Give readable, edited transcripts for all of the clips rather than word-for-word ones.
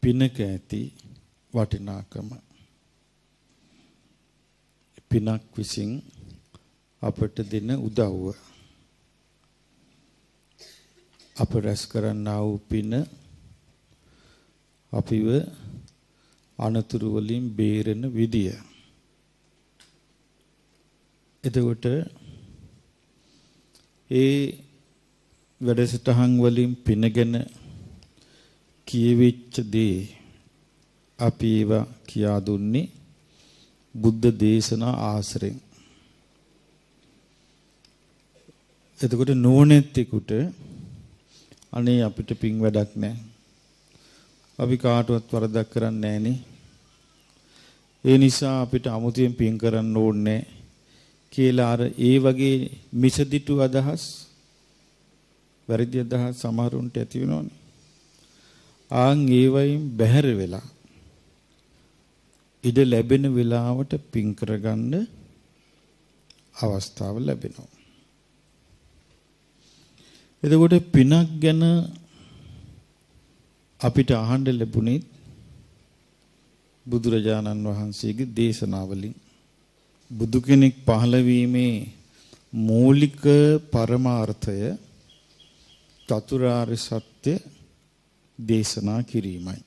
පිනක ඇති වටිනාකම. පිනක් විසින් අපට දෙන උදව්ව. අප රැස් කරන්නා වූ පින අපිව අනතුරු වලින් බේරෙන විදිය. එතකොට ඒ වැඩසටහන් වලින් පිනගෙන කියවිච්ච දේ අපි ඒවා කියා දුන්නේ බුද්ධ දේශනා ආශ්‍රයෙන්. එතකොට නෝනෙත්තෙකුට අනේ අපිට පින් වැඩක් නැහැ. අපි කාටවත් වරදක් කරන්නේ නැහනේ. ඒ නිසා අපිට අමුතියෙන් පින් කරන්න ඕනේ කියලා අර ඒ වගේ මිසදිටු අදහස් වැරදි අදහස් සමහරුන්ට ඇති වෙනවනේ. ආන් ඒ වයින් බැහැර වෙලා ඉඩ ලැබෙන වෙලාවට පින් කරගන්න අවස්ථාව ලැබෙනවා. එතකොට පිනක් ගැන අපිට අහන්න ලැබුණේ බුදුරජාණන් වහන්සේගේ දේශනාවලින්. බුදු කෙනෙක් පහළ වීමේ මූලික පරමාර්ථය චතුරාර්ය සත්‍ය දේශනා කිරීමයි.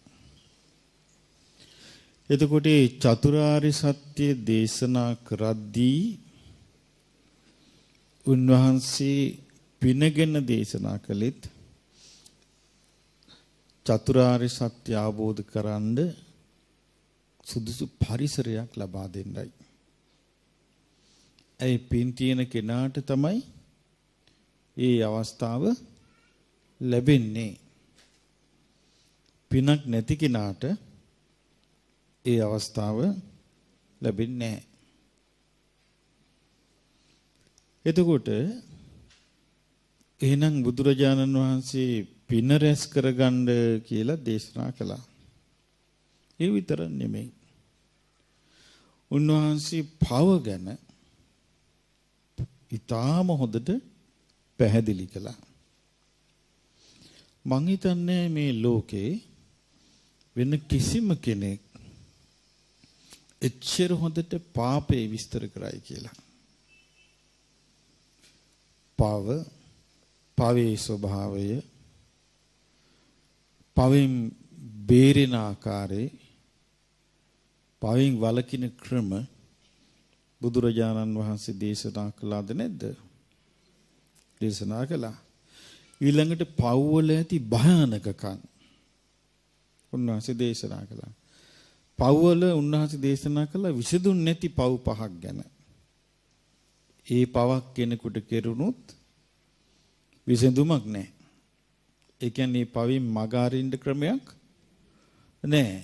එතකොට මේ චතුරාර්ය සත්‍ය දේශනා කරද්දී උන්වහන්සේ පිනගෙන දේශනා කළෙත් චතුරාර්ය සත්‍ය අවබෝධ කරන්ඩ සුදුසු පරිසරයක් ලබා දෙන්නයි. ඒ පින් තියෙන කෙනාට තමයි ඒ අවස්ථාව ලැබෙන්නේ. පිනක් නැති කෙනාට ඒ අවස්ථාව ලැබෙන්නේ නැහැ. එතකොට එහෙනම් බුදුරජාණන් වහන්සේ පින රැස් කරගන්න කියලා දේශනා කළා. ඒ විතර නෙමෙයි. උන්වහන්සේ පව ගැන ඊටාම හොඳට පැහැදිලි කළා. මං හිතන්නේ මේ ලෝකේ වෙන කිසිම කෙනෙක් එච්චර හොඳට පාපේ විස්තර කරයි කියලා. පවේ ස්වභාවය, පවෙන් බේරෙන ආකාරය, පවෙන් වළකින ක්‍රම බුදුරජාණන් වහන්සේ දේශනා කළාද නැද්ද? දේශනා කළා. ඊළඟට පව්වල ඇති භයානකකම් උන්වහන්සේ දේශනා කළා. පව්වල උන්වහන්සේ දේශනා කළා විසඳුන් නැති පව් පහක් ගැන. ඒ පවක් කෙනෙකුට කෙරුණොත් විසඳුමක් නැහැ. ඒ කියන්නේ පවින් මග අරින්න ක්‍රමයක් නැහැ.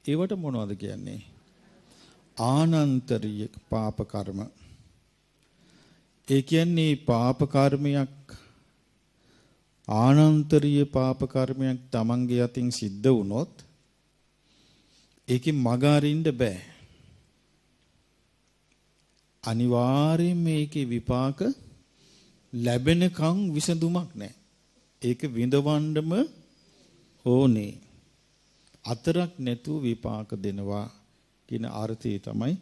ඒවට මොනවද කියන්නේ? ආනන්තරීය පාප කර්ම. ඒ කියන්නේ පාප කර්මයක් ආනන්තරීය පාප කර්මයක් Tamange අතින් සිද්ධ වුණොත් ඒකේ මග අරින්න බෑ. අනිවාර්යයෙන් මේකේ විපාක ලැබෙනකන් විසඳුමක් නැහැ. ඒක විඳවන්නම ඕනේ. අතරක් නැතුව විපාක දෙනවා කියන අර්ථය තමයි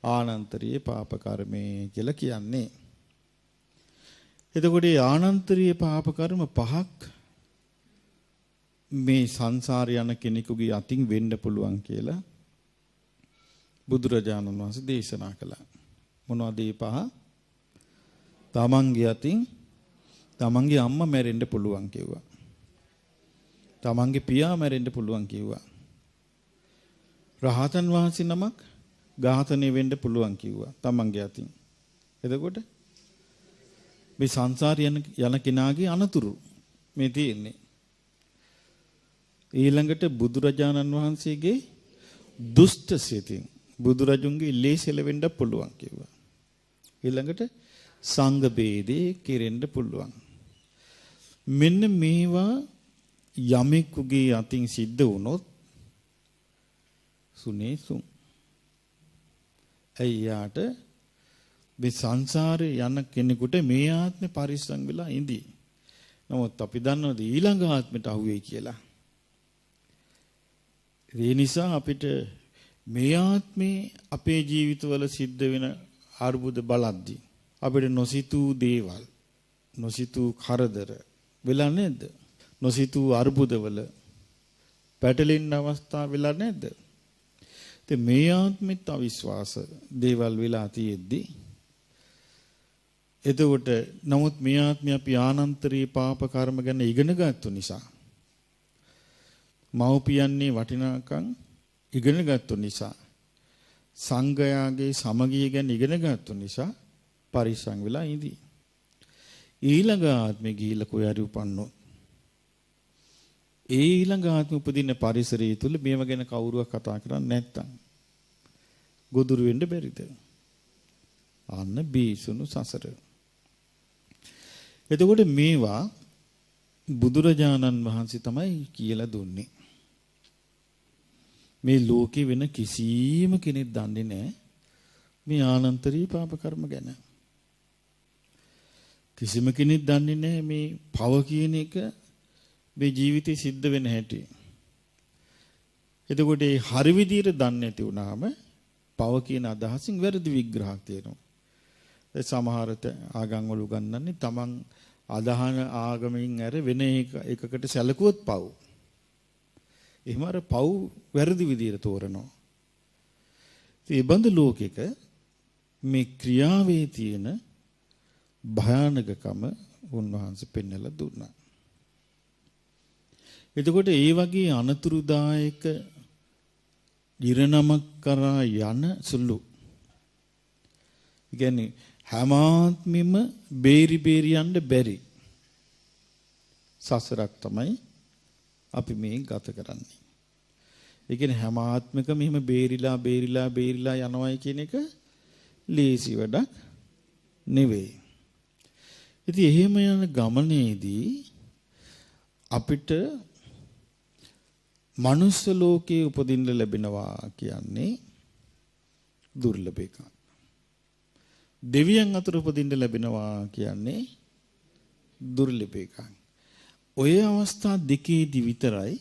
ආනන්තරීය පාප කර්මය කියලා කියන්නේ. එතකොට ආනන්තරීය පාප කර්ම පහක් මේ සංසාරේ යන කෙනෙකුගේ අතින් වෙන්න පුළුවන් කියලා බුදුරජාණන් වහන්සේ දේශනා කළා. මොනවද මේ පහ? තමන්ගේ අතින් තමන්ගේ අම්මා මැරෙන්න පුළුවන් කිව්වා. තමන්ගේ පියා මැරෙන්න පුළුවන් කිව්වා. රහතන් වහන්සේ නමක් ඝාතනය වෙන්න පුළුවන් කිව්වා තමන්ගේ අතින්. එතකොට මේ සංසාරේ යන කෙනාගේ අනතුරු මේ තියෙන්නේ. ඊළඟට බුදුරජාණන් වහන්සේගේ දුෂ්ට සිතින් බුදුරජුන්ගේ ඉලේසෙල වෙන්න පුළුවන් කිව්වා. ඊළඟට සංඝ බේදේ කෙරෙන්න පුළුවන්. මෙන්න මේවා යමෙකුගේ අතින් සිද්ධ වුණොත් සුනේසුන්. අයියාට මේ සංසාරේ යන කෙනෙකුට මේ ආත්මේ පරිස්සම් වෙලා ඉඳී. නමුත් අපි දන්නවද ඊළඟ ආත්මෙට අහුවේ කියලා? ඒ නිසා අපිට මේ ආත්මේ අපේ ජීවිතවල සිද්ධ වෙන අර්බුද බලද්දී අපිට නොසිතූ දේවල් නොසිතූ කරදර වෙලා නැද්ද? නොසිතූ අර්බුදවල පැටලෙන්න අවස්ථා වෙලා නැද්ද? ඉතින් මේ ආත්මෙත් අවිශ්වාස දේවල් වෙලා තියෙද්දී එතකොට නමුත් මේ ආත්මේ අපි ආනන්තරී පාප කර්ම ගැන ඉගෙන ගත්තු නිසා මව්පියන්නේ වටිනාකම් ඉගෙන ගත්තු නිසා සංඝයාගේ සමගිය ගැන ඉගෙන ගත්තු නිසා පරිස්සම් වෙලා ඉඳී. ඊළඟ ආත්මේ ගිහිල්ලා කොහරි උපන්නොත් ඒ ඊළඟ ආත්ම උපදින පරිසරය තුල මේව ගැන කවුරුවක් කතා කරන්නේ නැත්තම් ගොදුරු වෙන්න බැරිද? අන්න බීසුණු සසර. එතකොට මේවා බුදුරජාණන් වහන්සේ තමයි කියලා දුන්නේ. මේ ලෝකේ වෙන කිසිම කෙනෙක් දන්නේ නැහැ මේ ආනන්තරී පාප කර්ම ගැන. කිසිම කෙනෙක් දන්නේ නැහැ මේ පව කියන එක මේ ජීවිතේ සිද්ධ වෙන හැටි. එතකොට ඒ හරි විදියට දන්නේ නැති වුනහම පව කියන අදහසින් වැරදි විග්‍රහයක් තියෙනවා. ඒ සමහර ආගම් වල උගන්වන්නේ තමන් අදහන ආගමෙන් ඇර වෙන එකකට සැලකුවොත් පව්. එහෙම අර පව් වැරදි විදියට තෝරනවා. ඒ බඳු ලෝකෙක මේ ක්‍රියාවේ තියෙන භයානකකම උන්වහන්සේ පෙන්වලා දුන්නා. එතකොට ඒ වගේ අනතුරුදායක ඉරණමක් කරා යන සුළු. කියන්නේ හැම ආත්මෙම බේරි යන්න බැරි සසරක් තමයි අපි මේ ගත කරන්නේ. ඒ කියන්නේ හැම ආත්මකම මෙහෙම බේරිලා යනවායි කියන එක ලේසි වැඩක් නෙවෙයි. ඉතින් එහෙම යන ගමනේදී අපිට මනුස්ස ලෝකයේ උපදින්න ලැබෙනවා කියන්නේ දුර්ලභ එකක්. දෙවියන් අතර උපදින්න ලැබෙනවා කියන්නේ දුර්ලභ එකක්. ඔය අවස්ථා දෙකේදී විතරයි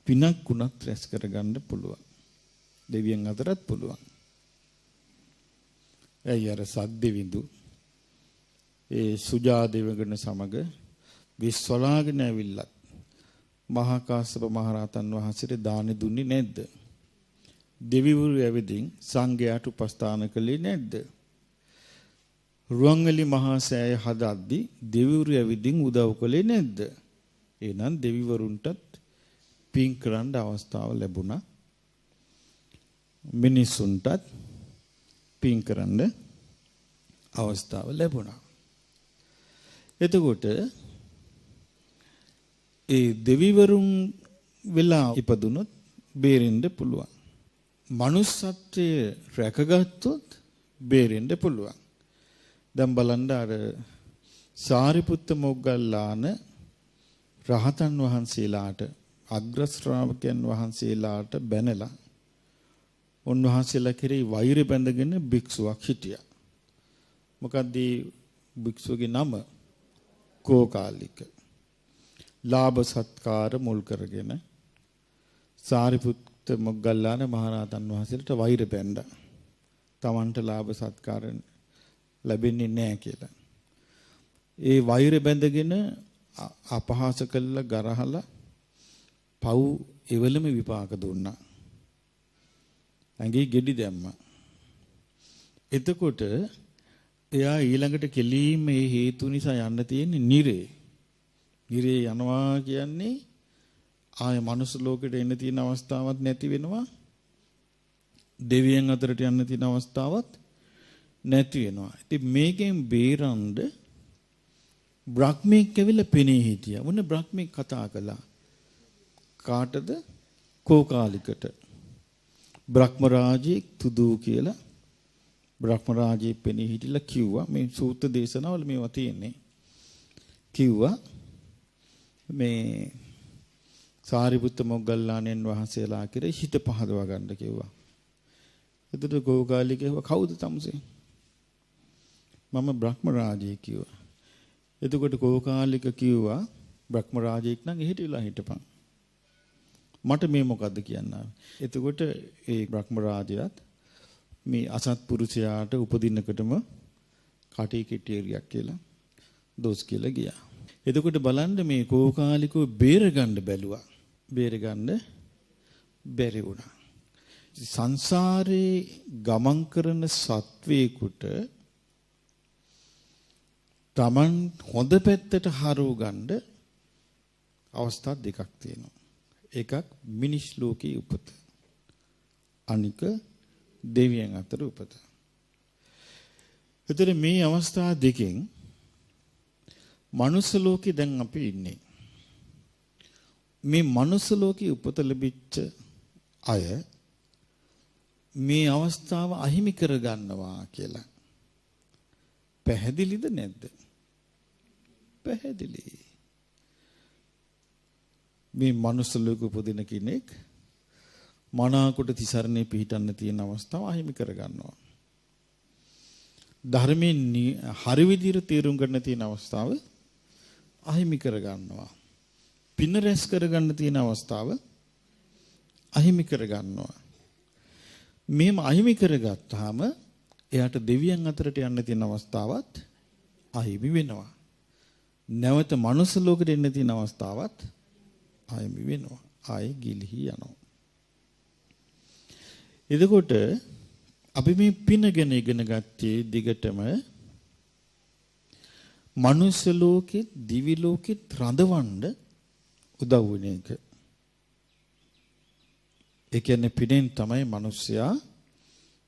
පිනක් ගුණත් රැස් කරගන්න පුළුවන්. දෙවියන් අතරත් පුළුවන්. එයි අර සද්දෙවිඳු ඒ සුජා දෙවගණ සමග විශ්වලාගෙන ඇවිල්ලත් මහා කාශ්‍යප මහ රහතන් වහන්සේට දානෙ දුන්නේ නැද්ද? දෙවිවරු ඇවිදින් සංඝයාට උපස්ථාන කළේ නැද්ද? රුවන්වැලි මහා සෑය හදද්දී දෙවිවරු ඇවිදින් උදව් කළේ නැද්ද? එහෙනම් දෙවිවරුන්ටත් පින් කරන්න අවස්ථාව ලැබුණා. මිනිසුන්ටත් පින් කරන්න අවස්ථාව ලැබුණා. එතකොට ඒ දෙවිවරුන් වෙලා ඉපදුනොත් බේරෙන්න පුළුවන්. මනුස්සත්වයේ රැකගත්තොත් බේරෙන්න පුළුවන්. දැන් බලන්න අර සාරිපුත්ත මොග්ගල්ලාන රහතන් වහන්සේලාට අග්‍ර ශ්‍රාවකයන් වහන්සේලාට බැනලා උන්වහන්සේලා කෙරෙහි වෛරය බැඳගෙන භික්ෂුවක් හිටියා. මොකද භික්ෂුවගේ නම කෝකාලික. ලාභ සත්කාර මුල් කරගෙන සාරිපුත්ත මොග්ගල්ලාන මහරහතන් වහන්සේට වෛර බැඳා. තමන්ට ලාභ සත්කාර ලැබෙන්නේ නැහැ කියලා. ඒ වෛර බැඳගෙන අපහාස කළා ගරහලා පව් එවලම විපාක දුන්නා. ඇඟේ ගෙඩි දැම්මා. එතකොට එයා ඊළඟට කෙලීම මේ හේතු නිසා යන්න තියෙන්නේ නිරේ. නිරේ යනවා කියන්නේ ආය මනුස්ස ලෝකෙට එන්න තියෙන අවස්ථාවක් නැති වෙනවා. දෙවියන් අතරට යන්න තියෙන අවස්ථාවක් නැති වෙනවා. ඉතින් මේකෙන් බේරන්න බ්‍රහ්මෙක් ඇවිල්ලා පෙනී හිටියා. මොන බ්‍රහ්මෙක් කතා කළා? කාටද? කෝකාලිකට. බ්‍රහ්ම රාජෙක් තුදු කියලා බ්‍රහ්ම රාජෙක් පෙනී හිටිලා කිව්වා මේ සූත්‍ර දේශනාවල මේවා තියෙන්නේ. කිව්වා මේ සාරිපුත්ත මොග්ගල්ලාණන් වහන්සේලා කෙරේ හිත පහදවා ගන්න කිව්වා. එතකොට කෝකාලික කිව්වා කවුද තමුසේ? මම බ්‍රහ්ම රාජෙක් කිව්වා. එතකොට කෝකාලික කිව්වා බ්‍රහ්ම රාජෙක් නම් එහෙට වෙලා හිටපන්. මට මේ මොකද්ද කියන්න ආවේ. එතකොට ඒ බ්‍රහ්ම රාජයාත් මේ අසත්පුරුෂයාට උපදින්නකටම කටේ කෙටියරියක් කියලා දොස් කියලා ගියා. එතකොට බලන්න මේ කෝකාලිකෝ බේරගන්න බැලුවා. බේරගන්න බැරි වුණා. සංසාරේ ගමන් කරන සත්වේකුට Taman හොඳ පැත්තට හරව ගන්න අවස්ථා දෙකක් තියෙනවා. එකක් මිනිස් ලෝකේ උපත. අනික දෙවියන් අතර උපත. ඒතර මේ අවස්ථා දෙකෙන් මනුස්ස ලෝකේ දැන් අපි ඉන්නේ. මේ මනුස්ස ලෝකේ උපත ලැබිච්ච අය මේ අවස්ථාව අහිමි කර ගන්නවා කියලා. පැහැදිලිද නැද්ද? පැහැදිලි. මේ මනුස්ස ලෝකෙ උපදින කෙනෙක් මනාකොට තිසරණේ පිහිටන්න තියෙන අවස්ථාව අහිමි කර ගන්නවා. ධර්මයේ හරි විදිහට තේරුම් ගන්න තියෙන අවස්ථාව අහිමි කර ගන්නවා. පින රැස් කර ගන්න තියෙන අවස්ථාව අහිමි කර ගන්නවා. මෙහෙම අහිමි කරගත්තාම එයාට දෙවියන් අතරට යන්න තියෙන අවස්ථාවත් අහිමි වෙනවා. නැවත මනුස්ස ලෝකෙට එන්න තියෙන අවස්ථාවත් අහිමි වෙනවා. ආයේ ගිලිහි යනවා. එතකොට අපි මේ පින ගැන ඉගෙන ගත්තේ දිගටම මනුස්ස ලෝකෙත් දිවි ලෝකෙත් රඳවන්න උදව් වෙන එක. ඒ කියන්නේ පිනෙන් තමයි මිනිස්සයා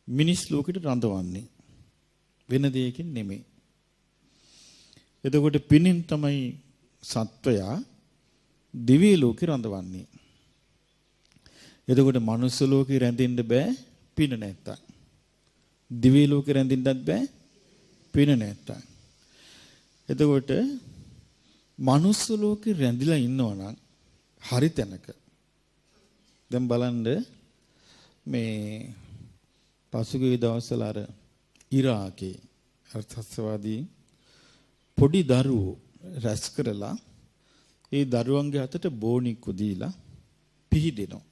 මිනිස් ලෝකෙට රඳවන්නේ. වෙන දෙයකින් නෙමෙයි. එතකොට පිනෙන් තමයි සත්වයා දිව්‍ය ලෝකෙ රඳවන්නේ. එතකොට මනුස්ස ලෝකෙ රැඳෙන්න බෑ පින නැත්තම්. දිව්‍ය ලෝකෙ රැඳෙන්නත් බෑ පින නැත්තම්. එතකොට මනුස්ස ලෝකෙ රැඳිලා ඉන්නවනම් හරි තැනක. දැන් බලන්න මේ පසුගිය දවස්වල අර ඉරාකේ අර්ථස්වාදී පොඩි දරුවෝ රැස් කරලා ඒ දරුවන්ගේ අතට බෝනික්කු දීලා පිහිදෙනවා.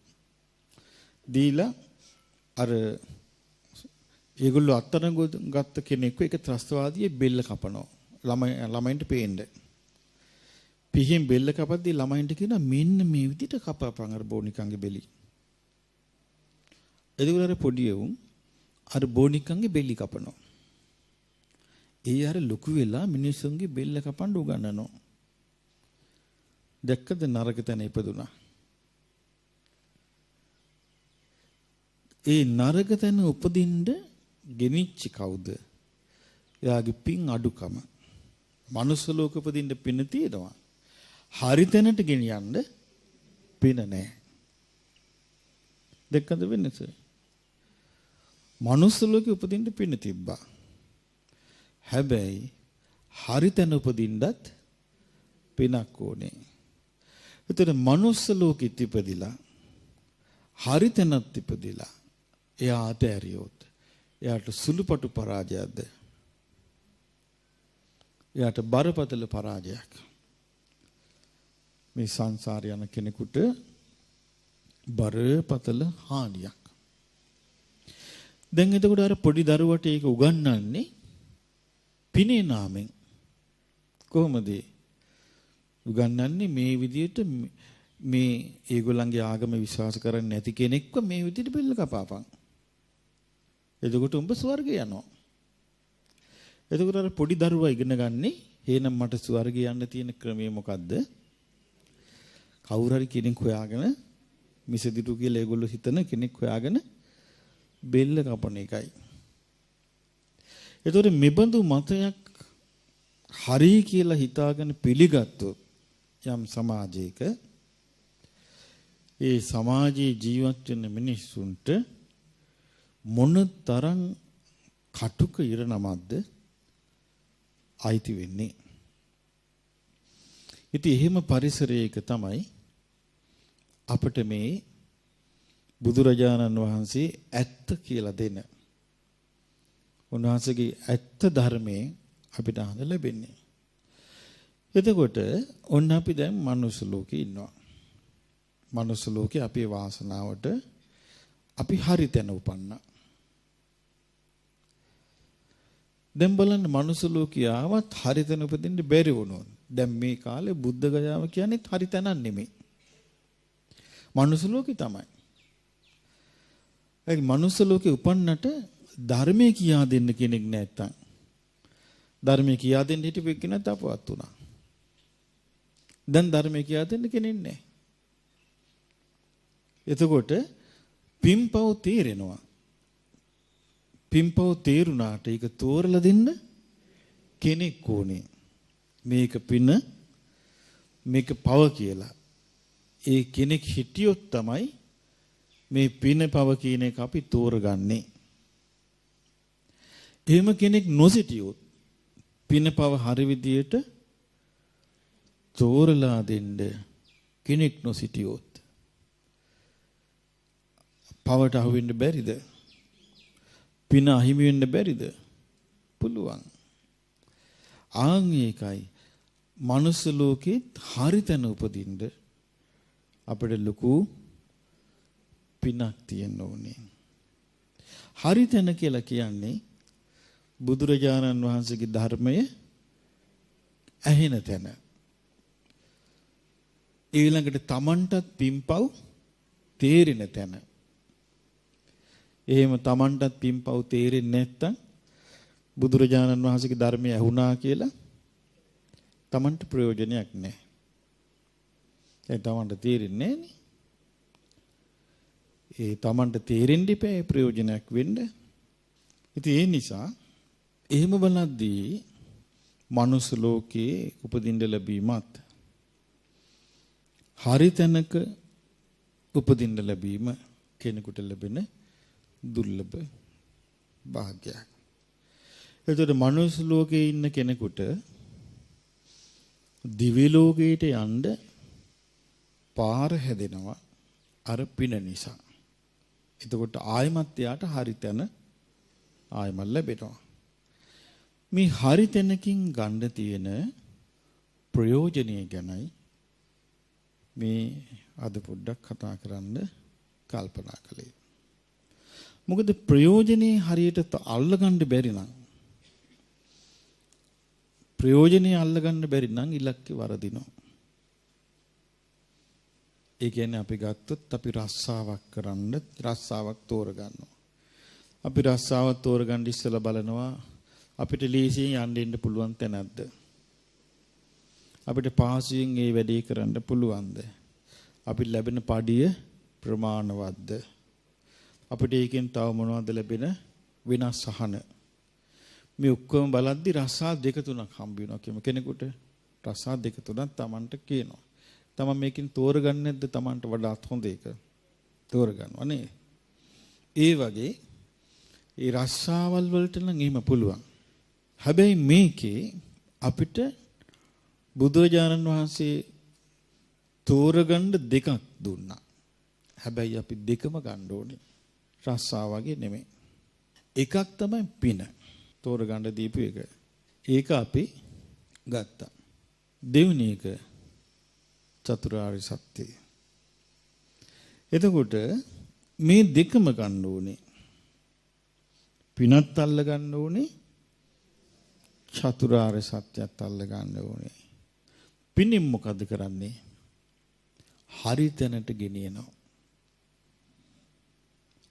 දීලා අර ඒගොල්ලෝ අත්අඩංගු ගත්ත කෙනෙක්ව ඒක ත්‍රස්තවාදියේ බෙල්ල කපනවා. ළමයින්ට පේන්න. පිහින් බෙල්ල කපද්දී ළමයින්ට කියනවා මෙන්න මේ විදිහට කපපන් අර බෝනිකන්ගේ බෙලි. එතකොට අර පොඩි උන් අර බෝනිකන්ගේ බෙලි කපනවා. ඒ අර ලොකු වෙලා මිනිස්සුන්ගේ බෙල්ල කපන්න උගන්වනවා. දැක්කද නරක තැන ඉපදුනා. ඒ නරක තැන උපදින්න ගෙනිච්ච කවුද? එයාගේ පින් අඩුකම. මනුස්ස ලෝක උපදින්න පින තියෙනවා. හරි තැනට ගෙනියන්න පින නැහැ. දැක්කද වෙනස? මනුස්ස ලෝකෙ උපදින්න පින තිබ්බා. හැබැයි හරි තැන උපදින්නත් පිනක් ඕනේ. ඒතර මනුස්ස ලෝකෙත් ඉපදිලා හරි තැනත් ඉපදිලා එයා අතෑරියොත් එයාට සුළුපටු පරාජයක්ද? එයාට බරපතල පරාජයක්. මේ සංසාරේ යන කෙනෙකුට බරපතල හානියක්. දැන් එතකොට අර පොඩි දරුවට ඒක උගන්වන්නේ පිනේ නාමෙන්. කොහොමද උගන්වන්නේ? මේ විදිහට මේ ඒගොල්ලන්ගේ ආගම විශ්වාස කරන්නේ නැති කෙනෙක්ව මේ විදිහට බෙල්ල කපාපන්. එතකොට උඹ ස්වර්ගය යනවා. එතකොට අර පොඩි දරුවා ඉගෙන ගන්නේ එහෙනම් මට ස්වර්ගය යන්න තියෙන ක්‍රමය මොකද්ද? කවුරු හරි කෙනෙක් හොයාගෙන මිසදිටු කියලා ඒගොල්ලෝ හිතන කෙනෙක් හොයාගෙන බෙල්ල කපන එකයි. එතකොට මෙබඳු මතයක් හරි කියලා හිතාගෙන පිළිගත්තොත් යම් සමාජයක ඒ සමාජයේ ජීවත් වෙන මිනිස්සුන්ට මොන තරම් කටුක ඉරණමක්ද අයිති වෙන්නේ. ඉතින් එහෙම පරිසරයක තමයි අපිට මේ බුදුරජාණන් වහන්සේ ඇත්ත කියලා දෙන උන්වහන්සේගේ ඇත්ත ධර්මයේ අපිට අහන්න ලැබෙන්නේ. එතකොට ඔන්න අපි දැන් මනුස්ස ලෝකේ ඉන්නවා. මනුස්ස ලෝකේ අපේ වාසනාවට අපි හරි තැන උපන්නා. දැන් බලන්න මනුස්ස ලෝකේ ආවත් හරි තැන උපදින්න බැරි වුණොත්. දැන් මේ කාලේ බුද්ධ ගයාව කියන්නේ හරි තැනක් නෙමෙයි. මනුස්ස ලෝකේ තමයි. ඒ මනුස්ස ලෝකේ උපන්නට ධර්මයේ කියා දෙන්න කෙනෙක් නැත්තම් ධර්මයේ කියා දෙන්න හිටපු කෙනා තපවත් වුණා. දැන් ධර්මයේ කියා දෙන්න කෙනෙක් නැහැ. එතකොට පින්පව් තේරෙනවා. පින්පව් තේරුණාට ඒක තෝරලා දෙන්න කෙනෙක් ඕනේ. මේක පින මේක පව කියලා. ඒ කෙනෙක් හිටියොත් තමයි මේ පින පව කියන එක අපි තෝරගන්නේ. එහෙම කෙනෙක් නොසිටියොත් පින පව හරි විදියට තෝරලා දෙන්න කෙනෙක් නොසිටියොත් පවට අහු වෙන්න බැරිද? පින අහිමි වෙන්න බැරිද? පුළුවන්. ආන් ඒකයි මනුස්ස ලෝකේ හරි තැන උපදින්න අපිට ලොකු පිනක් තියෙන්න ඕනේ. හරි තැන කියලා කියන්නේ බුදුරජාණන් වහන්සේගේ ධර්මය ඇහෙන තැන. ඊළඟට Tamanටත් පින්පව් තේරෙන තැන. එහෙම Tamanටත් පින්පව් තේරෙන්නේ නැත්තම් බුදුරජාණන් වහන්සේගේ ධර්මය ඇහුණා කියලා Tamanට ප්‍රයෝජනයක් නැහැ. ඒ Tamanට තේරෙන්නේ නැහනේ. ඒ Tamanට තේරෙන්න ඉපේ ප්‍රයෝජනයක් වෙන්න. ඉතින් ඒ නිසා එහෙම බලද්දී මනුස්ස ලෝකේ උපදින්න ලැබීමත් හරි තැනක උපදින්න ලැබීම කෙනෙකුට ලැබෙන දුර්ලභ භාග්‍යයක්. එතකොට මනුස්ස ලෝකේ ඉන්න කෙනෙකුට දිව්‍ය ලෝකයට යන්න පාර හැදෙනවා අර පින නිසා. එතකොට ආයමත් යාට හරි තැන ආයමල් ලැබෙනවා. මේ හරි තැනකින් ගන්න තියෙන ප්‍රයෝජනය ගැනයි මේ අද පොඩ්ඩක් කතා කරන්න කල්පනා කළේ. මොකද ප්‍රයෝජනේ හරියට අල්ලගන්න බැරි නම් ප්‍රයෝජනේ අල්ලගන්න බැරි නම් ඉලක්කේ වරදිනවා. ඒ කියන්නේ අපි ගත්තොත් අපි රස්සාවක් කරන්න රස්සාවක් තෝරගන්නවා. අපි රස්සාවක් තෝරගන්න ඉස්සෙල්ලා බලනවා අපිට ලීසියෙන් යන්න පුළුවන් තැනක්ද? අපිට පහසුවෙන් මේ වැඩේ කරන්න පුළුවන්ද? අපිට ලැබෙන පඩිය ප්‍රමාණවත්ද? අපිට ඒකෙන් තව මොනවද ලැබෙන වෙනස් සහන? මේ ඔක්කොම බලද්දි රස්සා දෙක තුනක් හම්බ වෙනවා කියමු කෙනෙකුට. රස්සා දෙක තුනක් Tamanට කියනවා. Taman මේකෙන් තෝරගන්නේ නැද්ද? Tamanට වඩාත් හොඳ එක තෝරගන්නවා නේ. ඒ වගේ ඒ රස්සාවල් වලට නම් එහෙම පුළුවන්. හැබැයි මේකේ අපිට බුදුරජාණන් වහන්සේ තෝරගන්න දෙකක් දුන්නා. හැබැයි අපි දෙකම ගන්න ඕනේ. රස්සාව වගේ නෙමෙයි. එකක් තමයි පින. තෝරගන්න දීපු එක. ඒක අපි ගත්තා. දෙවෙනි එක චතුරාර්ය සත්‍යය. එතකොට මේ දෙකම ගන්න ඕනේ. පිනත් අල්ල ගන්න ඕනේ. චතුරාර්ය සත්‍යයත් අල්ල ගන්න ඕනේ. පිනින් මොකද කරන්නේ? හරි තැනට ගෙනියනවා.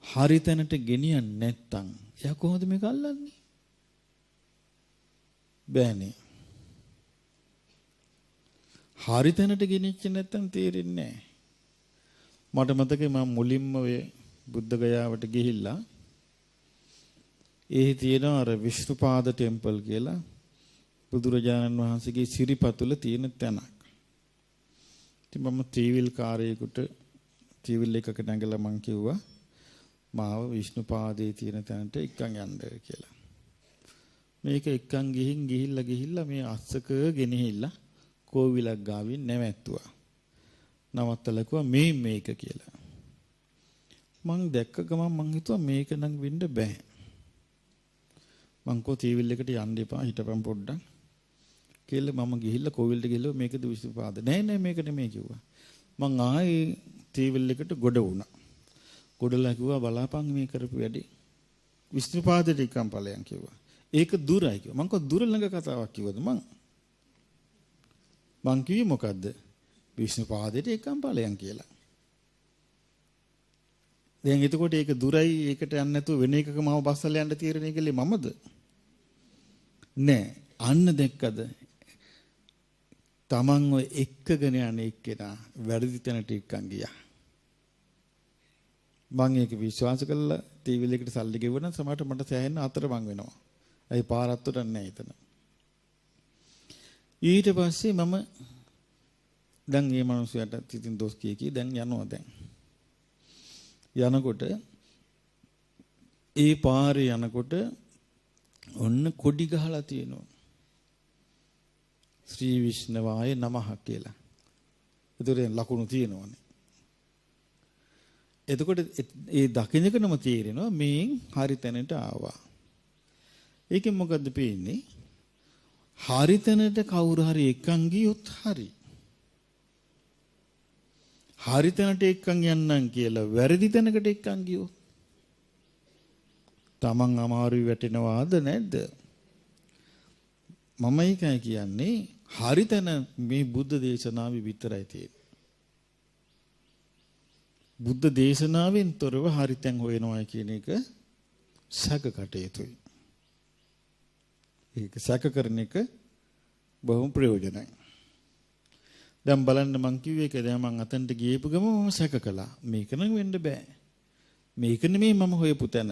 හරි තැනට ගෙනියන්නේ නැත්තම් එයා කොහොමද මේක අල්ලන්නේ? බෑනේ. හරි තැනට ගෙනිච්ච නැත්තම් තේරෙන්නේ නැහැ. මට මතකයි මම මුලින්ම ඔය බුද්ධ ගයාවට ගිහිල්ලා ඒ තියෙනවා අර විෂ්ණුපාද ටෙම්පල් කියලා බුදුරජාණන් වහන්සේගේ සිරිපතුල තියෙන තැනක්. ඉතින් මම ත්‍රිවිල් කාර්යයකට ත්‍රිවිල් එකක නැගලා මං කිව්වා මාව විෂ්ණුපාදයේ තියෙන තැනට එක්කන් යන්න කියලා. මේක එක්කන් ගිහිල්ලා මේ අස්සක ගෙනහිල්ලා කෝවිලක් ගාවින් නැවැත්තුවා. නවත්තලා කිව්වා මේක කියලා. මං දැක්ක ගමන් මං හිතුවා මේක නම් වෙන්න බෑ. මං කෝ ත්‍රිවිල් එකට යන්න එපා හිටපන් පොඩ්ඩක් කියලා මම ගිහිල්ලා කෝවිලට ගිහලා මේකද විෂ්ණුපාද. නෑ මේක නෙමෙයි කිව්වා. මං ආයේ තීවිල් එකට ගොඩ වුණා. ගොඩලා කිව්වා බලාපන් මේ කරපු වැඩේ. විෂ්ණුපාදයට එක්කම් ඵලයන් කිව්වා. ඒක දුරයි කිව්වා. මං කව දුර ළඟ කතාවක් කිව්වද මං කිව්වේ මොකද්ද? විෂ්ණුපාදයට එක්කම් ඵලයන් කියලා. දැන් එතකොට ඒක දුරයි ඒකට යන්නේ නැතුව වෙන එකක මම බස්සලා යන්න තීරණය කළේ මමද? නෑ. අන්න දැක්කද? Taman ඔය එක්කගෙන යන එක්කෙනා වැරදි තැනට එක්කන් ගියා. මම ඒක විශ්වාස කළා ටීවී එකකට සල්ලි ගෙවුවා නම් සමහරට මට සෑහෙන අතරමං වෙනවා. ඒ පාරත් උඩ නැහැ එතන. ඊට පස්සේ මම දැන් මේ මිනිහයාට ඉතින් දොස් කී දැන් යනවා දැන්. යනකොට ඒ පාරේ යනකොට ඔන්න කොඩි ගහලා තියෙනවා. ශ්‍රී විෂ්ණවාය නමහ කියලා. ඒතරෙන් ලකුණු තියෙනවානේ. එතකොට ඒ දකින්නකම තේරෙනවා මේ හරි තැනට ආවා. ඒකෙන් මොකද්ද පේන්නේ? හරි තැනට කවුරු හරි එක්කන් ගියොත් හරි. හරි තැනට එක්කන් යන්නම් කියලා වැරදි තැනකට එක්කන් ගියොත් Taman අමාරුයි වැටෙනවාද නැද්ද? මම ඒකයි කියන්නේ හරි තැන මේ බුද්ධ දේශනාවේ විතරයි තියෙන්නේ. බුද්ධ දේශනාවෙන් තොරව හරි තැන් හොයනවා කියන එක සැක කටයුතුයි. ඒක සැක කරන එක බොහොම ප්‍රයෝජනයි. දැන් බලන්න මං කිව්වේ ඒක දැන් මං අතන්ට ගියපු ගම මම සැක කළා. මේක නම් වෙන්න බෑ. මේක නෙමෙයි මම හොයපු තැන.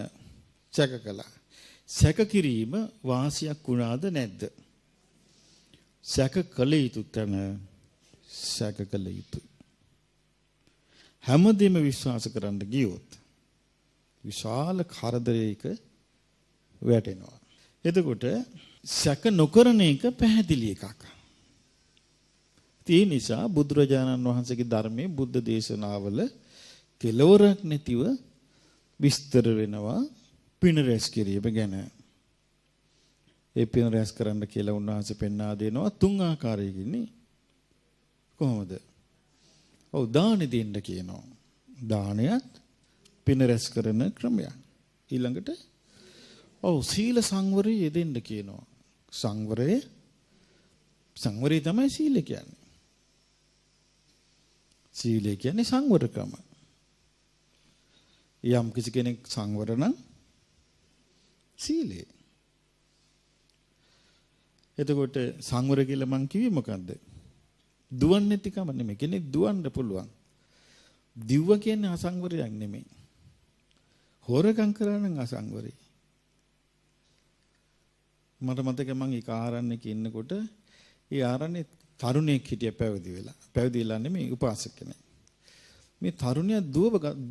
සැක කළා. සැක කිරීම වාසියක් වුණාද නැද්ද? සැක කළ යුතු තැන සැක කළ යුතුයි. හැමදේම විශ්වාස කරන්න ගියොත් විශාල කරදරයක වැටෙනවා. එතකොට සැක නොකරන එක පැහැදිලි එකක්. ඒ නිසා බුදුරජාණන් වහන්සේගේ ධර්මයේ බුද්ධ දේශනාවල කෙලවරක් නැතිව විස්තර වෙනවා පින රැස් කිරීම ගැන. ඒ පින රැස් කරන්න කියලා උන්වහන්සේ පෙන්වා දෙනවා තුන් ආකාරයකින් නේ. කොහොමද? ඔව් දානෙ දෙන්න කියනවා. දානයත් පින රැස් කරන ක්‍රමයක්. ඊළඟට ඔව් සීල සංවරය යෙදෙන්න කියනවා. සංවරය තමයි සීල කියන්නේ. සීලය කියන්නේ සංවරකම. යම් කිසි කෙනෙක් සංවර නම් සීලය. එතකොට සංවර කියලා මං කිව්වේ මොකද්ද? දුවන්නේ නැතිකම නෙමෙයි. කෙනෙක් දුවන්න පුළුවන්. දිව්ව කියන්නේ අසංවරයක් නෙමෙයි. හොරකම් කරා නම් අසංවරයි. මට මතකයි මං ඒ ආරණ්‍යක ඉන්නකොට ඒ ආරණ්‍යේ තරුණයෙක් හිටිය පැවිදි වෙලා. පැවිදිලා නෙමෙයි උපාසක කෙනෙක්. මේ තරුණයා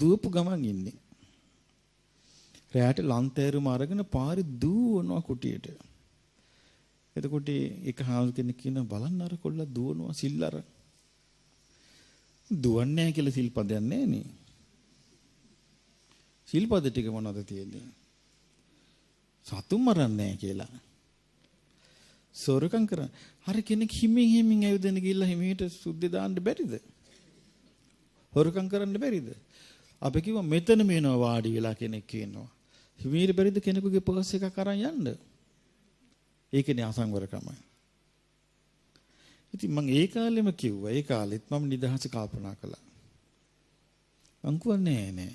දුවපු ගමන් ඉන්නේ. රැයට ලන්තෑරුම අරගෙන පාරේ දුවනවා කුටියට. එතකොට එක හාමුදුර කෙනෙක් කියන බලන්න අර කොල්ල දුවනවා සිල් අර. දුවන්නේ නැහැ කියලා සිල්පදයක් නැහැ නේ. සිල්පද ටික මොනවද තියෙන්නේ? සතුන් මරන්නේ නැහැ කියලා. සොරකම් කරන. හරි කෙනෙක් හිමින් ඇවිදගෙන ගිහිල්ලා හිමීට සුද්ධි දාන්න බැරිද? හොරකම් කරන්න බැරිද? අපි කිව්වා මෙතන මේනවා වාඩි වෙලා කෙනෙක් කියනවා. හිමීට බැරිද කෙනෙකුගේ පර්ස් එකක් අරන් යන්න? ඒකනේ අසංවරකම. ඉතින් මම ඒ කාලෙම කිව්වා. ඒ කාලෙත් මම නිදහස කල්පනා කළා. අංකුව නෑ.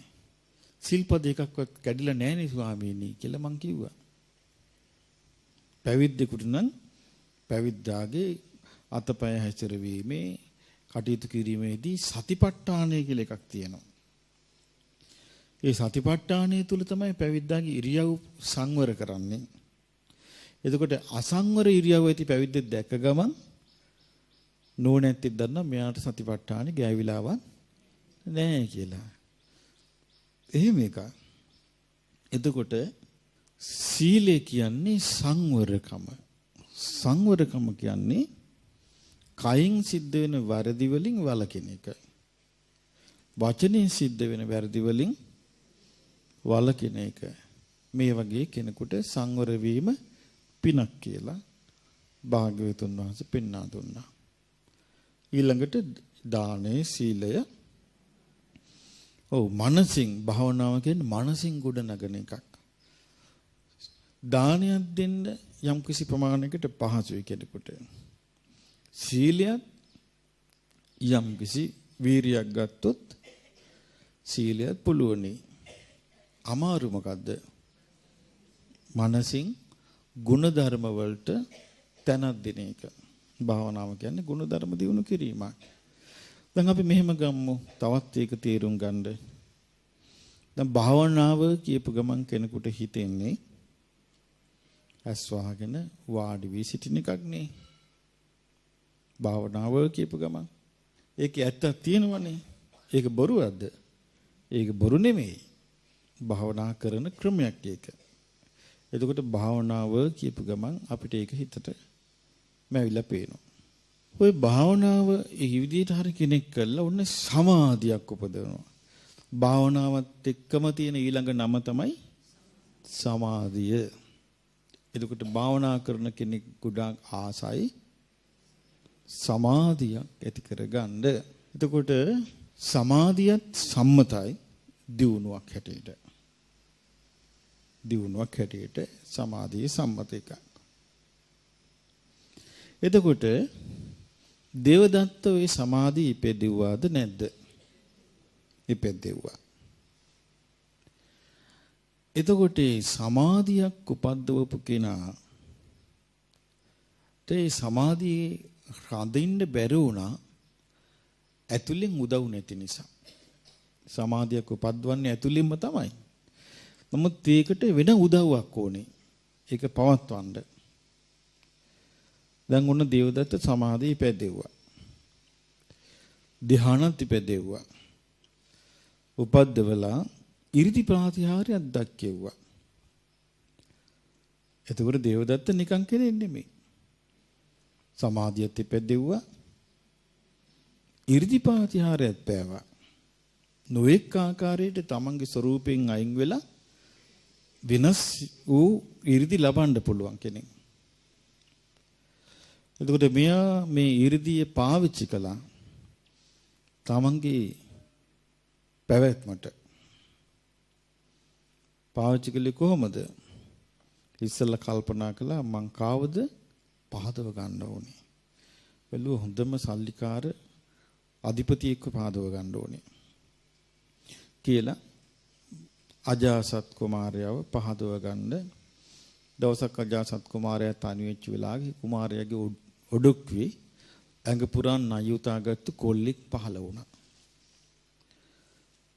සිල්පද එකක්වත් කැඩිලා නෑනේ ස්වාමීනි කියලා මං කිව්වා. පැවිද්දෙකුට නම් පැවිද්දාගේ අතපය හැසිරවීමේ කටයුතු කිරීමේදී සතිපට්ඨානය කියලා එකක් තියෙනවා. ඒ සතිපට්ඨානය තුල තමයි පැවිද්දාගේ ඉරියව් සංවර කරන්නේ. එතකොට අසංවර ඉරියව් ඇති පැවිද්දෙක් දැක්ක ගමන් නෝනැත්තෙක් දන්නා මෙයාට සතිපට්ඨානෙ ගෑවිලාවක් නෑ කියලා. එහෙම එකක්. එතකොට සීලය කියන්නේ සංවරකම. සංවරකම කියන්නේ කයින් සිද්ධ වෙන වැරදි වලින් වළකින එක. වචනෙන් සිද්ධ වෙන වැරදි වලින් වළකින එක. මේ වගේ කෙනෙකුට සංවර වීම පිනක් කියලා භාග්‍යවතුන් වහන්සේ පෙන්වා දුන්නා. ඊළඟට දානය, සීලය, ඔව් මනසින් භාවනාව කියන්නේ මනසින් ගොඩ නගන එකක්. දානයක් දෙන්න යම් කිසි ප්‍රමාණයකට පහසුයි කෙනෙකුට. සීලයක් යම් කිසි වීරියක් ගත්තොත් සීලයක් පුළුවනි. අමාරු මොකද්ද? මනසින් ගුණධර්ම වලට තැනක් දෙන එක. භාවනාව කියන්නේ ගුණධර්ම දියුණු කිරීමක්. දැන් අපි මෙහෙම ගමු තවත් ඒක තේරුම් ගන්න. දැන් භාවනාව කියපු ගමන් කෙනෙකුට හිතෙන්නේ ඇස් වහගෙන වාඩි වී සිටින එකක් නේ. භාවනාව කියපු ගමන් ඒකේ ඇත්තක් තියෙනවනේ. ඒක බොරුවක්ද? ඒක බොරු නෙමෙයි. භාවනා කරන ක්‍රමයක් ඒක. එතකොට භාවනාව කියපු ගමන් අපිට ඒක හිතට මැවිලා පේනවා. ওই භාවනාව ඒ විදිහට හරි කෙනෙක් කළා ඔන්න සමාධියක් උපදවනවා. භාවනාවත් එක්කම තියෙන ඊළඟ නම තමයි සමාධිය. එතකොට භාවනා කරන කෙනෙක් ගොඩාක් ආසයි සමාධියක් ඇති කරගන්න. එතකොට සමාධියත් සම්මතයි දියුණුවක් හැටියට. දියුණුවක් හැටියට සමාධිය සම්මත එකක්. එතකොට දේවදත්ත ওই සමාධිය ඉපෙදෙව්වාද නැද්ද? ඉපෙදෙව්වා. එතකොට සමාධියක් උපද්දවපු කෙනා ඒ සමාධියේ රඳින්න බැරි වුණා ඇතුලෙන් උදව් නැති නිසා. සමාධියක් උපද්දවන්නේ ඇතුලින්ම තමයි. නමුත් ඒකට වෙන උදව්වක් ඕනේ. ඒක පවත්වන්න. දැන් ඔන්න දේවදත්ත සමාධිය ඉපැදෙව්වා. ධ්‍යානත් ඉපැදෙව්වා. උපද්දවලා ඉරිදි ප්‍රාතිහාර්යයක් දක්ෙව්වා. එතකොට දේවදත්ත නිකන් කෙනෙක් නෙමෙයි. සමාධියත් ඉපැදෙව්වා. ඉරිදි ප්‍රාතිහාර්යයක් පෑවා. නොඑක ආකාරයට තමන්ගේ ස්වරූපයෙන් අයින් වෙලා වෙනස් වූ ඉරිදි ලබන්න පුළුවන් කෙනෙක්. එතකොට මෙයා මේ ඉරිදිය පාවිච්චි කළා තමන්ගේ පැවැත්මට. පාවිච්චි කළේ කොහොමද? ඉස්සෙල්ලා කල්පනා කළා මං කාවද පහදව ගන්න ඕනේ. බැලුව හොඳම සල්ලිකාර අධිපතියෙක්ව පහදව ගන්න ඕනේ කියලා අජාසත් කුමාරයව පහදව ගන්න දවසක් අජාසත් කුමාරයා තනි වෙච්ච වෙලාවේ කුමාරයාගේ ඔඩොක්වේ ඇඟ පුරාන් නයුතාගත්තු කොල්ලෙක් පහළ වුණා.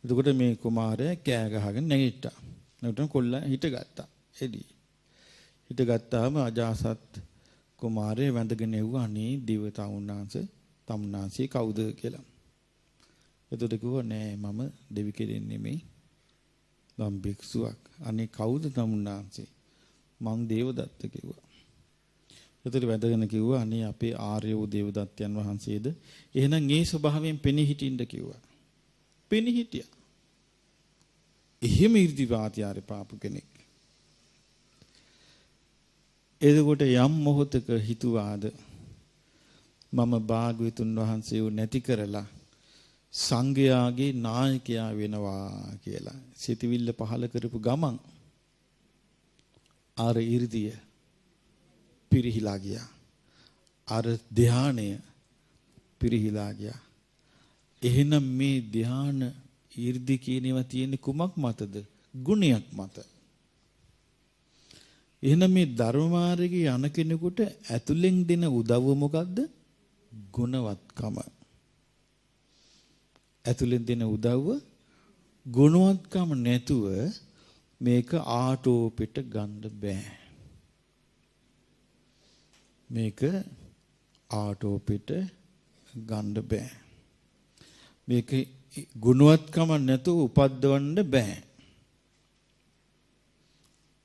එතකොට මේ කුමාරයා කෑ ගහගෙන නැගිට්ටා. නැගිටින කොල්ලා හිටගත්තා. එදී හිටගත්තාම අජාසත් කුමාරයා වැඳගෙන එව්වා අනේ තමුන්නාන්සේ කවුද කියලා. එතකොට කිව්වා නෑ මම දෙවි කෙනෙක් නෙමෙයි. මම භික්ෂුවක්. අනේ කවුද තමුන්නාන්සේ? මං දේවදත්ත කිව්වා. එතකොට වැඳගෙන කිව්වා අනේ අපේ ආර්ය වූ දේවදත්තයන් වහන්සේද? එහෙනම් ඒ ස්වභාවයෙන් පෙනී හිටින්න කිව්වා. පෙනී හිටියා. එහෙම 이르දිවාතිආරේ පාපු කෙනෙක්. එතකොට යම් මොහොතක හිතුවාද මම භාග්‍යවතුන් වහන්සේව නැති කරලා සංඝයාගේ නායකයා වෙනවා කියලා සිතවිල්ල පහල කරපු ගමන් අර 이르දිය පිරිහිලා ගියා. අර ධානය පිරිහිලා ගියා. එහෙනම් මේ ධාන 이르දි කියනවා තියෙන්නේ කුමක් මතද? ගුණයක් මත. එහෙනම් මේ ධර්ම මාර්ගයේ යන කෙනෙකුට ඇතුලෙන් දෙන උදව්ව මොකද්ද? ගුණවත්කම. ඇතුලෙන් දෙන උදව්ව ගුණවත්කම නැතුව මේක ආටෝපෙට ගන්න බෑ. මේක ආටෝපෙට ගන්න බෑ. මේක ගුණවත්කම නැතුව උපද්දවන්න බෑ.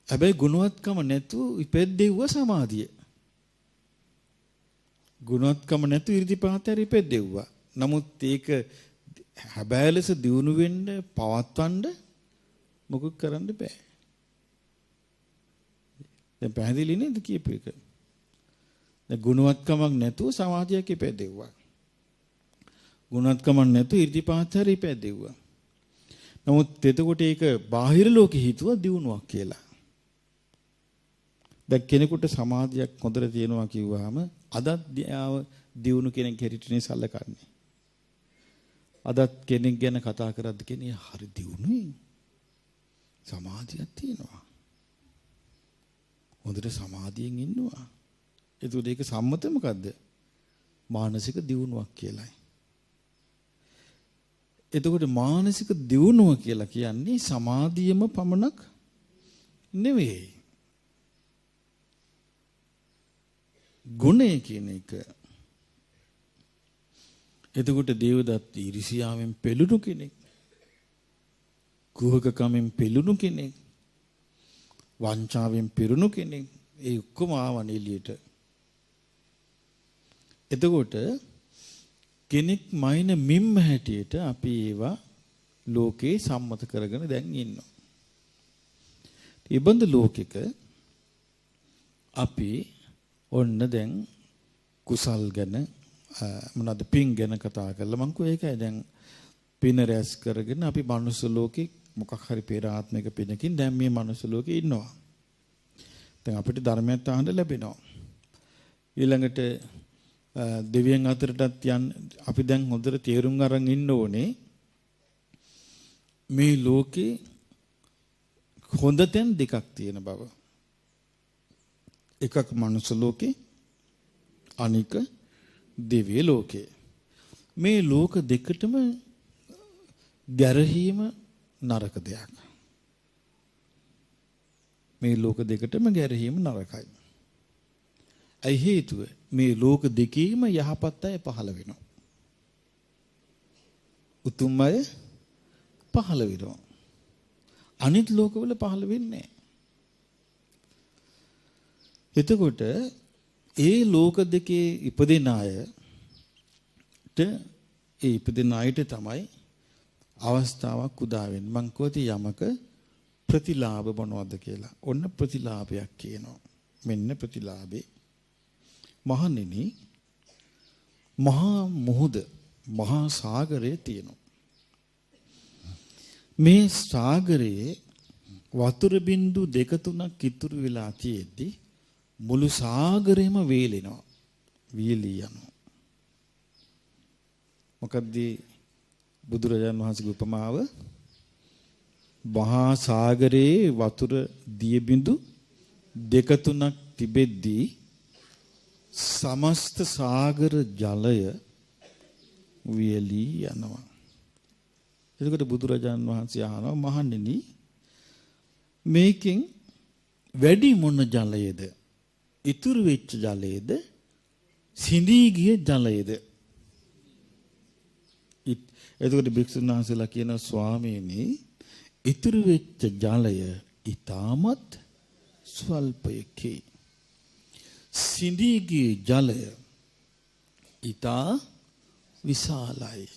හැබැයි ගුණවත්කම නැතුව ඉපෙද්දෙව්ව සමාධිය. ගුණවත්කම නැතුව 이르දිපාතය ඉපෙද්දෙව්වා. නමුත් ඒක හැබැයි ලෙස දියුණු වෙන්න පවත්වන්න මොකක් කරන්න බෑ. දැන් පැහැදිලි නේද කියපු එක? දැන් ගුණවත්කමක් නැතුව සමාධියක් ඉපෙද්දෙව්වා. ගුණවත්කමක් නැතුව 이르දිපාතය ඉපෙද්දෙව්වා. නමුත් එතකොට ඒක බාහිර ලෝකෙ හිතුවා දියුණුවක් කියලා. දැන් කෙනෙකුට සමාධියක් හොඳට තියෙනවා කිව්වහම අදත් දියුණු කෙනෙක් හැටියට සැලකන්නේ. අදත් කෙනෙක් ගැන කතා කරද්දී කියන්නේ හරි දියුණුයි. සමාධියක් තියෙනවා. හොඳට සමාධියෙන් ඉන්නවා. එතකොට ඒක සම්මත මොකද්ද? මානසික දියුණුවක් කියලායි. එතකොට මානසික දියුණුව කියලා කියන්නේ සමාධියම පමණක් නෙවෙයි. ගුණය කියන එක. එතකොට දේවදත්ත ඊර්ෂියාවෙන් පෙළුණු කෙනෙක්. කුහකකමෙන් පෙළුණු කෙනෙක්. වංචාවෙන් පිරුණු කෙනෙක්. ඒ ඔක්කොම ආවන එළියට. එතකොට කෙනෙක් මයින් මිම්ම හැටියට අපි ඒවා ලෝකේ සම්මත කරගෙන දැන් ඉන්නවා. ඊබඳ ලෝකෙක අපි ඔන්න දැන් කුසල් ගැන මොනවද පින් ගැන කතා කරලා මං කිව්වා ඒකයි දැන් පින රැස් කරගෙන අපි මනුස්ස ලෝකේ මොකක් හරි පෙර ආත්මික පිනකින් දැන් මේ මනුස්ස ලෝකේ ඉන්නවා. දැන් අපිට ධර්මයක් අහන්න ලැබෙනවා. ඊළඟට දෙවියන් අතරටත් යන් අපි දැන් හොඳට තේරුම් අරන් ඉන්න ඕනේ මේ ලෝකේ හොඳ තැන් දෙකක් තියෙන බව. එකක් මනුස්ස ලෝකේ අනික දිව්‍ය ලෝකේ. මේ ලෝක දෙකටම ගැරහීම නරක දෙයක්. මේ ලෝක දෙකටම ගැරහීම නරකයි. ඇයි හේතුව? මේ ලෝක දෙකේම යහපත් අය පහළ වෙනවා. උතුම් අය පහළ වෙනවා. අනිත් ලෝකවල පහළ වෙන්නේ නැහැ. එතකොට ඒ ලෝක දෙකේ ඉපදෙන අයට ඒ ඉපදෙන අයට තමයි අවස්ථාවක් උදා වෙන්නේ. මං කෝති යමක ප්‍රතිලාභ මොනවද කියලා. ඔන්න ප්‍රතිලාභයක් කියනවා. මෙන්න ප්‍රතිලාභේ. මහණෙනි මහා මුහුද මහා සාගරය තියෙනවා. මේ සාගරයේ වතුර බින්දු දෙක තුනක් ඉතුරු වෙලා තියෙද්දි මුළු සාගරෙම වේලෙනවා. වීලී යනවා. මොකද්ද බුදුරජාණන් වහන්සේගේ උපමාව? මහා සාගරයේ වතුර දිය බින්දු දෙක තුනක් තිබෙද්දී සමස්ත සාගර ජලය වියලී යනවා. එතකොට බුදුරජාණන් වහන්සේ අහනවා මහණෙනි මේකෙන් වැඩි මොන ජලයේද? ඉතුරු වෙච්ච ජලයේද? සිඳී ගිය ජලයේද? එතකොට භික්ෂුන් වහන්සේලා කියන ස්වාමීනි ඉතුරු වෙච්ච ජලය ඊටමත් ස්වල්පයකි. සිඳී ගිය ජලය ඊටා විශාලයි.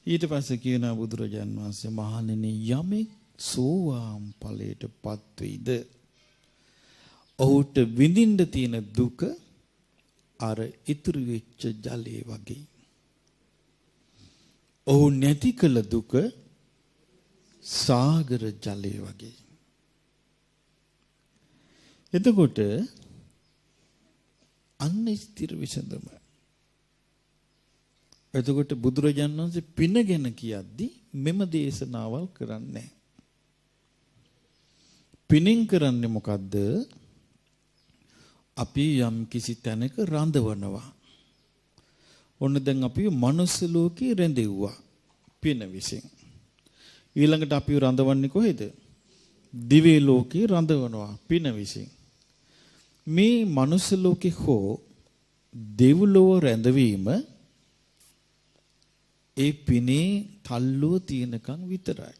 ඊට පස්සේ කියන බුදුරජාන් වහන්සේ මහණෙනි යමෙක් සෝවාන් ඵලයටපත් වෙයිද ඔහුට විඳින්න තියෙන දුක අර ඉතුරු වෙච්ච ජලය වගේ. ඔහු නැති කළ දුක සාගර ජලය වගේ. එතකොට අන්න ස්ථිර විසඳුම. එතකොට බුදුරජාණන් වහන්සේ පින ගැන කියද්දි මෙම දේශනාවල් කරන්නේ. පිනෙන් කරන්නේ මොකද්ද? අපි යම් කිසි තැනක රඳවනවා. ඔන්න දැන් අපි මනුස්ස ලෝකේ රැඳෙව්වා පින විසින්. ඊළඟට අපි රඳවන්නේ කොහෙද? දිව්‍ය ලෝකේ රඳවනවා පින විසින්. මේ මනුස්ස ලෝකේ හෝ දෙව්ලොව රැඳවීම ඒ පිනේ තල්ලුව තියෙනකන් විතරයි.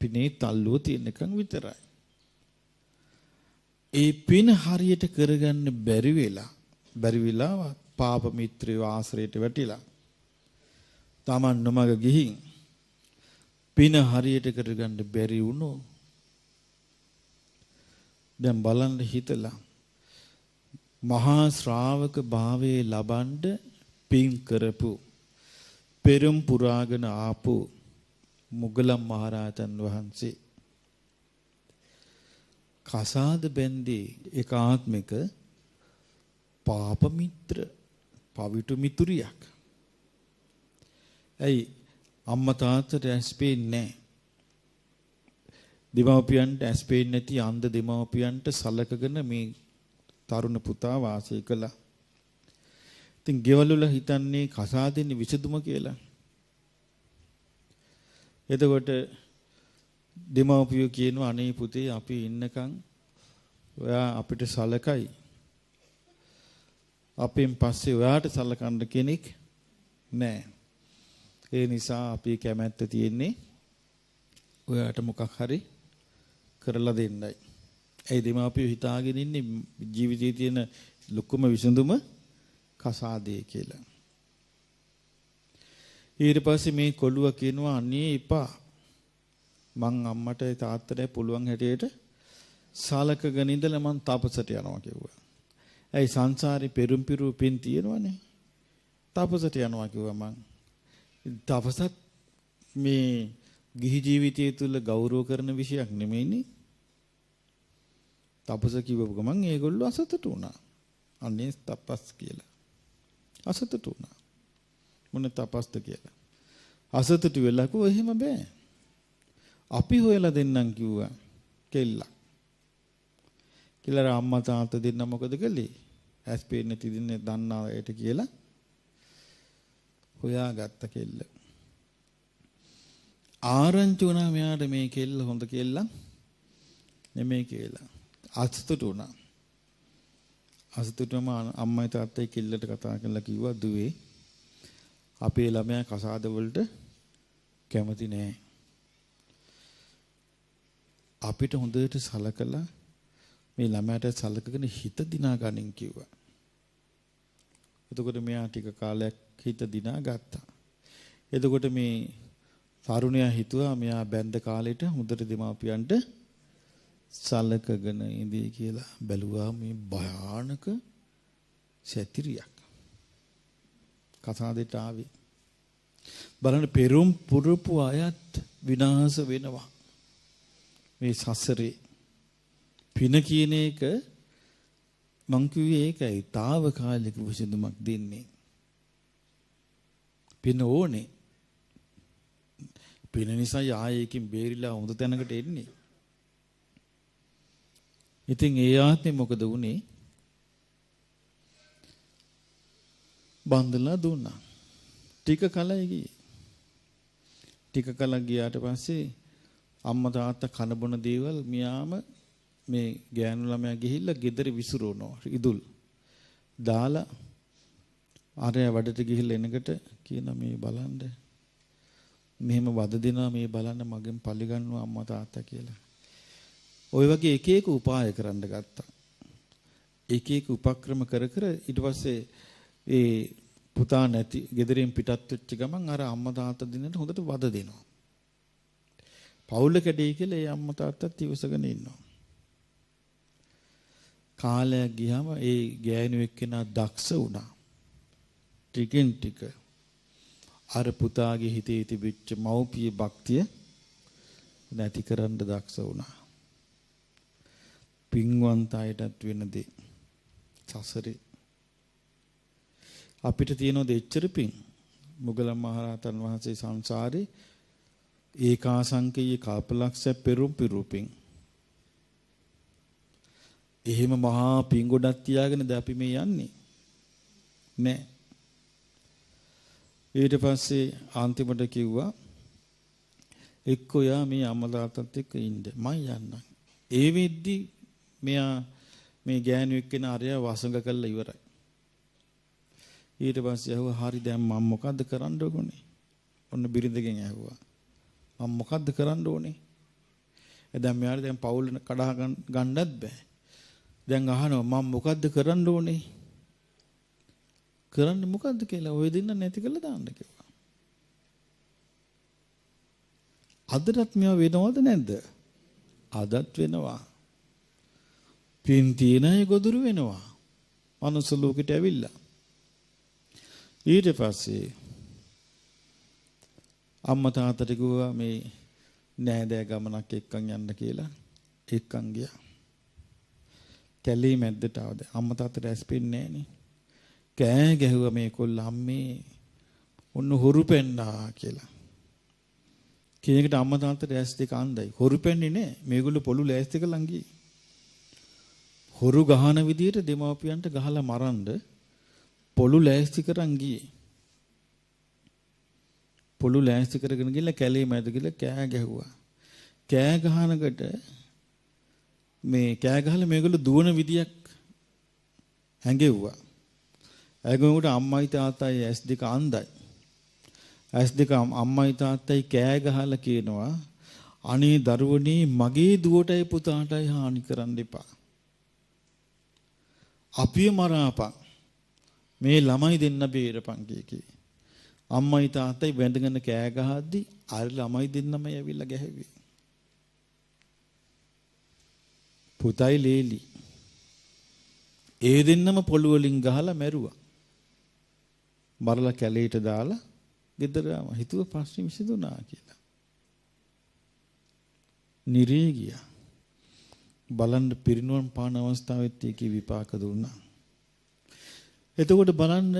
පිනේ තල්ලුව තියෙනකන් විතරයි. ඒ පින හරියට කරගන්න බැරි වෙලා පාප මිත්‍රයෝ ආශ්‍රයයට වැටිලා Taman නොමග ගිහින් පින හරියට කරගන්න බැරි වුණෝ. දැන් බලන්න හිතලා මහා ශ්‍රාවක භාවයේ ලබන්න පින් කරපු පෙරම් පුරාගෙන ආපු මුගලන් මහරහතන් වහන්සේ කසාද බැන්දේ ඒකාත්මික පාප මිත්‍ර පවිතු මිතුරියක්. ඇයි අම්මා තාත්තට ඇස් පේන්නේ නැහැ. දෙමව්පියන්ට ඇස් පේන්නේ නැති අන්ධ දෙමව්පියන්ට සලකගෙන මේ තරුණ පුතා වාසය කළා. ඉතින් ගෙවල් වල හිතන්නේ කසාදෙන්නේ විසදුම කියලා. එතකොට දෙමව්පියෝ කියනවා අනේ පුතේ අපි ඉන්නකම් ඔයා අපිට සලකයි. අපෙන් පස්සේ ඔයාට සලකන්න කෙනෙක් නැහැ. ඒ නිසා අපි කැමැත්ත තියෙන්නේ ඔයාට මොකක් හරි කරලා දෙන්නයි. ඒ දෙමාපියෝ හිතාගෙන ඉන්නේ ජීවිතයේ තියෙන ලොකුම විසඳුම කසාදේ කියලා. ඊට පස්සේ මේ කොළුව කියනවා අනේ එපා. මං අම්මට තාත්තට පුළුවන් හැටියට සලකගෙන ඉඳලා මං තාපසට යනවා කිව්වා. ඇයි සංසාරේ පෙරම් පිරු පින් තියෙනවනේ. තාපසට යනවා කිව්වා මං. තාපසත් මේ ගිහි ජීවිතය තුළ ගෞරව කරන විෂයක් නෙමෙයිනේ. තාපස කිව්ව ගමන් ඒගොල්ලෝ අසතුටු වුණා. අනේ තපස් කියලා. අසතුටු වුණා. මොන තපස්ද කියලා. අසතුටු වෙලා කිව්වා එහෙම බෑ. අපි හොයලා දෙන්නම් කිව්වා කෙල්ලක්. කියලා අම්මා තාත්තා දෙන්න මොකද කළේ? ඇස් පේන්නේ නැති දින්නේ දන්නා ඇයට කියලා හොයාගත්ත කෙල්ල. ආරංචි වුණා මෙයාට මේ කෙල්ල හොඳ කෙල්ල නෙමෙයි කියලා. අසතුටු වුණා. අසතුටුම අම්මයි තාත්තයි කෙල්ලට කතා කරලා කිව්වා දුවේ අපේ ළමයා කසාද වලට කැමති නෑ. අපිට හොඳට සලකලා මේ ළමයාට සලකගෙන හිත දිනා ගනින් කිව්වා. එතකොට මෙයා ටික කාලයක් හිත දිනා ගත්තා. එතකොට මේ තරුණයා හිතුවා මෙයා බැඳ කාලෙට හොඳට දෙමාපියන්ට සලකගෙන ඉඳී කියලා. බැලුවා මේ භයානක සැතිරියක් කසාදෙට ආවේ. බලන්න පෙරම් පුරපු අයත් විනාශ වෙනවා. මේ සසරේ පින කියන එක මං කිව්වේ ඒකයි తాවකාලික විසඳුමක් දෙන්නේ. පින ඕනේ. පින නිසා ආයෙකින් බේරිලා හොඳ තැනකට එන්නේ. ඉතින් ඒ ආත්මේ මොකද වුනේ? බන්දලා දුන්නා. ටික කලයි ගියේ. ටික කලක් ගියාට පස්සේ අම්මා තාත්තා කන බොන දේවල් මියාම මේ ගෑනු ළමයා ගිහිල්ලා ගෙදර විසිරුණා ඉදුල් දාලා ආරය වැඩට ගිහිල්ලා එනකොට කියන මේ බලන්න මෙහෙම වද දෙනවා මේ බලන්න මගෙන් පලි ගන්නවා අම්මා තාත්තා කියලා. ওই වගේ එක එක උපාය කරන්න ගත්තා. එක එක උපක්‍රම කර කර ඊට පස්සේ ඒ පුතා නැති ගෙදරින් පිටත් වෙච්ච ගමන් අර අම්මා තාත්තා දිනට හොඳට වද දෙනවා. පවුල කැඩේ කියලා ඒ අම්මා තාත්තත් ඉවසගෙන ඉන්නවා. කාලයක් ගියාම ඒ ගෑනු එක්කෙනා දක්ෂ වුණා. ටිකෙන් ටික අර පුතාගේ හිතේ තිබිච්ච මව්පිය භක්තිය නැති කරන්න දක්ෂ වුණා. පින්වන්ත අයටත් වෙන දේ සසරේ අපිට තියෙන දෙච්චර පින්. මුගලන් මහරහතන් වහන්සේ සංසාරේ ඒකාසංකේය කල්පලක්ෂ පෙරම් පිරුපින්. එහෙම මහා පින් ගොඩක් තියාගෙනද අපි මේ යන්නේ නෑ. ඊට පස්සේ අන්තිමට කිව්වා එක්කෝ යා මේ අමලාතත් එක්ක ඉන්න මම යන්නම්. ඒ වෙද්දි මෙයා මේ ගෑනු එක්කෙන අරයා වසඟ කළා ඉවරයි. ඊට පස්සේ ඇහුවා හරි දැන් මම මොකද්ද කරන්න ඕනේ? ඔන්න බිරිඳගෙන් ඇහුවා. මම මොකද්ද කරන්න ඕනේ? දැන් මෙයාට දැන් පවුල කඩහ ගන්නත් බෑ. දැන් අහනවා මම මොකද්ද කරන්න ඕනේ? කරන්නේ මොකද්ද කියලා ඔය දෙන්න නැති කරලා දාන්න කිව්වා. අදටත් මේවා වෙනවද නැද්ද? අදත් වෙනවා. පින් තියෙන අය ගොදුරු වෙනවා. මනුස්ස ලෝකෙට ඇවිල්ලා. ඊට පස්සේ අම්මා තාත්තට කිව්වා මේ නෑදෑ ගමනක් එක්කන් යන්න කියලා. එක්කන් ගියා. කැලේ මැද්දට ආවද අම්මා තාත්තට ඇස්පෙන්නේ නෑනේ. කෑ ගැහුවා මේ කොල්ල අම්මේ ඔන්න හොරු පෙන්නා කියලා. කෙනෙක්ට අම්මා තාත්තට ඇස් දෙක අන්දයි. හොරු පෙන්නේ නෑ. මේගොල්ලෝ පොළු ලෑස්ති කරලා ගියේ. හොරු ගහන විදියට දෙමාපියන්ට ගහලා මරන්න පොළු ලෑස්ති කරන් ගියේ. පොළු ලෑස්ති කරගෙන ගිහලා කැලේ මැද ගිහලා කෑ ගැහුවා. කෑ ගහනකට මේ කෑ ගහලා මේගොල්ලෝ දුවන විදියක් හැංගෙව්වා. ඇගොමුට අම්මයි තාත්තයි ඇස් දෙක අන්දයි. ඇස් දෙක අම්මයි තාත්තයි කෑ ගහලා කියනවා අනේ දරුවනේ මගේ දුවටයි පුතාටයි හානි කරන්න එපා. අපිය මරාපන්. මේ ළමයි දෙන්න බේරපන් කී. අම්මයි තාත්තයි වැඳගෙන කෑ ගහද්දි අර ළමයි දෙන්නම ඇවිල්ලා ගැහැවි. පුතයි ලේලි. ඒ දෙන්නම පොළු වලින් ගහලා මැරුවා. මරලා කැලේට දාලා ගෙදර හිතුව ප්‍රශ්නේ විසඳුණා කියලා. නිරේ ගියා. බලන්න පිරිනුවම් පාන අවස්ථාවෙත් ඒකේ විපාක දුන්නා. එතකොට බලන්න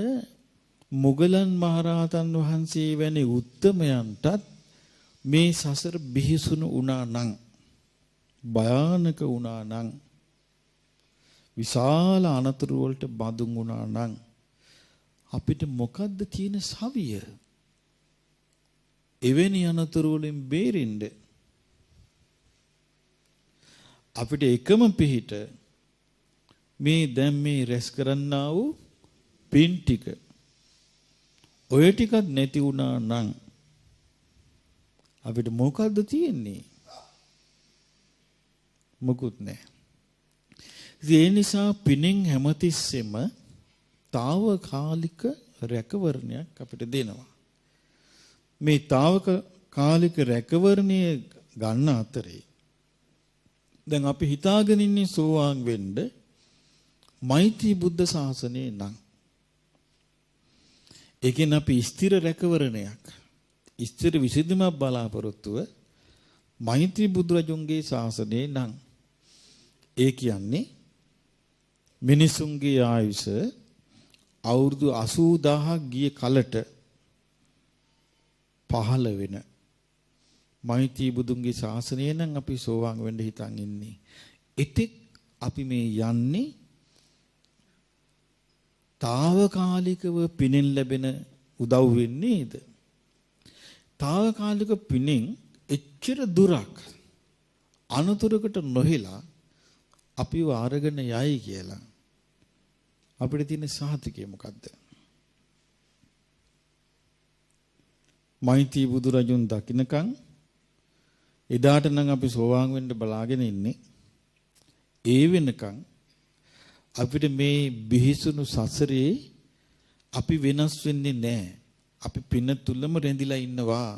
මුගලන් මහරහතන් වහන්සේ වැනි උත්තමයන්ටත් මේ සසර බිහිසුණු වුණා නම් භයානක වුණා නම් විශාල අනතුරු වලට බඳුන් වුණා නම් අපිට මොකද්ද තියෙන සවිය? එවැනි අනතුරු වලින් බේරෙන්න අපිට එකම පිහිට මේ දැන් මේ රැස් කරන්නා වූ පින් ටික ඔය ටිකක් නැති වුණා නම් අපිට මොකද්ද තියෙන්නේ? මොකුත් නැහැ. ඒ නිසා පිනෙන් හැමතිස්සෙම తాවකාලික රැකවරණයක් අපිට දෙනවා. මේ తాවකාලික රැකවරණය ගන්න අතරේ දැන් අපි හිතාගෙන ඉන්නේ සෝවාන් වෙන්න මෛත්‍රී බුද්ධ ශාසනයේ නම් ඒකෙන් අපි ස්ථිර රැකවරණයක් ස්ථිර විසඳුමක් බලාපොරොත්තුව මෛත්‍රී බුදුරජුන්ගේ ශාසනයේ නම් ඒ කියන්නේ මිනිසුන්ගේ ආයුෂ අවුරුදු 80000ක් ගිය කලට පහළ වෙන මෛත්‍රී බුදුන්ගේ ශාසනය නම් අපි සෝවාන් වෙන්න හිතන් ඉන්නේ. ඉතින් අපි මේ යන්නේ తాවකාලිකව පිනෙන් ලැබෙන උදව් වෙන්නේ නේද? తాවකාලික පිනෙන් එච්චර දුරක් අනතුරකට නොහිලා අපිව අරගෙන යයි කියලා අපිට තියෙන සාහිතිකය මොකද්ද? මෛත්‍රී බුදුරජුන් දකින්නකන් එදාට නම් අපි සෝවාන් වෙන්න බලාගෙන ඉන්නේ. ඒ වෙනකන් අපිට මේ බිහිසුණු සසරේ අපි වෙනස් වෙන්නේ නැහැ. අපි පින තුලම රැඳිලා ඉන්නවා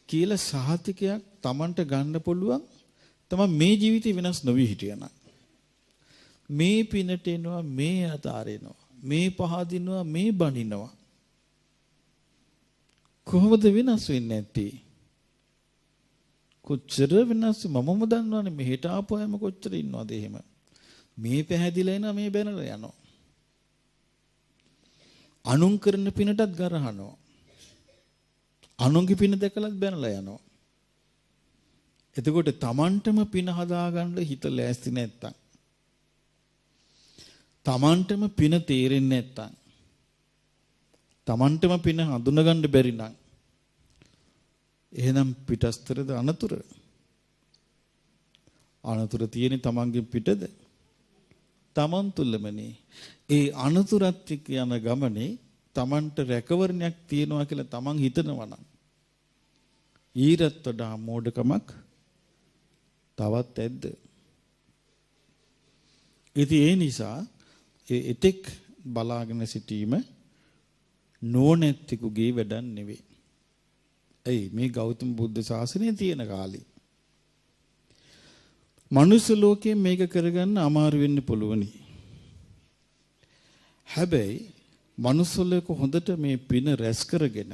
කියලා සාහිතිකයක් Tamanට ගන්න පුළුවන්. තමයි මේ ජීවිතේ වෙනස් නොවි හිටියනම්. මේ පිනට එනවා, මේ අතාරිනවා, මේ පහදිනවා, මේ බනිනවා. කොහොමද වෙනස් වෙන්නේ නැත්තේ? කොච්චර වෙනස් මමම දන්නවනේ මෙහෙට ආපුවම කොච්චර ඉන්නවද එහෙම. මේ පැහැදිලා එනවා, මේ බැනලා යනවා. අනුන් කරන පිනටත් ගරහනවා. අනුන්ගේ පින දැකලත් බැනලා යනවා. එතකොට Tamanටම පින හදාගන්න හිත ලෑස්ති නැත්තම්, Tamanටම පින තේරෙන්නේ නැත්තම්, Tamanටම පින හඳුනගන්න බැරි නම් එහෙනම් පිටස්තරද අනතුර? අනතුර තියෙන්නේ Tamanගේ පිටද? Taman තුලමනේ. ඒ අනතුරත් එක්ක යන ගමනේ Tamanට රැකවරණයක් තියනවා කියලා Taman හිතනවා නම් ඊටත් වඩා මෝඩකමක් තවත් ඇද්ද? ඉතින් ඒ නිසා එතෙක් බලාගෙන සිටීම නෝනැත්තෙකුගේ වැඩක් නෙවෙයි. එයි මේ ගෞතම බුද්ධ ශාසනය තියෙන කාලේ මනුස්ස ලෝකයේ මේක කරගන්න අමාරු වෙන්න පුළුවනි. හැබැයි මනුස්ස ලෝක හොඳට මේ පින රැස් කරගෙන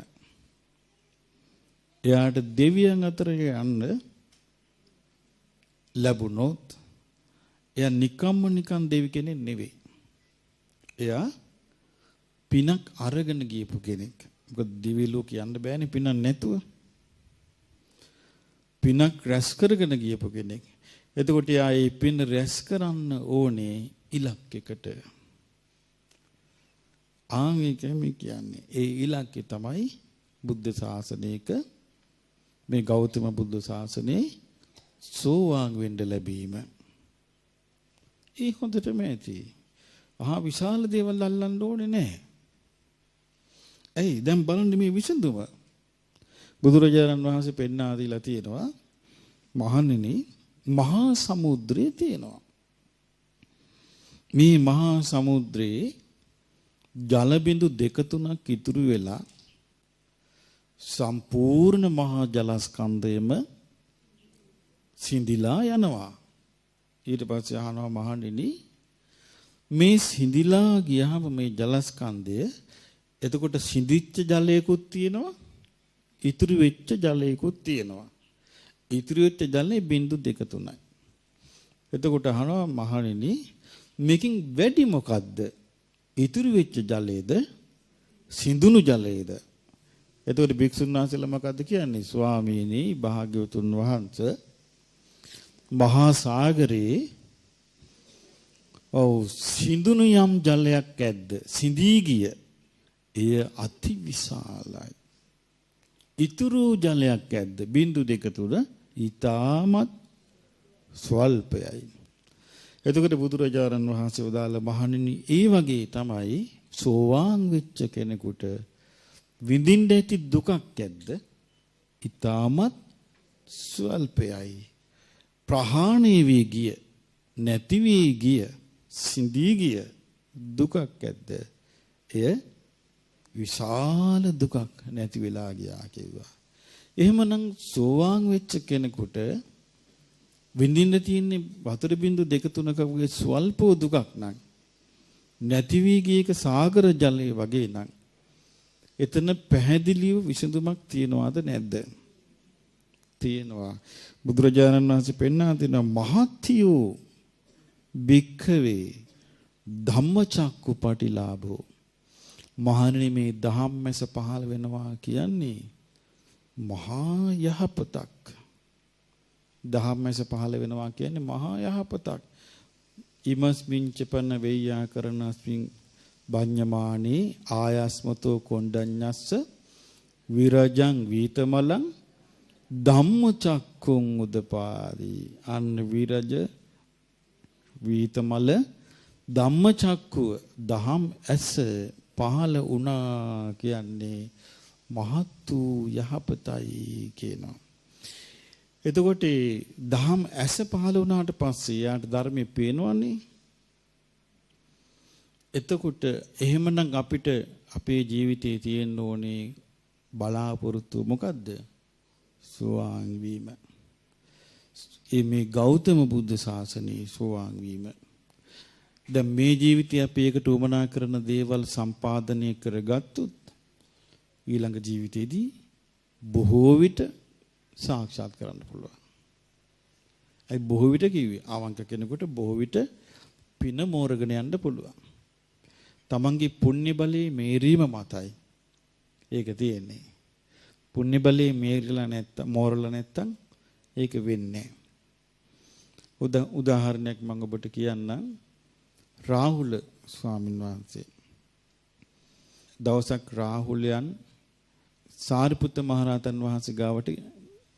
එයාට දෙවියන් අතර යන්න ලැබුණොත් එයා නිකන් දෙවි කෙනෙක් නෙවෙයි. එයා පිනක් අරගෙන ගියපු කෙනෙක්. මොකද දිවි ලෝක යන්න බෑනේ පිනක් නැතුව. පිනක් රැස් කරගෙන ගියපු කෙනෙක්. එතකොට එයා ඒ පින රැස් කරන්න ඕනේ ඉලක්කයකට. ආන්ගේකම කියන්නේ ඒ ඉලක්කය තමයි බුද්ධ ශාසනයක මේ ගෞතම බුද්ධ ශාසනයේ සෝවාන් වෙන්න ලැබීම. ඒ හොඳටම ඇති. විශාල දේවල් අල්ලන්න ඕනේ නැහැ. ඇයි දැන් බලන්න මේ විසඳුම. බුදුරජාණන් වහන්සේ පෙන්වා දීලා තියෙනවා මහණෙනි මහා සමුද්‍රය තියෙනවා. මේ මහා සමුද්‍රයේ ජල බිඳු දෙක තුනක් ඉතුරු වෙලා සම්පූර්ණ මහා ජලස්කන්ධයම සිඳිලා යනවා. ඊට පස්සේ අහනවා මහණෙනි මේ සිඳිලා ගියාම මේ ජලස්කන්ධය එතකොට සිඳිච්ච ජලයකුත් තියෙනවා ඉතුරු වෙච්ච ජලයකුත් තියෙනවා. ඉතුරු වෙච්ච ජලයේ බිඳු දෙක තුනයි. එතකොට අහනවා මහණෙනි මේකින් වැඩි මොකද්ද? ඉතුරු වෙච්ච ජලයේද සිඳුණු ජලයේද? එතකොට භික්ෂුන් වහන්සේලා මොකද්ද කියන්නේ? ස්වාමීනි භාග්‍යවතුන් වහන්සේ මහා සාගරේ සිඳුණු යම් ජලයක් ඇද්ද? සිඳී ගිය එය අති විශාලයි. ඉතුරු ජලයක් ඇද්ද? බිඳු දෙක තුන ඊටමත් ස්වල්පයයි. එතකොට බුදුරජාණන් වහන්සේ වදාළ මහණෙනි ඒ වගේ තමයි සෝවාන් වෙච්ච කෙනෙකුට විඳින්න ඇති දුකක් ඇද්ද? ඊටමත් ස්වල්පයයි. ප්‍රහාණය වී ගිය නැති වී ගිය සිඳී ගිය දුකක් ඇද්ද? එය විශාල දුකක් නැති වෙලා ගියා කිව්වා. එහෙමනම් සෝවාන් වෙච්ච කෙනෙකුට විඳින්න තියෙන්නේ වතුර බිඳු දෙක තුනක වගේ ස්වල්ප දුකක් නම් නැති වී ගිය එක සාගර ජලය වගේ නම් එතන පැහැදිලිව විසඳුමක් තියනවාද නැද්ද? තියෙනවා. බුදුරජාණන් වහන්සේ පෙන්වා දෙනවා මහත්යෝ භික්ඛවේ ධම්මචක්කුපටිලාභෝ. මහණෙනි මේ ධම්මැස පහළ වෙනවා කියන්නේ මහා යහපතක්. ධම්මැස පහළ වෙනවා කියන්නේ මහා යහපතක්. ඉමස්මින් චපන වේයා කරනස්මින් බඤ්ඤමානේ ආයස්මතෝ කොණ්ඩඤ්ඤස්ස විරජං වීතමලං ධම්මචක්කුං උදපාදී. අන්න විරජ වීතමල ධම්මචක්කුව දහම් ඇස පහළ වුණා කියන්නේ මහත් වූ යහපතයි කියනවා. එතකොට දහම් ඇස පහළ වුණාට පස්සේ යාට ධර්මයේ පේනවනේ. එතකොට එහෙමනම් අපිට අපේ ජීවිතයේ තියෙන්න ඕනේ බලාපොරොත්තු මොකද්ද? සෝවාන් වීම. මේ ගෞතම බුද්ධ ශාසනයේ සෝවාන් වීම. දැන් මේ ජීවිතය අපි ඒකට උමනා කරන දේවල් සම්පාදනය කරගත්තොත් ඊළඟ ජීවිතේදී බොහෝ විට සාක්ෂාත් කරන්න පුළුවන්. ඒ බොහෝ විට කිව්වේ අවංක කෙනෙකුට බොහෝ විට පින මෝරගෙන යන්න පුළුවන්. තමන්ගේ පුණ්‍ය බලයේ මේරීම මතයි ඒක තියෙන්නේ. පුණ්‍ය බලයේ මේරිලා නැත්තම් මෝරලා නැත්තම් ඒක වෙන්නේ නැහැ. උදාහරණයක් මම ඔබට කියන්නම්. රාහුල ස්වාමීන් වහන්සේ දවසක් රාහුලයන් සාරිපුත්ත මහරහතන් වහන්සේ ගාවට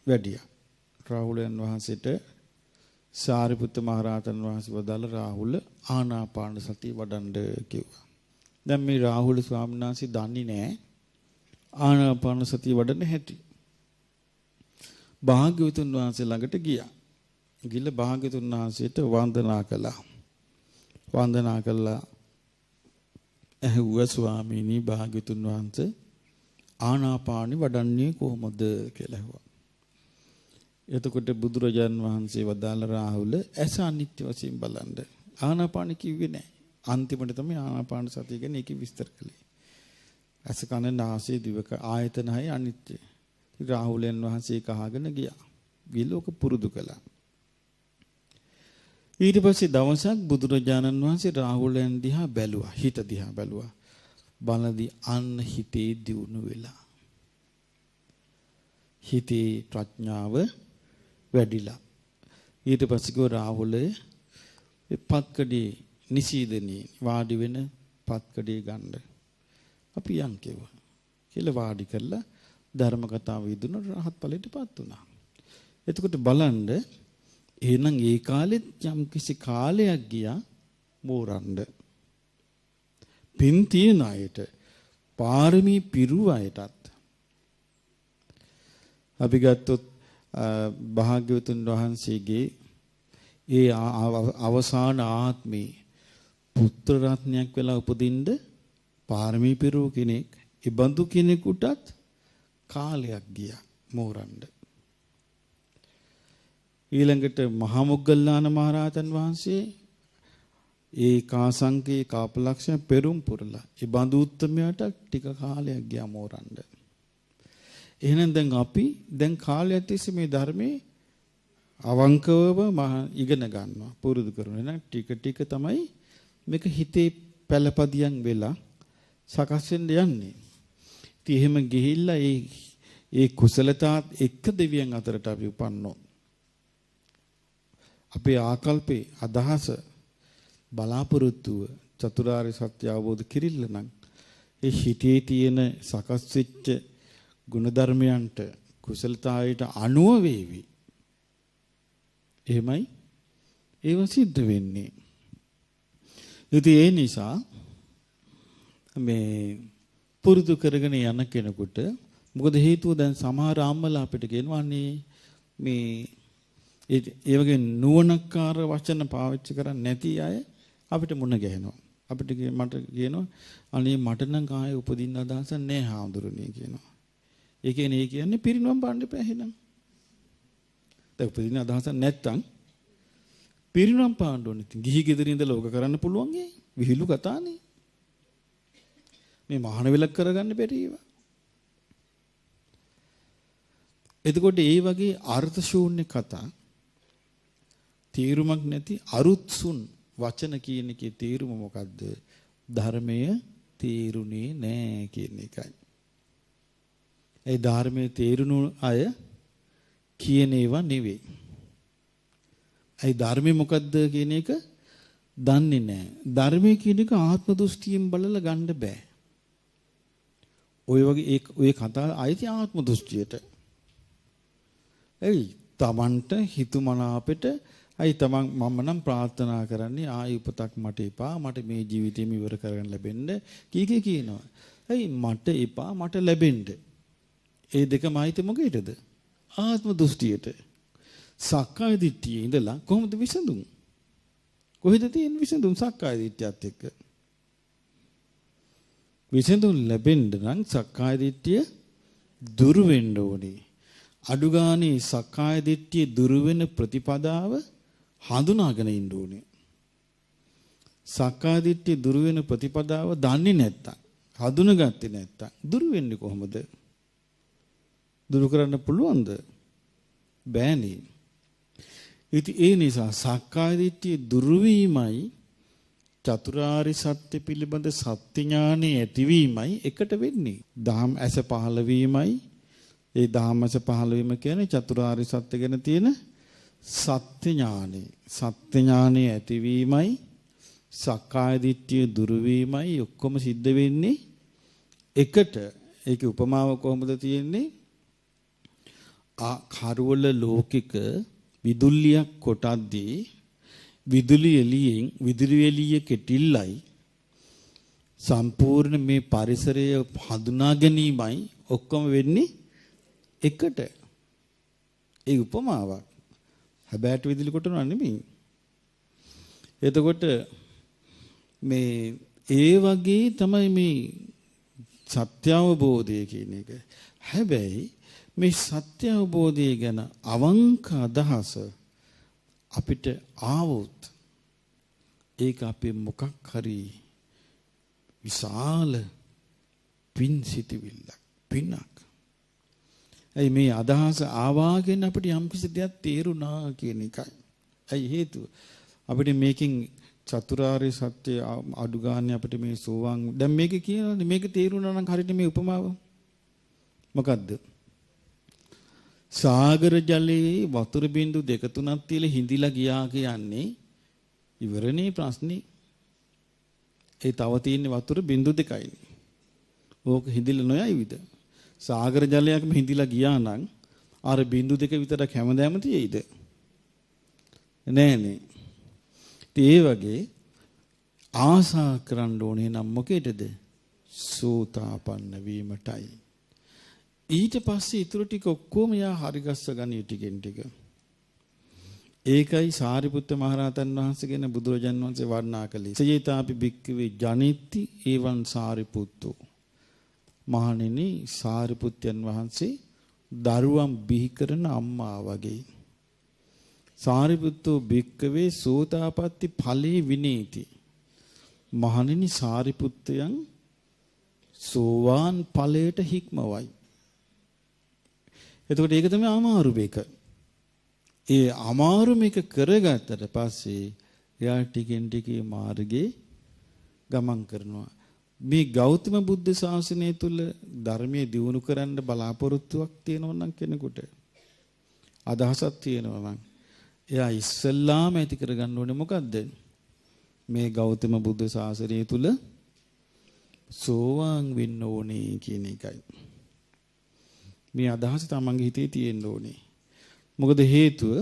වැඩියා. රාහුලයන් වහන්සේට සාරිපුත්ත මහරහතන් වහන්සේ වදාළ රාහුල ආනාපාන සතිය වඩන්න කිව්වා. දැන් මේ රාහුල ස්වාමීන් වහන්සේ දන්නේ නැහැ ආනාපාන සතිය වඩන්න හැටි. භාග්‍යවතුන් වහන්සේ ළඟට ගියා. ගිහලා භාග්‍යවතුන් වහන්සේට වන්දනා කළා. වන්දනා කළා ඇහුවා ස්වාමීනි භාග්‍යවතුන් වහන්සේ ආනාපානි වඩන්නේ කොහොමද කියලා ඇහුවා. එතකොට බුදුරජාන් වහන්සේ වදාළ රාහුල ඇස අනිත්‍ය වශයෙන් බලන්න. ආනාපානි කිව්වේ නැහැ. අන්තිමට තමයි ආනාපාන සතිය ගැන ඒක විස්තර කළේ. ඇස කන නාසය දිවක ආයතන හය අනිත්‍ය. රාහුලයන් වහන්සේ කහගෙන ගියා. ගිලෝක පුරුදු කළා. ඊට පස්සේ දවසක් බුදුරජාණන් වහන්සේ රාහුලයන් දිහා බැලුවා. හිත දිහා බැලුවා. බලදී අන්න හිතේ දියුණු වෙලා. හිතේ ප්‍රඥාව වැඩිලා. ඊට පස්සේ ගෝ රාහුලේ පත්කඩේ නිසීදනී වාඩි වෙන පත්කඩේ ගන්න. අපි යන් කෙවුවා. කියලා වාඩි කරලා ධර්ම කතාව විදුන රහත් ඵලයටපත් වුණා. එතකොට බලන්න එහෙනම් ඒ කාලෙත් යම් කිසි කාලයක් ගියා මෝරන්න. පින් තියන අයට පාරමී පිරුව අයටත් අපි ගත්තොත් භාග්‍යවතුන් වහන්සේගේ ඒ අවසාන ආත්මේ පුත්‍ර රත්නයක් වෙලා උපදින්න පාරමී පිරුව කෙනෙක් ඉබඳු කෙනෙකුටත් කාලයක් ගියා මෝරන්න. ඊළඟට මහා මොග්ගල්ලාන මහරහතන් වහන්සේ ඒ කාසංකේ කාපලක්ෂණ පෙරුම් පුරලා ඒ බඳු උත්තමයාට ටික කාලයක් ගියා මෝරන්න. එහෙනම් දැන් අපි දැන් කාලයක් තිස්සේ මේ ධර්මයේ අවංකවම ඉගෙන ගන්නවා පුරුදු කරනවා. එහෙනම් ටික ටික තමයි මේක හිතේ පළපදියම් වෙලා සකස් වෙන්න යන්නේ. ඉතින් එහෙම ගිහිල්ලා ඒ කුසලතාත් එක්ක දෙවියන් අතරට අපි උපන්නෝ. අපේ ආකල්පේ අදහස බලාපොරොත්තුව චතුරාර්ය සත්‍ය අවබෝධ කිරිල්ල නම් ඒ හිතේ තියෙන සකස් වෙච්ච ගුණධර්මයන්ට කුසලතාවයට අනුව වේවි. එහෙමයි ඒව සිද්ධ වෙන්නේ. ඉතින් ඒ නිසා මේ පුරුදු කරගෙන යන කෙනෙකුට මොකද හේතුව දැන් සමහර ආම්මලා අපිට කියනවානේ මේ ඒ වගේ නුවණකාර වචන පාවිච්චි කරන්නේ නැති අය අපිට මුණ ගැහෙනවා. අපිට මට කියනවා අනේ මට නම් ආයේ උපදින්න අදහසක් නැහැ හාමුදුරනේ කියනවා. ඒ කියන්නේ පිරිනුවම් පාන්න එපා එහෙනම්. දැන් උපදින්න අදහසක් නැත්තම් පිරිනුවම් පාන්න ඕනේ. ඉතින් ගිහි ගෙදර ඉඳලා ඕක කරන්න පුළුවන් ඒ විහිළු කතානේ. මේ මහාන වෙලක් කරගන්න බැරි ඒවා. එතකොට ඒ වගේ අර්ථ ශූන්‍ය කතා තීරුමක් නැති අරුත්සුන් වචන කියන එකේ තීරුම මොකද්ද? ධර්මය තීරුනේ නැහැ කියන එකයි. ඒ ධර්මයේ තීරුණු අය කියන ඒවා නෙවෙයි. ඒ ධර්මයේ මොකද්ද කියන එක දන්නේ නැහැ. ධර්මයේ කියන එක ආත්ම දෘෂ්ටියෙන් බලලා ගන්න බෑ. ඔය වගේ ඔය කතාව ආйти ආත්ම දෘෂ්ටියට. එයි තමන්ට හිතුමනාපෙට අයි තමන් මම නම් ප්‍රාර්ථනා කරන්නේ ආයි උපතක් මට එපා මට මේ ජීවිතේම ඉවර කරගන්න ලැබෙන්න කීකේ කියනවා. අයි මට එපා මට ලැබෙන්න. ඒ දෙකම ආйти මොකේද? ආත්ම දෘෂ්ටියට. සක්කාය දිට්ඨියේ ඉඳලා කොහොමද විසඳුම්? කොහෙද තියෙන විසඳුම් සක්කාය දිට්ඨියත් එක්ක? විසඳුම් ලැබෙන්න නම් සක්කාය දිට්ඨිය දුරු වෙන්න ඕනේ. අඩුගානේ සක්කාය දිට්ඨිය දුරු වෙන ප්‍රතිපදාව හඳුනාගෙන ඉන්න ඕනේ. සක්කාය දිට්ඨිය දුරු වෙන ප්‍රතිපදාව දන්නේ නැත්තම්, හඳුනාගත්තේ නැත්තම් දුරු වෙන්නේ කොහොමද? දුරු කරන්න පුළුවන්ද? බෑනේ. ඉතින් ඒ නිසා සක්කාය දිට්ඨිය දුරු වීමයි චතුරාර්ය සත්‍ය පිළිබඳ සත්‍ය ඥානෙ ඇතිවීමයි එකට වෙන්නේ. දහම් ඇස පහළ වීමයි ඒ ධාමස පහළ වීම කියන්නේ චතුරාර්ය සත්‍ය ගැන තියෙන සත්‍ය ඥානෙ. සත්‍ය ඥානෙ ඇතිවීමයි සක්කාය දිට්ඨිය දුරු වීමයි ඔක්කොම සිද්ධ වෙන්නේ එකට. ඒකේ උපමාව කොහොමද තියෙන්නේ? කරවල ලෝකික විදුලියක් කොටද්දී විදුලි එළිය කෙටිල්ලයි සම්පූර්ණ මේ පරිසරය හඳුනා ගැනීමයි ඔක්කොම වෙන්නේ එකට. ඒ උපමාවක්. හැබැයි විදුලි කොටනවා නෙමෙයි. එතකොට මේ ඒ වගේ තමයි මේ සත්‍ය අවබෝධය කියන එක. හැබැයි මේ සත්‍ය අවබෝධය ගැන අවංක අදහස අපිට ආවොත් ඒක අපේ මොකක් හරි විශාල පින් සිටිවිල්ලක් පිනක්. ඇයි මේ අදහස ආවාගෙන අපිට යම් කිසි දෙයක් තේරුණා කියන එකයි. ඇයි හේතුව? අපිට මේකෙන් චතුරාර්ය සත්‍ය අඩු ගන්න අපිට මේ සෝවාන් දැන් මේක කියනවානේ මේක තේරුණා නම් හරියට මේ උපමාව මොකද්ද? සාගර ජලයේ වතුර බින්දු දෙක තුනක් තියලා හිඳිලා ගියා කියන්නේ ඉවරනේ ප්‍රශ්නේ. ඒ තව තියෙන වතුර බින්දු දෙකයිනේ. ඕක හිඳිලා නොයයිවිද? සාගර ජලයක්ම හිඳිලා ගියා නම් අර බින්දු දෙක විතරක් හැමදාම තියෙයිද? නෑනේ. ඒ වගේ ආසා කරන්න ඕනේ නම් මොකේදද? සෝතාපන්න වීමටයි. ඊට පස්සේ ඊටු ටික ඔක්කොම යා හරිගස්ස ගනී ටිකෙන් ටික. ඒකයි සාරිපුත්ත මහරහතන් වහන්සේ ගැන බුදුරජාන් වහන්සේ වර්ණනා කළේ. සයේතාපි භික්ඛවේ ජනිත්ති එවං සාරිපුත්තෝ. මහණෙනි සාරිපුත්යන් වහන්සේ දරුවන් බිහි කරන අම්මා වගේ. සාරිපුත්තෝ භික්ඛවේ සෝතාපට්ටි ඵලේ විනේති. මහණෙනි සාරිපුත්තයන් සෝවාන් ඵලයට හික්මවයි. එතකොට ඒක තමයි අමාරු මේක. ඒ අමාරු මේක කරගත්තට පස්සේ එයා ටිකෙන් ටික මාර්ගේ ගමන් කරනවා. මේ ගෞතම බුද්ධ ශාසනය තුල ධර්මයේ දියුණු කරන්න බලාපොරොත්තුවක් තියෙනවා නම් කෙනෙකුට අදහසක් තියෙනවා නම් එයා ඉස්සල්ලාම ඇති කරගන්න ඕනේ මොකද්ද? මේ ගෞතම බුද්ධ ශාසනය තුල සෝවාන් වෙන්න ඕනේ කියන එකයි. මේ අදහස තමන්ගේ හිතේ තියෙන්න ඕනේ. මොකද හේතුව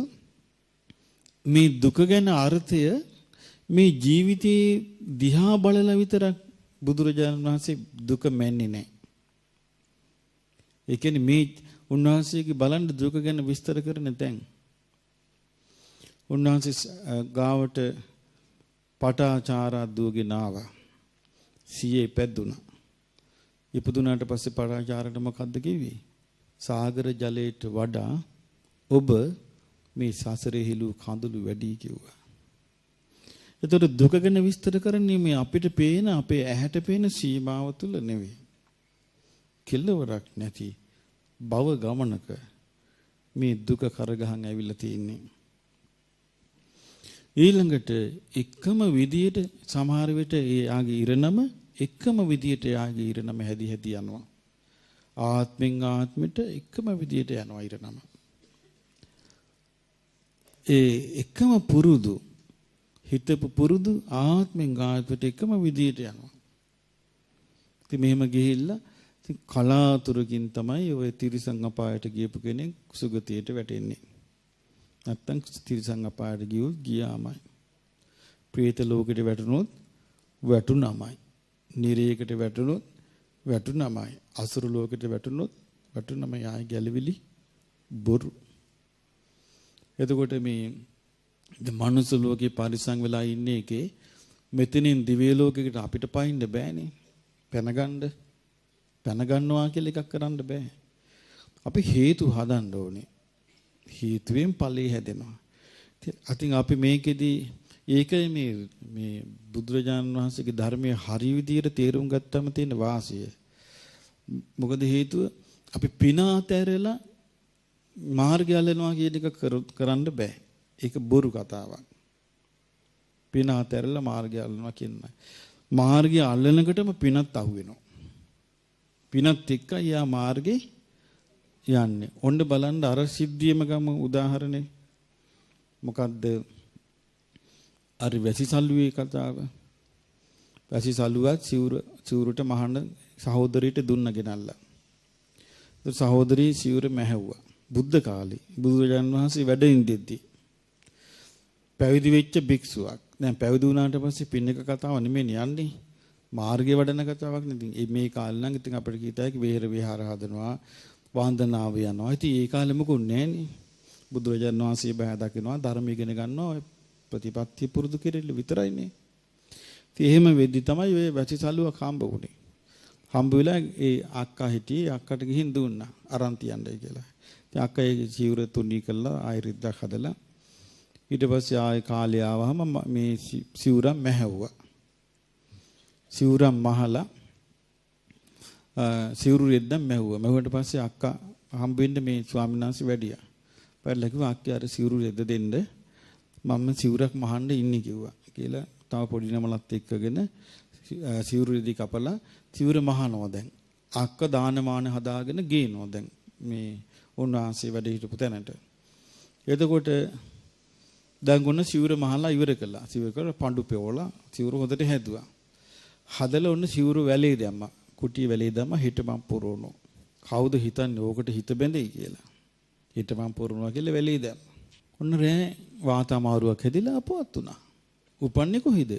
මේ දුක ගැන අර්ථය මේ ජීවිතේ දිහා බලලා විතරක් බුදුරජාණන් වහන්සේ දුක මැන්නේ නැහැ. ඒ කියන්නේ මේ උන්වහන්සේගේ බලන්න දුක ගැන විස්තර කරන තැන්. උන්වහන්සේ ගාවට පටාචාරා දුවගෙන ආවා. සියේ පැද්දුනා. ඉපදුනාට පස්සේ පටාචාරට මොකද්ද කිව්වේ? සාගර ජලයට වඩා ඔබ මේ සසරේ හිලු කඳුළු වැඩි කිව්වා. එතකොට දුක ගැන විස්තර කරන්නේ මේ අපිට පේන අපේ ඇහැට පේන සීමාව තුල නෙවෙයි. කෙලවරක් නැති භව ගමනක මේ දුක කරගහන් ඇවිල්ලා තියෙන්නේ. ඊළඟට එකම විදියට සමහර විට එයාගේ ඉරණම එකම විදියට එයාගේ ඉරණම හැදි හැදි යනවා. ආත්මෙන් ආත්මෙට එකම විදියට යනවා ඉරණම. ඒ එකම පුරුදු හිතපු පුරුදු ආත්මෙන් ආත්මෙට එකම විදියට යනවා. ඉතින් මෙහෙම ගිහිල්ලා ඉතින් කලාතුරකින් තමයි ඔය තිරිසන් අපායට ගියපු කෙනෙක් සුගතියට වැටෙන්නේ. නැත්තම් තිරිසන් අපායට ගියොත් ගියාමයි. പ്രേත ලෝකෙට වැටුනොත් වැටුනමයි. නිරේකට වැටුනොත් වැටුනමයි. අසුර ලෝකෙට වැටුනොත් වැටුනමයි. ආයි ගැලවිලි බොරු. එතකොට මේ මනුස්ස ලෝකේ පරිසං වෙලා ඉන්නේ එකේ මෙතනින් දිව්‍ය ලෝකයකට අපිට පයින්න බෑනේ. පැනගන්නවා කියලා එකක් කරන්න බෑ. අපි හේතු හදන්න ඕනේ. හේතුවෙන් ඵලෙ හැදෙනවා. ඉතින් අපි මේකෙදි ඒකයි මේ බුදුරජාණන් වහන්සේගේ ධර්මයේ හරි විදියට තේරුම් ගත්තම තියෙන වාසිය. මොකද හේතුව අපි පින අතහැරලා මාර්ගය අල්ලනවා කියන එක කරන්න බෑ. ඒක බොරු කතාවක්. පින අතහැරලා මාර්ගය අල්ලනවා කියන්නේ. මාර්ගය අල්ලනකොටම පිනත් අහු වෙනවා. පිනත් එක්ක යා මාර්ගේ යන්නේ. ඔන්න බලන්න අර සිද්ධියම ගම උදාහරණේ. මොකද්ද? අර වැසිසල්ුවේ කතාව. වැසිසල්ුවත් සිවුරට මහාන සහෝදරියට දුන්න ගෙනල්ලා. ඒ සහෝදරී සිවුර මැහැව්වා. බුද්ධ කාලේ බුදුරජාණන් වහන්සේ වැඩ ඉඳිද්දී පැවිදි වෙච්ච භික්ෂුවක්. දැන් පැවිදි වුණාට පස්සේ පින්නක කතාව නෙමෙයි යන්නේ. මාර්ගය වඩන කතාවක් නෙදී. මේ කාලේ නම් ඉතින් අපිට කීතයි විහෙර විහාර හදනවා, වන්දනාව යනවා. ඉතින් ඒ කාලෙ මොකුත් නැහනේ. බුදුරජාණන් වහන්සේ බය දකිනවා, ධර්ම ඉගෙන ගන්නවා, ප්‍රතිපත්ති පුරුදු කෙරෙල්ල විතරයිනේ. ඉතින් එහෙම වෙද්දි තමයි ඔය වැසිසල්ුවක් හම්බ වුනේ. හම්බ වෙලා ඒ අක්කා හිටියේ, අක්කට ගිහින් දුන්නා අරන් තියන්නයි කියලා. ඉතින් අක්කා ඒ සිවුර තුනී කළා, ආයෙ රිද්දක් හදලා ඊට පස්සේ ආයෙ කාලය ආවම මේ සිවුරම් මැහැව්වා. සිවුරම් මහලා සිවුරු රෙද්දම් මැහුවා. මැහුවට පස්සේ අක්කා හම්බෙන්න මේ ස්වාමීන් වහන්සේ වැඩියා. පැරලා කිව්වා අක්කේ අර සිවුරු රෙද්ද දෙන්න මම සිවුරක් මහන්න ඉන්නේ කිව්වා. කියලා තව පොඩි නමලත් එක්කගෙන සිවුරු රෙදි කපලා සිවුර මහනවා දැන්. අක්ක දානමාන හදාගෙන ගේනවා දැන් මේ උන්වහන්සේ වැඩ හිටපු තැනට. එතකොට දැන් ගොන්න සිවුර මහලා ඉවර කළා. සිවුර කරලා පඳු පෙවලා සිවුර හොඳට හැදුවා. හදලා ඔන්න සිවුර වැලේ දැම්මා. කුටි වැලේ දැම්මා හිට මම් පුරවනවා. කවුද හිතන්නේ ඕකට හිත බැඳෙයි කියලා. හිට මම් පුරවනවා කියලා වැලේ දැම්මා. ඔන්න රෑ වාතාමාරුවක් හැදිලා අපවත් වුණා. උපන්නේ කොහෙද?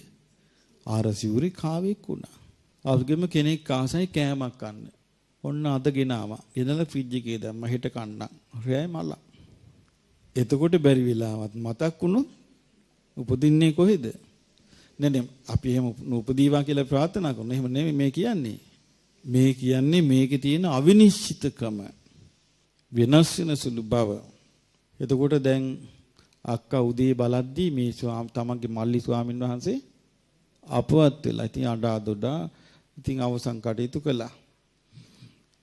ආර සිවුරේ කාවෙක් වුණා. අවුගෙම කෙනෙක් ආසයි කෑමක් කන්න. ඔන්න අද ගෙනාවා. ගෙනලා ෆ්‍රිජ් එකේ දැම්මා හිට කන්න. රෑ මල. එතකොට බැරි වෙලාවත් මතක් වුණොත් උපදින්නේ කොහෙද? නේ අපි එහෙම උපදීවා කියලා ප්‍රාර්ථනා කරනවා. එහෙම නෙමෙයි මේ කියන්නේ. මේ කියන්නේ මේකේ තියෙන අවිනිශ්චිතකම වෙනස් වෙන සුළු බව. එතකොට දැන් අක්කා උදේ බලද්දී මේ තමන්ගේ මල්ලි ස්වාමීන් වහන්සේ අපවත් වෙලා. ඉතින් අඬා දොඩා ඉතින් අවසන් කටයුතු කළා.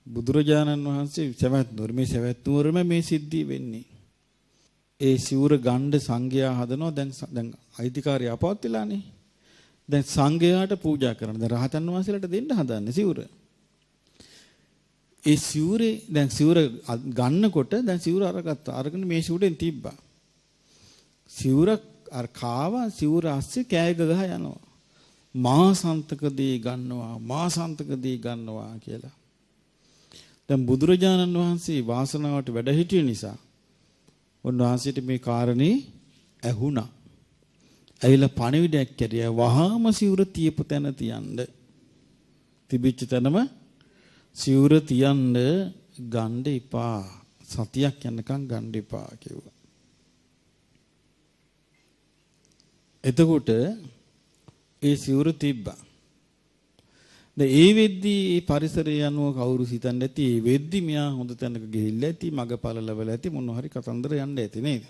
බුදුරජාණන් වහන්සේ සවැත් නුවර මේ සවැත් නුවරම මේ සිද්ධිය වෙන්නේ. ඒ සිවුර ගණ්ඩ සංඝයා හදනවා දැන් අයිතිකාරය අපවත් වෙලානේ. දැන් සංඝයාට පූජා කරන. දැන් රහතන් වහන්සේලාට දෙන්න හදන්නේ සිවුර. ඒ සිවුරේ දැන් සිවුර ගන්නකොට දැන් සිවුර අරගත්තා. අරගෙන මේ සිවුරෙන් තිබ්බා. සිවුර අර කාවා සිවුර ඇස්සේ කෑග ගහ යනවා. මාසන්තකදී ගන්නවා මාසන්තකදී ගන්නවා කියලා. දැන් බුදුරජාණන් වහන්සේ වාසනාවට වැඩ හිටිය නිසා උන්වහන්සේට මේ කාරණේ ඇහුණා. ඇවිල්ලා පණිවිඩයක් කැරියා වහාම සිවුර තියපු තැන තියන්න. තිබිච්ච තැනම සිවුර තියන්න ගන්න එපා. සතියක් යනකම් ගන්න එපා කිව්වා. එතකොට ඒ සිවුර තිබ්බා. දැන් ඒ වෙද්දි මේ පරිසරය යනුව කවුරු හිතන්නේ නැති ඒ වෙද්දි මෙයා හොඳ තැනක ගිහිල්ලා ඇති මගපල ලැබලා ඇති මොන හරි කතන්දර යන්න ඇති නේද?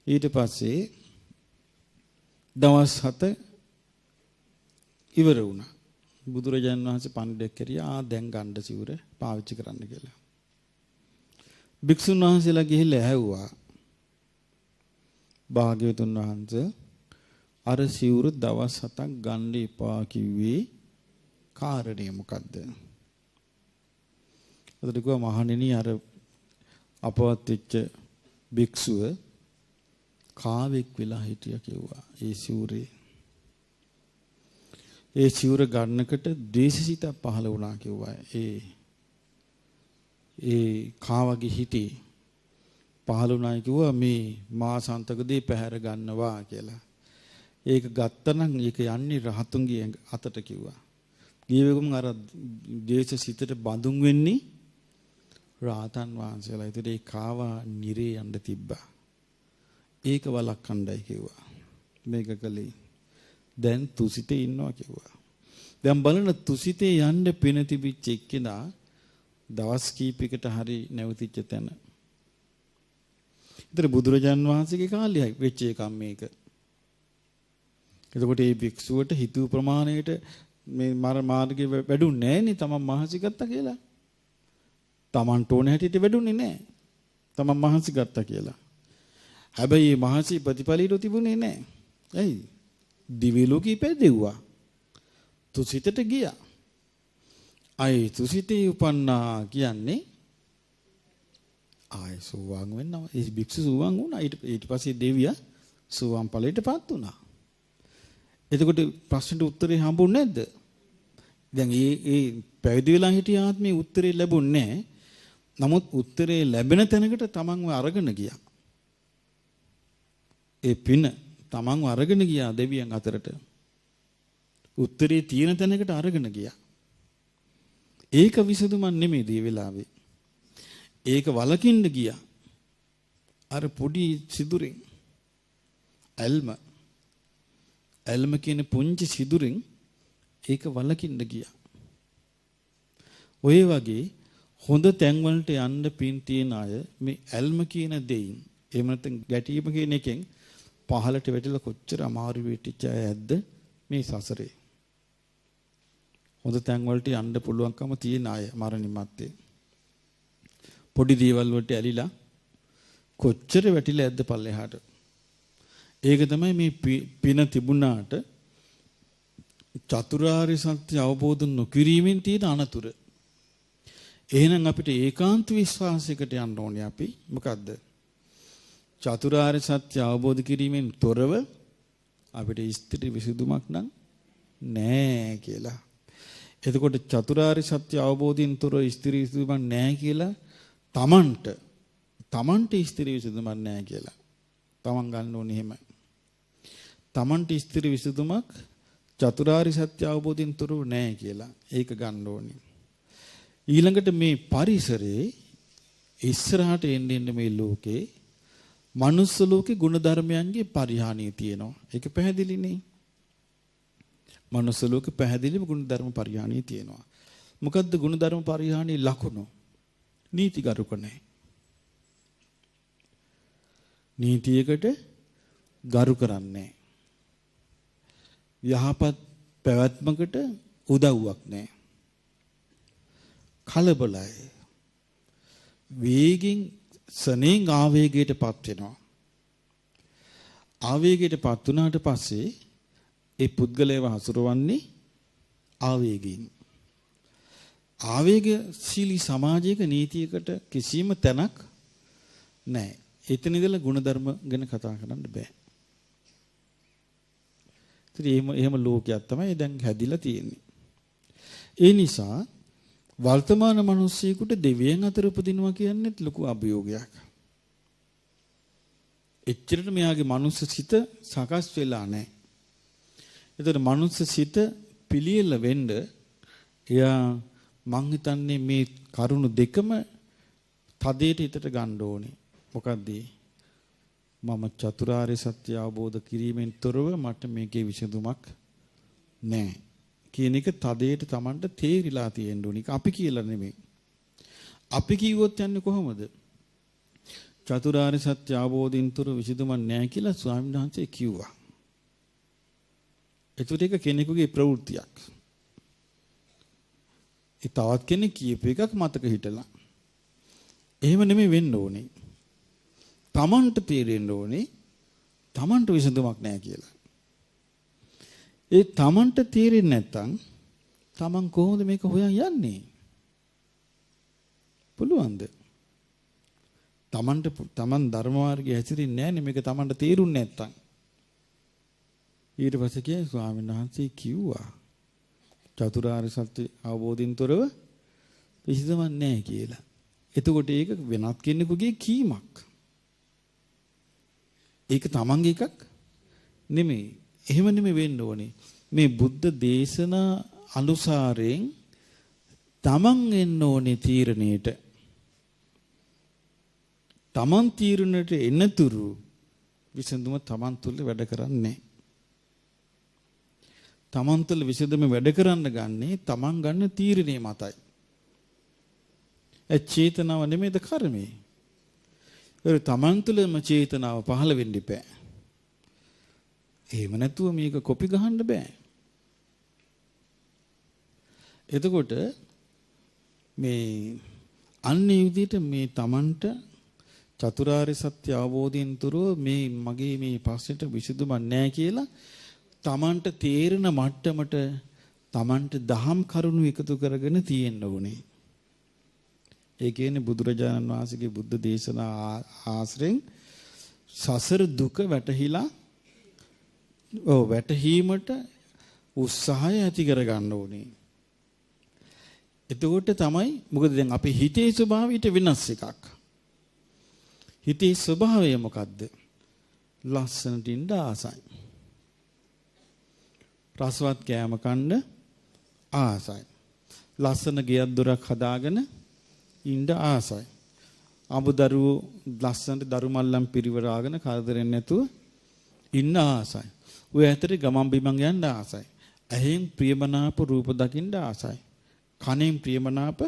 ඊට පස්සේ දවස් 7 ඉවර වුණා. බුදුරජාණන් වහන්සේ පණිඩක් කරියා දැන් ගන්න සිවුර පාවිච්චි කරන්න කියලා. භික්ෂුන් වහන්සේලා ගිහිල්ලා ඇහුවා. භාග්‍යවතුන් වහන්සේ අර සිවුර දවස් 7ක් ගන්න එපා කිව්වේ කාරණේ මොකද්ද? අදට කිව්වා මහණෙනි අර අපවත් වෙච්ච භික්ෂුව කාවෙක් වෙලා හිටියා කිව්වා. ඒ සිවුරේ ඒ සිවුර ගන්නකට ද්වේෂසිත පහළ වුණා කිව්වා. ඒ කාවගේ හිතේ පහළ වුණා කිව්වා මේ මාසන්තකදී පැහැර ගන්නවා කියලා. ඒක ගත්තනම් ඒක යන්නේ රහතුන්ගේ අතට කිව්වා. ගියවෙගම අර ද්වේෂසිතට බඳුන් වෙන්නේ රාතන් වහන්සේලා. ඒතර ඒ කාවා නිරේ යන්න තිබ්බා. ඒක වළක්වන්නයි කිව්වා. මේක කලේ දැන් තුසිතේ ඉන්නවා කිව්වා. දැන් බලන්න තුසිතේ යන්න පින තිබිච්ච එක්කෙනා දවස් කීපයකට හරි නැවතිච්ච තැන. ඒතර බුදුරජාන් වහන්සේගේ කාලේ වෙච්ච එකක් මේක. එතකොට මේ භික්ෂුවට හිතුව ප්‍රමාණයට මේ මාර්ගයේ වැඩුන්නේ නැහනේ. තමන් මහන්සි ගත්තා කියලා. තමන්ට ඕන හැටියට වැඩුන්නේ නැහැ. තමන් මහන්සි ගත්තා කියලා. හැබැයි මේ මහන්සි ප්‍රතිඵලීට තිබුණේ නැහැ. ඇයි? දිව්‍ය ලෝකෙ ඉපැදෙව්වා. තුසිතට ගියා. අයි තුසිතේ උපන්නා කියන්නේ ආයි සෝවාන් වෙනවා. ඒ භික්ෂු සෝවාන් වුණා. ඊට පස්සේ දෙවියා සෝවාන් ඵලයටපත් වුණා. එතකොට ප්‍රශ්නෙට උත්තරේ හම්බුනේ නැද්ද? දැන් ඒ පැවිදි වෙලා හිටිය ආත්මේ උත්තරේ ලැබුණේ නැහැ. නමුත් උත්තරේ ලැබෙන තැනකට තමන්ව අරගෙන ගියා. ඒ පින තමන්ව අරගෙන ගියා දෙවියන් අතරට. උත්තරේ තියෙන තැනකට අරගෙන ගියා. ඒක විසඳුමක් නෙමෙයි දී වෙලාවේ. ඒක වලකින්න ගියා. අර පොඩි සිදුරින් ඇල්ම කියන පුංචි සිදුරින් ඒක වලකින්න ගියා. ඔය වගේ හොඳ තැන් වලට යන්න පින් තියෙන අය මේ ඇල්ම කියන දෙයින් එහෙම නැත්නම් ගැටීම කියන එකෙන් පහලට වැටිලා කොච්චර අමාරු වෙටිච්ච අය ඇද්ද මේ සසරේ. හොඳ තැන් වලට යන්න පුළුවන්කම තියෙන අය මරණින් මත්තේ. පොඩි දේවල් වලට ඇලිලා කොච්චර වැටිලා ඇද්ද පල්ලෙහාට. ඒක තමයි මේ පින තිබුණාට චතුරාර්ය සත්‍ය අවබෝධ නොකිරීමෙන් තියෙන අනතුර. එහෙනම් අපිට ඒකාන්ත විශ්වාසයකට යන්න ඕනේ අපි. මොකද්ද? චතුරාර්ය සත්‍ය අවබෝධ කිරීමෙන් තොරව අපිට ස්ථිර විසුදුමක් නම් නැහැ කියලා. එතකොට චතුරාර්ය සත්‍ය අවබෝධයෙන් තොරව ස්ථිර විසුදුමක් නැහැ කියලා තමන්ට ස්ථිර විසුදුමක් නැහැ කියලා. තමන් ගන්න ඕනේ එහෙම. තමන්ට ස්ථිර විසුදුමක් චතුරාර්ය සත්‍ය අවබෝධයෙන් තොරව නැහැ කියලා. ඒක ගන්න ඕනේ. ඊළඟට මේ පරිසරයේ ඉස්සරහට එන්න මේ ලෝකේ මනුස්ස ලෝකේ ගුණධර්මයන්ගේ පරිහානිය තියෙනවා. ඒක පැහැදිලිනේ. මනුස්ස ලෝකේ පැහැදිලිව ගුණධර්ම පරිහානිය තියෙනවා. මොකද්ද ගුණධර්ම පරිහානිය ලකුණු? නීතිගරුක නැහැ. නීතියකට ගරු කරන්නේ යහපත් පැවැත්මකට උදව්වක් නැහැ. කලබලයි. වේගින් සනෙන් ආවේගයටපත් වෙනවා. ආවේගයටපත් වුණාට පස්සේ ඒ පුද්ගලයාව හසුරවන්නේ ආවේගයෙන්. ආවේගශීලී සමාජයක නීතියකට කිසිම තැනක් නැහැ. එතන ඉඳලා ಗುಣධර්ම ගැන කතා කරන්න බෑ. එහෙම ලෝකයක් තමයි දැන් හැදිලා තියෙන්නේ. ඒ නිසා වර්තමාන මිනිස්සුෙකුට දෙවියන් අතර උපදිනවා කියන්නේ ලොකු අභියෝගයක්. එච්චරට මෙයාගේ මනුස්ස සිත සකස් වෙලා නැහැ. ඒතර මනුස්ස සිත පිළියෙල වෙන්න එයා මං හිතන්නේ මේ කරුණු දෙකම තදේට හිතට ගන්න ඕනේ. මොකද්ද? මම චතුරාර්ය සත්‍ය අවබෝධ කිරීමෙන් තොරව මට මේකේ විසඳුමක් නැහැ කියන එක තදේට Tamanට තේරිලා තියෙන්න ඕනේ. අපි කියලා නෙමෙයි. අපි කිව්වොත් යන්නේ කොහොමද? චතුරාර්ය සත්‍ය අවබෝධයෙන් තොරව විසඳුමක් නැහැ කියලා ස්වාමීන් වහන්සේ කිව්වා. ඒක කෙනෙකුගේ ප්‍රවෘත්තියක්. ඒ තවත් කෙනෙක් කියපු එකක් මතක හිටලා. එහෙම නෙමෙයි වෙන්න ඕනේ. තමන්ට තේරෙන්න ඕනේ තමන්ට විසඳුමක් නැහැ කියලා. ඒ තමන්ට තේරෙන්නේ නැත්නම් තමන් කොහොමද මේක හොයන් යන්නේ? පුළුවන්ද? තමන් ධර්ම මාර්ගයේ හැසිරෙන්නේ නැන්නේ මේක තමන්ට තේරුන්නේ නැත්නම්. ඊට පස්සේ කියන්නේ ස්වාමීන් වහන්සේ කිව්වා චතුරාර්ය සත්‍ය අවබෝධයෙන් තොරව විසඳුමක් නැහැ කියලා. එතකොට ඒක වෙනත් කෙනෙකුගේ කීමක්. ඒක තමන්ගේ එකක් නෙමෙයි. එහෙම නෙමෙයි වෙන්න ඕනේ. මේ බුද්ධ දේශනා අනුසාරයෙන් තමන් එන්න ඕනේ තීරණයට. තමන් තීරණයට එනතුරු විසඳුම තමන් තුළ වැඩ කරන්නේ නැහැ. තමන් තුළ විසඳුම වැඩ කරන්න ගන්නේ තමන් ගන්න තීරණය මතයි. ඒ චේතනාව නෙමෙයිද කර්මය. ඒ තමන් තුළම චේතනාව පහළ වෙන්න ඉපෑ. එහෙම නැතුව මේක කොපි ගහන්න බෑ. එතකොට මේ අන්නේ විදිහට මේ තමන්ට චතුරාර්ය සත්‍ය අවබෝධයෙන් තුරව මේ මගේ මේ ප්‍රශ්නෙට විසඳුමක් නැහැ කියලා තමන්ට තේරෙන මට්ටමට තමන්ට දහම් කරුණු එකතු කරගෙන තියෙන්න ඕනේ. ඒ කියන්නේ බුදුරජාණන් වහන්සේගේ බුද්ධ දේශනා ආශ්‍රයෙන් සසර දුක වැටහිලා වැටහීමට උත්සාහය ඇති කර ගන්න ඕනේ. එතකොට තමයි මොකද දැන් අපේ හිතේ ස්වභාවයට වෙනස් එකක්. හිතේ ස්වභාවය මොකද්ද? ලස්සනට ඉන්න ආසයි. රසවත් කෑම කන්න ආසයි. ලස්සන ගෙයක් දොරක් හදාගෙන ඉන්න ආසයි. අඹදරුවෝ ලස්සනට දරු මල්ලම් පිරිවරාගෙන කරදරෙන්නේ නැතුව ඉන්න ආසයි. ඔය ඇතරේ ගමන් බිමන් යන්න ආසයි. ඇහෙන් ප්‍රියමනාප රූප දකින්න ආසයි. කනෙන් ප්‍රියමනාප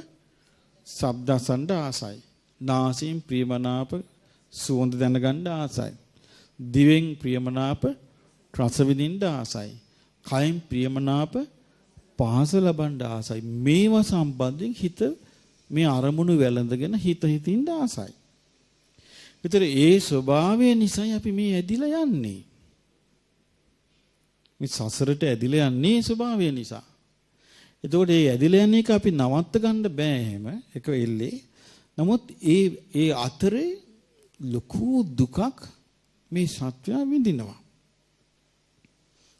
ශබ්ද අසන්න ආසයි. නාසයෙන් ප්‍රියමනාප සුවඳ දැනගන්න ආසයි. දිවෙන් ප්‍රියමනාප රස විඳින්න ආසයි. කයෙන් ප්‍රියමනාප පහස ලබන්න ආසයි. මේවා සම්බන්ධයෙන් හිත මේ අරමුණු වැළඳගෙන හිත හිතින් ආසයි. ඒතර ඒ ස්වභාවය නිසායි අපි මේ ඇදිලා යන්නේ. මේ සසරට ඇදිලා යන්නේ ස්වභාවය නිසා. එතකොට මේ ඇදිලා යන එක අපි නවත්ත ගන්න බෑ එහෙම එක වෙල්ලේ. නමුත් ඒ අතරේ ලොකු දුකක් මේ සත්‍යය විඳිනවා.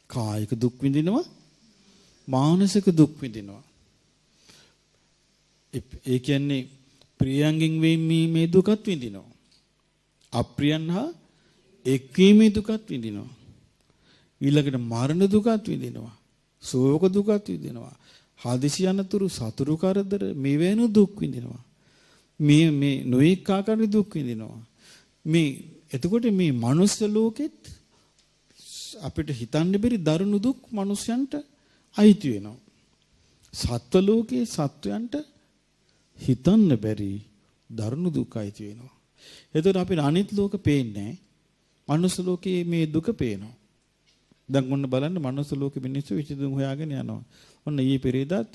කායික දුක් විඳිනවා, මානසික දුක් විඳිනවා. ඒ කියන්නේ ප්‍රියයන්ගෙන් වෙන්නේ දුකත් විඳිනවා. අප්‍රියයන් හා එක්වීමේ දුකත් විඳිනවා. ඊළඟට මරණ දුකත් විඳිනවා. ශෝක දුකත් විඳිනවා. හදිසි අනතුරු සතුරු කරදර මෙවැනි දුක් විඳිනවා. මේ නොඑක ආකාරයේ දුක් විඳිනවා. එතකොට මේ මනුස්ස ලෝකෙත් අපිට හිතන්න බැරි දරුණු දුක් මනුස්සයන්ට අයිති වෙනවා. සත්ව ලෝකේ සත්වයන්ට හිතන්න බැරි දරුණු දුක් අයිති වෙනවා. එතකොට අපිට අනිත් ලෝක පේන්නේ මනුස්ස ලෝකේ මේ දුක පේනවා. දැන් ඔන්න බලන්න මනුස්ස ලෝකෙ මිනිස්සු විචිතුම් හොයාගෙන යනවා. ඔන්න ඊයේ පෙරේදාත්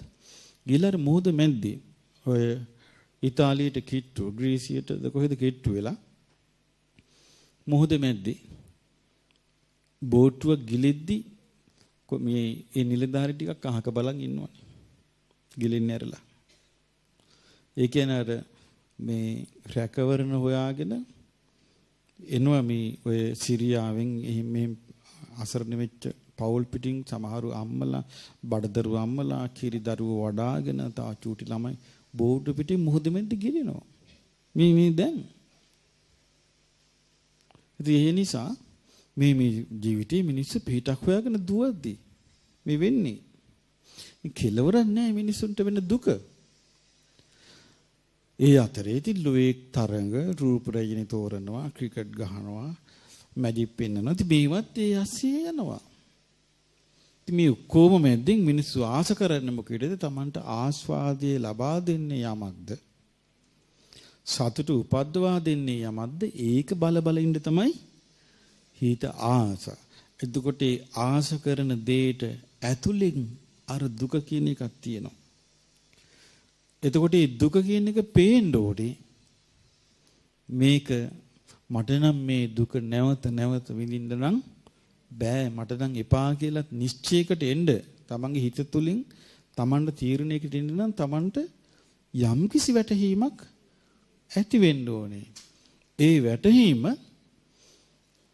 ගිලර මොහොත මැද්දේ ඔය ඉතාලියට කිට්ටු ග්‍රීසියට කොහෙද කිට්ටු වෙලා මොහොත මැද්දේ බෝට්ටුව ගිලිද්දි මේ නිලධාරි ටිකක් අහක බලන් ඉන්නවනේ. ගිලින්න ඇරලා. ඒ කියන්නේ අර මේ රැකවරණ හොයාගෙන එනවා මේ ඔය සිරියාවෙන් එහෙම අසරණ වෙච්ච පවුල් පිටින් සමහරු අම්මලා බඩදරුව අම්මලා කිරි දරුවෝ වඩාගෙන තා චූටි ළමයි බෝඩු පිටින් මොහොත මැද්ද ගිලිනවා. මේ දැන් ඉතින් ඒ නිසා මේ ජීවිතේ මිනිස්සු පිටක් හොයාගෙන දුවද්දී මේ වෙන්නේ. කෙලවරක් නැහැ මිනිසුන්ට වෙන දුක. ඒ අතරේ ඉතින් ලෝයෙක් තරඟ රූප රැජිනි තෝරනවා ක්‍රිකට් ගහනවා මැජික් පෙන්නනවා. ඉතින් මේවත් ඒ ඇස්සේ යනවා. ඉතින් මේ කොහොම මැද්දෙන් මිනිස්සු ආස කරන්නේ මොකේද? Tamanට ආස්වාදයේ ලබා දෙන්නේ යමක්ද? සතුට උපද්දවා දෙන්නේ යමක්ද? ඒක බල ඉන්න තමයි හිත ආස. එතකොට ආස කරන දෙයට ඇතුලෙන් අර දුක කියන එකක් තියෙනවා. එතකොට මේ දුක කියන එක පේන්න ඕනේ. මේක මට නම් මේ දුක නැවත විඳින්න නම් බෑ. මට නම් එපා කියලා නිශ්චයකට එන්න තමන්ගේ හිත තුලින් තමන්ට තීරණයකට එන්න නම් තමන්ට යම්කිසි වැටහීමක් ඇති වෙන්න ඕනේ. ඒ වැටහීම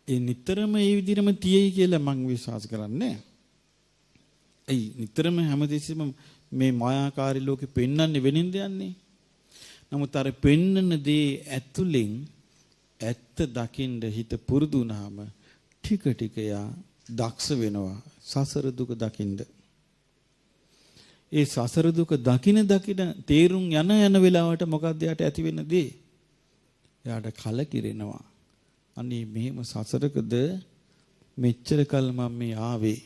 නිතරම මේ විදිහටම තියෙයි කියලා මම විශ්වාස කරන්නේ. නිතරම හැමතිස්සෙම මේ මායාකාරී ලෝකෙ පෙන්වන්නේ වෙනින්ද යන්නේ. නමුත් අර පෙන්නන දේ ඇතුලෙන් ඇත්ත දකින්න හිත පුරුදු වුණාම ටික ටික යා දක්ෂ වෙනවා සසර දුක දකින්න. ඒ සසර දුක දකින තේරුම් යන වෙලාවට මොකක්ද යාට ඇති වෙන දේ? යාට කලකිරෙනවා. අනේ මෙහෙම සසරකද මෙච්චර කල් මම මේ ආවේ.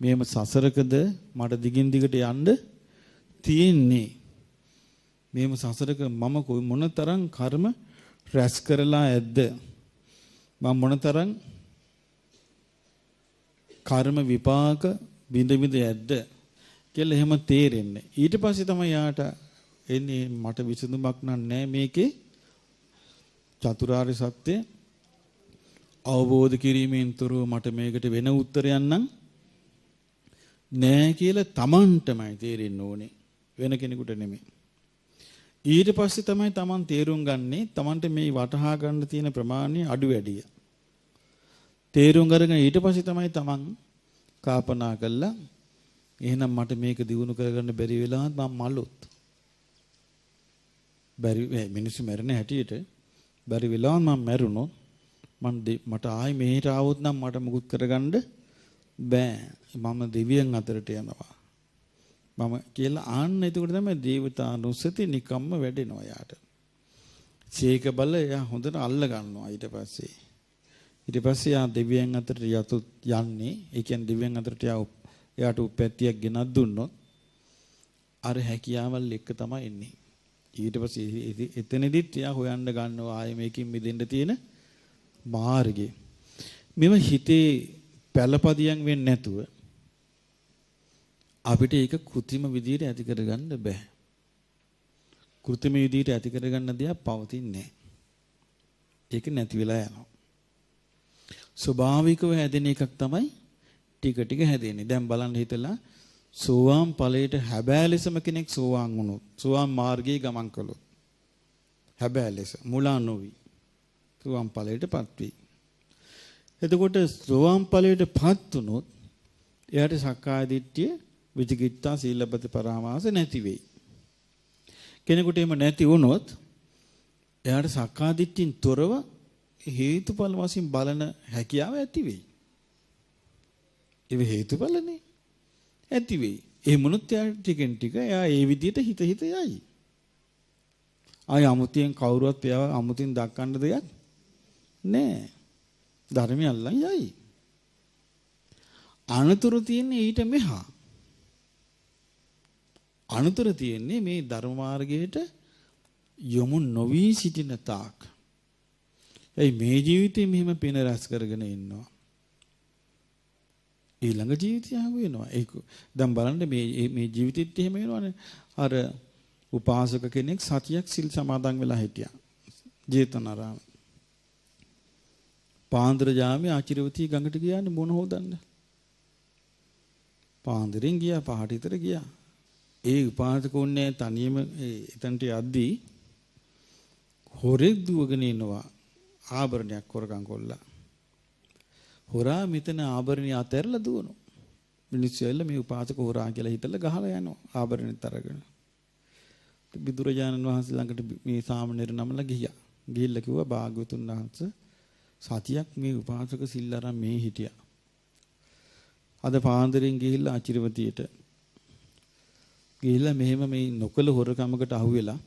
මෙහෙම සසරකද මට දිගින් දිගට යන්න තියෙන්නේ. මෙහෙම සසරක මම මොනතරම් කර්ම රැස් කරලා ඇද්ද? මම මොනතරම් කර්ම විපාක බිඳ ඇද්ද කියලා එහෙම තේරෙන්නේ. ඊට පස්සේ තමයි යාට එන්නේ මට විසඳුමක් නැහැ මේකේ. චතුරාර්ය සත්‍ය අවබෝධ කිරීමෙන් තොරව මට මේකට වෙන උත්තරයක් නම් නෑ කියලා Tamanටමයි තේරෙන්න ඕනේ. වෙන කෙනෙකුට නෙමෙයි. ඊට පස්සේ තමයි Taman තේරුම් ගන්නේ Tamanට මේ වටහා ගන්න තියෙන ප්‍රමාණය අඩු වැඩිය. තේරුම් අරගෙන ඊට පස්සේ තමයි Taman කල්පනා කළා එහෙනම් මට මේක දිනු කරගන්න බැරි වෙලා මම මලොත්. බැරි මිනිස්සු මැරෙන හැටියට බැරි වෙලා මම මැරුණොත් මට ආයි මෙහෙට ආවොත් නම් මට මුකුත් කරගන්න බෑ. මම දෙවියන් අතරට යනවා. මම කියලා ආන්න එතකොට තමයි දේවතානුස්සති නිකම්ම වැඩෙනවා යාට. සීක බල යා හොඳට අල්ල ගන්නවා ඊට පස්සේ. ඊට පස්සේ යා දෙවියන් අතරට යන්නේ. ඒ කියන්නේ දෙවියන් අතරට යාට උපැත්තියක් ගෙනත් දුන්නොත් අර හැකියාවල් එක්ක තමයි එන්නේ. ඊට පස්සේ එතනදිත් යා හොයන්න ගන්නවා ආයේ මේකෙන් මිදෙන්න තියෙන මාර්ගය. මෙව හිතේ පළපදියම් වෙන්නේ නැතුව අපිට ඒක કૃතිම විදියට ඇති කරගන්න බෑ. කෘත්‍රිම විදියට ඇති කරගන්න දෙයක් පවතින්නේ නැහැ. ඒක නැති වෙලා යනවා. ස්වභාවිකව හැදෙන එකක් තමයි ටික ටික හැදෙන්නේ. දැන් බලන්න හිතලා සෝවාන් ඵලයට හැබෑ ලෙසම කෙනෙක් සෝවාන් වුණොත්, සෝවාන් මාර්ගයේ ගමන් කළොත්, හැබෑ ලෙස මුලා නොවි සෝවාන් ඵලයටපත් වෙයි. එතකොට සෝවාන් ඵලයටපත් වුණොත් එයාට සක්කාය දිට්ඨිය, විචිකිච්ඡා, සීලබ්බත පරාමාස නැති වෙයි. කෙනෙකුට එහෙම නැති වුණොත් එයාට සක්කාය දිට්ඨියෙන් තොරව හේතුඵල වශයෙන් බලන හැකියාව ඇති වෙයි. ඒ හේතුඵලනේ ඇති වෙයි. එහෙමනොත් එයාට ටිකෙන් ටික එයා ඒ විදිහට හිත යයි. ආය අමුතියෙන් කවුරුවත් එයාව අමුතියෙන් දක්වන්න දෙයක් නැහැ. ධර්මය අල්ලන් යයි. අනතුරු තියෙන්නේ ඊට මෙහා. අනතුරු තියෙන්නේ මේ ධර්ම මාර්ගයට යොමු නොවි සිටින තාක්. ඒ මේ ජීවිතේ මෙහෙම පින රැස් කරගෙන ඉන්නවා. ඊළඟ ජීවිතය ආව වෙනවා. ඒක දැන් බලන්න මේ ජීවිතෙත් එහෙම වෙනවනේ. අර උපාසක කෙනෙක් සතියක් සිල් සමාදන් වෙලා හිටියා. ජේතවනාරාම. පාන්දර ජාමේ ආචිරවතී ගඟට ගියානේ මොන හොදන්න. පාන්දරෙන් ගියා පහට විතර ගියා. ඒ උපාසකුන්නේ තනියම එතනට යද්දී හොරෙක් දුවගෙන එනවා. ආභරණයක් හොරකම් කළා. හොරා මෙතන ආභරණිය අතහැරලා දුවනවා. මිනිස්සු ඇවිල්ලා මේ උපාසක හොරා කියලා හිතලා ගහලා යනවා ආභරණෙත් අරගෙන. බුදුරජාණන් වහන්සේ ළඟට මේ සාමණේර නමලා ගියා. ගිහිල්ලා කිව්වා භාග්‍යවතුන් වහන්සේ සතියක් මේ උපාසක සිල් අරන් මේ හිටියා. අද පාන්දරෙන් ගිහිල්ලා අචිරවතියට ගිහිල්ලා මෙහෙම මේ නොකල හොරකමකට අහුවෙලා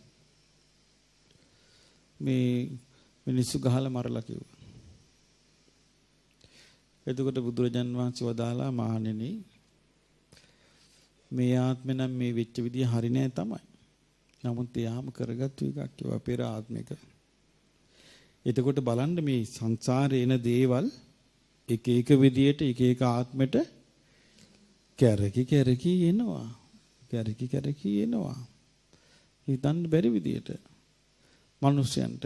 මේ මිනිස්සු ගහලා මරලා කිව්වා. එතකොට බුදුරජාන් වහන්සේ වදාලා මහණෙනි මේ ආත්මේ නම් මේ වෙච්ච විදිය හරි නෑ තමයි. නමුත් එයාම කරගත්තු එකක් ඒවා පෙර ආත්මික. එතකොට බලන්න මේ සංසාරේ එන දේවල් එක එක විදියට එක එක ආත්මෙට කැරකි එනවා. කැරකි එනවා. හිතන්න බැරි විදියට මිනිස්යන්ට.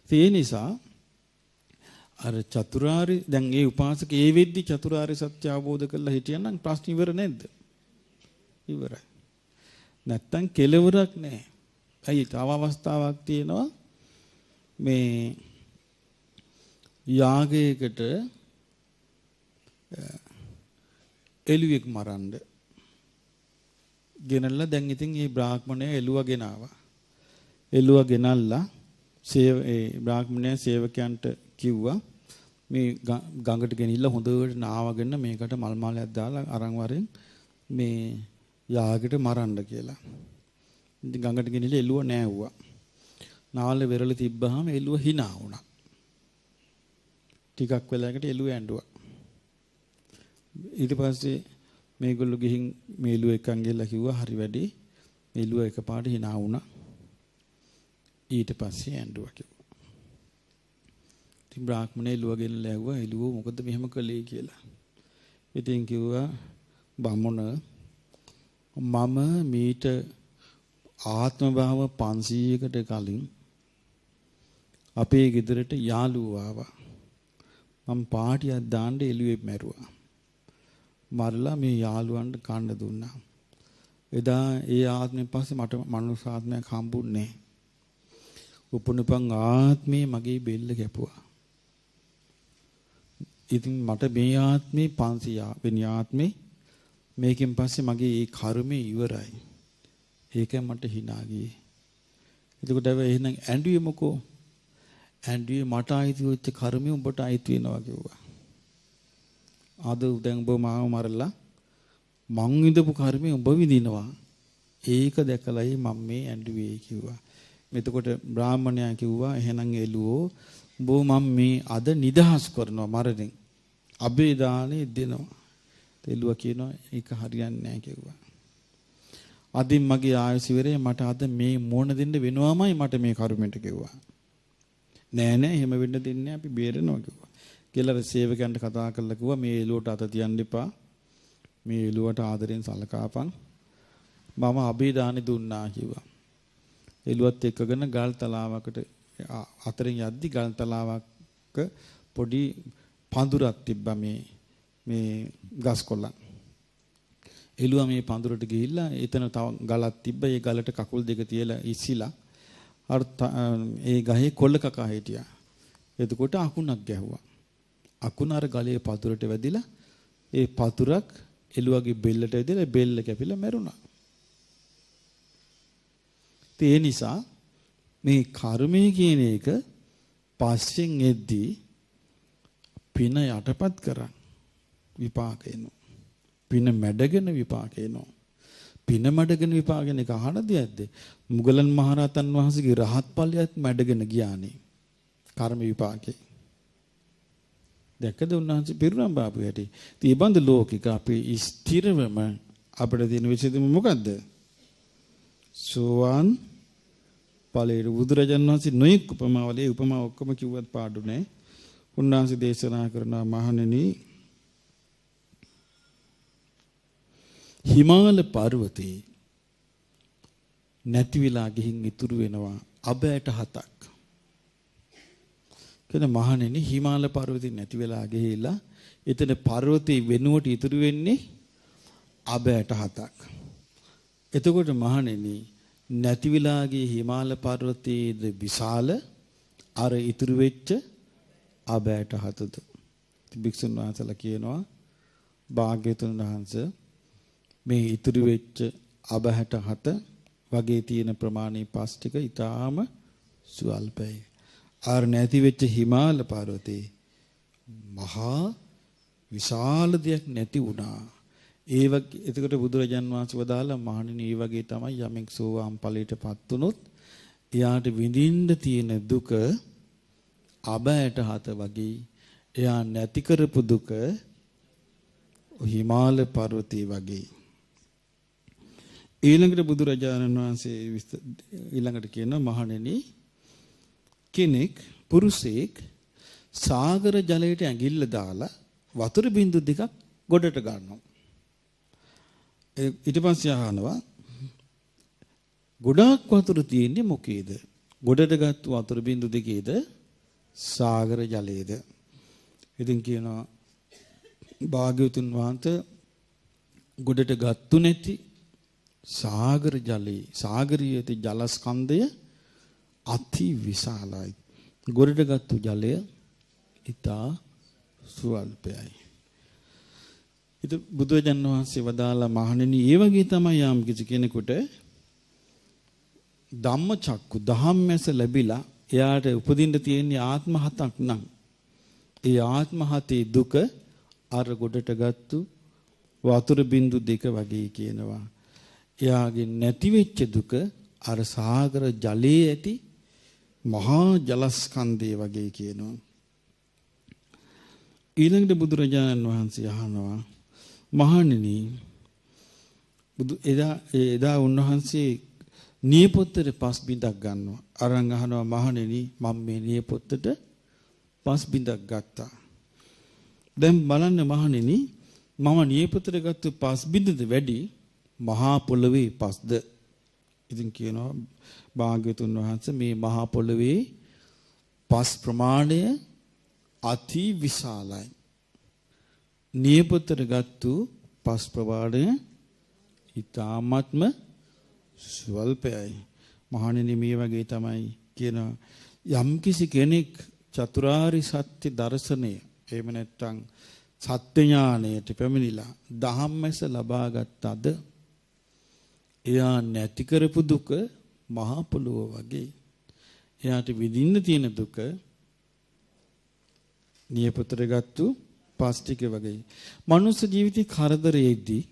ඒ නිසා අර චතුරාර්ය දැන් ඒ උපාසක ඒ වෙද්දි චතුරාර්ය සත්‍ය අවබෝධ කරලා හිටියනම් ප්‍රශ්න ඉවර නැද්ද? ඉවරයි. නැත්තම් කෙලවරක් නැහැ. ඇයි තව අවස්ථාවක් තියෙනවා මේ යාගයකට එළුවෙක් මරන්න ගෙනල්ලා දැන් ඉතින් මේ බ්‍රාහ්මණය එළුවා ගෙනාවා. එළුවා ගෙනල්ලා ඒ බ්‍රාහ්මණය සේවකයන්ට කිව්වා මේ ගඟට ගෙනිහිල්ලා හොඳට නාවගෙන මේකට මල් මාලයක් දාලා අරන් වරෙන් මේ යාගෙට මරන්න කියලා. ඉතින් ගඟට ගෙනිහිල්ලා එළුව නෑවුවා. නාවල වෙරළ තිබ්බහම එළුව hina වුණා. ටිකක් වෙලාවකට එළුව ඇඬුවා. ඊට පස්සේ මේගොල්ලෝ ගිහින් මේ එළුව එක්කන් ගිහලා කිව්වා හරි වැඩි. එළුව එකපාරට hina වුණා. ඊට පස්සේ ඇඬුවා කිව්වා. ඉතින් බ්‍රාහ්මණය එළුව ගෙනල්ලා ඇහුවා එළුව මොකද මෙහෙම කළේ කියලා. ඉතින් කිව්වා බමුණ මම මීට ආත්ම භාව 500කට කලින් අපේ ගෙදරට යාළුවෝ ආවා. මම පාටියක් දාන්න එළුවෙක් මැරුවා. මරලා මේ යාළුවන්ට කන්න දුන්නා. එදා ඒ ආත්මෙන් පස්සේ මට මනුස්ස ආත්මයක් හම්බුන්නේ නැහැ. උපනුපන් ආත්මේ මගේ බෙල්ල කැපුවා. ඉතින් මට මේ ආත්මේ 500 වෙනි ආත්මේ මේකෙන් පස්සේ මගේ ඒ කර්මය ඉවරයි. ඒකයි මට hina ගියේ. එතකොට එහෙනම් ඇඬුවේ මොකෝ? ඇඬුවේ මට ආйти වෙච්ච කර්මය උඹට ආйти වෙනවා කිව්වා. අද දැන් ඔබ මාව මරලා මං විඳපු කර්මය උඹ විඳිනවා. ඒක දැකලයි මම මේ ඇඬුවේ කිව්වා. එතකොට බ්‍රාහ්මණයා කිව්වා එහෙනම් එළුවෝ උඹ මම මේ අද නිදහස් කරනවා මරණයෙන්. අබේ දානේ දෙනවා. එළුවා කියනවා ඒක හරියන්නේ නැහැ කිව්වා. අදින් මගේ ආයුෂ ඉවරේ මට අද මේ මොන දෙන්න වෙනවමයි මට මේ කර්මෙට කිව්වා. නෑ එහෙම වෙන්න දෙන්නේ අපි බේරෙනවා කිව්වා. කියලා සේවකයන්ට කතා කරලා කිව්වා මේ එළුවට අත තියන්න එපා. මේ එළුවට ආදරෙන් සලකාපන්. මම අබේ දානේ දුන්නා කිව්වා. එළුවත් එක්කගෙන ගල් තලාවකට අතරින් යද්දි ගල් තලාවක පොඩි පඳුරක් තිබ්බා මේ ගස් කොළන්. එළුවා මේ පඳුරට ගිහිල්ලා එතන තව ගලක් තිබ්බා. ඒ ගලට කකුල් දෙක තියලා ඉස්සිලා අර ඒ ගහේ කොළ කකා හිටියා. එතකොට අකුණක් ගැහුවා. අකුණ අර ගලේ පතුරට වැදිලා ඒ පතුරක් එළුවගේ බෙල්ලට වැදිලා බෙල්ල කැපිලා මැරුණා. ඒ නිසා මේ කර්මය කියන එක පස්සෙන් එද්දී පින යටපත් කරන් විපාක එනවා. පින මැඩගෙන විපාක එනවා. පින මැඩගෙන විපාකෙන එක අහනද ඇද්ද? මුගලන් මහරහතන් වහන්සේගේ රහත් ඵලයත් මැඩගෙන ගියානේ. කර්ම විපාකේ. දැක්කද උන්වහන්සේ පිරුණම් බාපු හැටි. ඉතින් මේ බඳු ලෝකික අපි ස්ථිරවම අපිට තියෙන විශේෂම මොකද්ද? සෝවාන් ඵලයේ බුදුරජාණන් වහන්සේ නොයෙක් උපමාවලේ උපමා ඔක්කොම කිව්වත් පාඩු නැහැ. උන්වහන්සේ දේශනා කරනවා මහණෙනි හිමාල පර්වතේ නැති වෙලා ගිහින් ඉතුරු වෙනවා අබෑට 7ක්. කියන මහණෙනි හිමාල පර්වතේ නැති වෙලා ගිහිලා එතන පර්වතේ වෙනුවට ඉතුරු වෙන්නේ අබෑට 7ක්. එතකොට මහණෙනි නැති වෙලා ගිය හිමාල පර්වතයේද විශාල අර ඉතුරු වෙච්ච අබෑට 7ද. භික්ෂුන් වහන්සේලා කියනවා භාග්‍යවතුන් වහන්සේ මේ ඉතුරු වෙච්ච අබෑට 7 වගේ තියෙන ප්‍රමාණී පස් ටික ඊටාම සුවල්පයි. ආර නැති වෙච්ච හිමාල පර්වතේ මහා විශාල දෙයක් නැති වුණා. ඒ වගේ එතකොට බුදුරජාන් වහන්සේ වදාලා මහණෙනි මේ වගේ තමයි යමෙක් සෝවාන් ඵලයටපත් වුනොත් එයාට විඳින්න තියෙන දුක අබෑට 7 වගේ එයා නැති කරපු දුක හිමාල පර්වතේ වගේ. ඊළඟට බුදුරජාණන් වහන්සේ ඊළඟට කියනවා මහණෙනි කෙනෙක් පුරුෂයෙක් සාගර ජලයට ඇඟිල්ල දාලා වතුර බින්දු දෙකක් ගොඩට ගන්නවා. ඊට පස්සේ අහනවා ගොඩාක් වතුර තියෙන්නේ මොකේද? ගොඩට ගත්ත වතුර බින්දු දෙකේද සාගර ජලයේද? ඉතින් කියනවා භාග්‍යවතුන් වහන්සේ ගොඩට ගත්තු නැති සාගර ජලයේ සාගරීය ජලස්කන්ධය අති විශාලයි. ගොඩට ගත්තු ජලය ඉතා සුවල්පයි. ඉතින් බුදුරජාණන් වහන්සේ වදාලා මහණෙනි ඒ වගේ තමයි යම් කිසි කෙනෙකුට ධම්මචක්කු දහම්මැස ලැබිලා එයාට උපදින්න තියෙන ආත්ම 7ක් නම් ඒ ආත්ම 7 දුක අර ගොඩට ගත්තු වතුර බින්දු දෙක වගේ කියනවා. එයාගේ නැති වෙච්ච දුක අර සාගර ජලයේ ඇති මහා ජලස්කන්ධය වගේ කියනවා. ඊළඟට බුදුරජාණන් වහන්සේ අහනවා මහණෙනි එදා උන්වහන්සේ නියපොත්තට පස් බින්දක් ගන්නවා. අරන් අහනවා මහණෙනි මම මේ නියපොත්තට පස් බින්දක් ගත්තා. දැන් බලන්න මහණෙනි මම නියපොත්තට ගත්ත පස් බින්දද වැඩි මහා පොළවේ පස්ද? ඉතින් කියනවා භාග්‍යවතුන් වහන්සේ මේ මහා පොළවේ පස් ප්‍රමාණය අති විශාලයි. නියපොත්තට ගත්තු පස් ප්‍රමාණය ඊ타ත්ම ස්වල්පයි. මහණෙනි මේ වගේ තමයි කියන යම්කිසි කෙනෙක් චතුරාරි සත්‍ය දර්ශනය එහෙම නැත්නම් සත්‍ය ඥාණයට පැමිණිලා ධම්මැස ලබා ගත්තද එයා නැති කරපු දුක මහා පොළොව වගේ. එයාට විඳින්න තියෙන දුක නියපොතට ගත්තු පස් ටික වගේ. මනුස්ස ජීවිතේ කරදරයේදී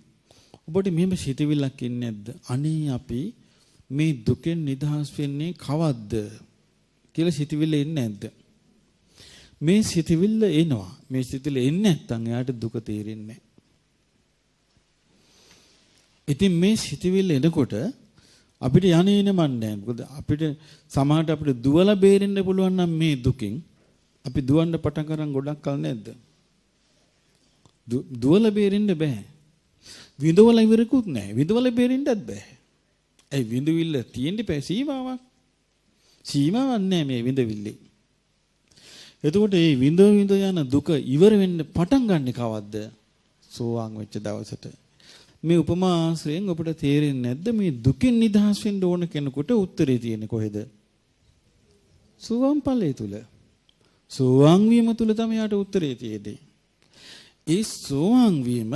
ඔබට මෙහෙම සිතවිල්ලක් ඉන්නේ නැද්ද? අනේ අපි මේ දුකෙන් නිදහස් වෙන්නේ කවද්ද කියලා සිතවිල්ල එන්නේ නැද්ද? මේ සිතවිල්ල එනවා. මේ සිතවිල්ල එන්නේ නැත්නම් එයාට දුක තේරෙන්නේ නැහැ. ඉතින් මේ සිතවිල්ල එනකොට අපිට යන්නේ නමන්නේ. මොකද අපිට සමහරට අපිට දුවලා බේරෙන්න පුළුවන් නම් මේ දුකින් අපි දුවන්න පටන් ගන්න ගොඩක් කල නැද්ද? දුවලා බේරෙන්න බෑ. විඳවලා ඉවරකුත් නැහැ. විඳවලා බේරෙන්නත් බෑ. ඒ විඳවිල්ල තියෙන්නේ පෑ සීමාවක්. සීමාවක් නැහැ මේ විඳවිල්ලේ. එතකොට මේ විඳ යන දුක ඉවර වෙන්න පටන් ගන්න කවද්ද? සෝවාන් වෙච්ච දවසට. මේ උපමා ආශ්‍රයෙන් ඔබට තේරෙන්නේ නැද්ද මේ දුකින් නිදහස් වෙන්න ඕන කෙනෙකුට උත්තරේ තියෙන්නේ කොහෙද? සෝවාන් ඵලයේ තුල. සෝවාන් වීම තුල තමයි යාට උත්තරේ තියෙන්නේ. ඒ සෝවාන් වීම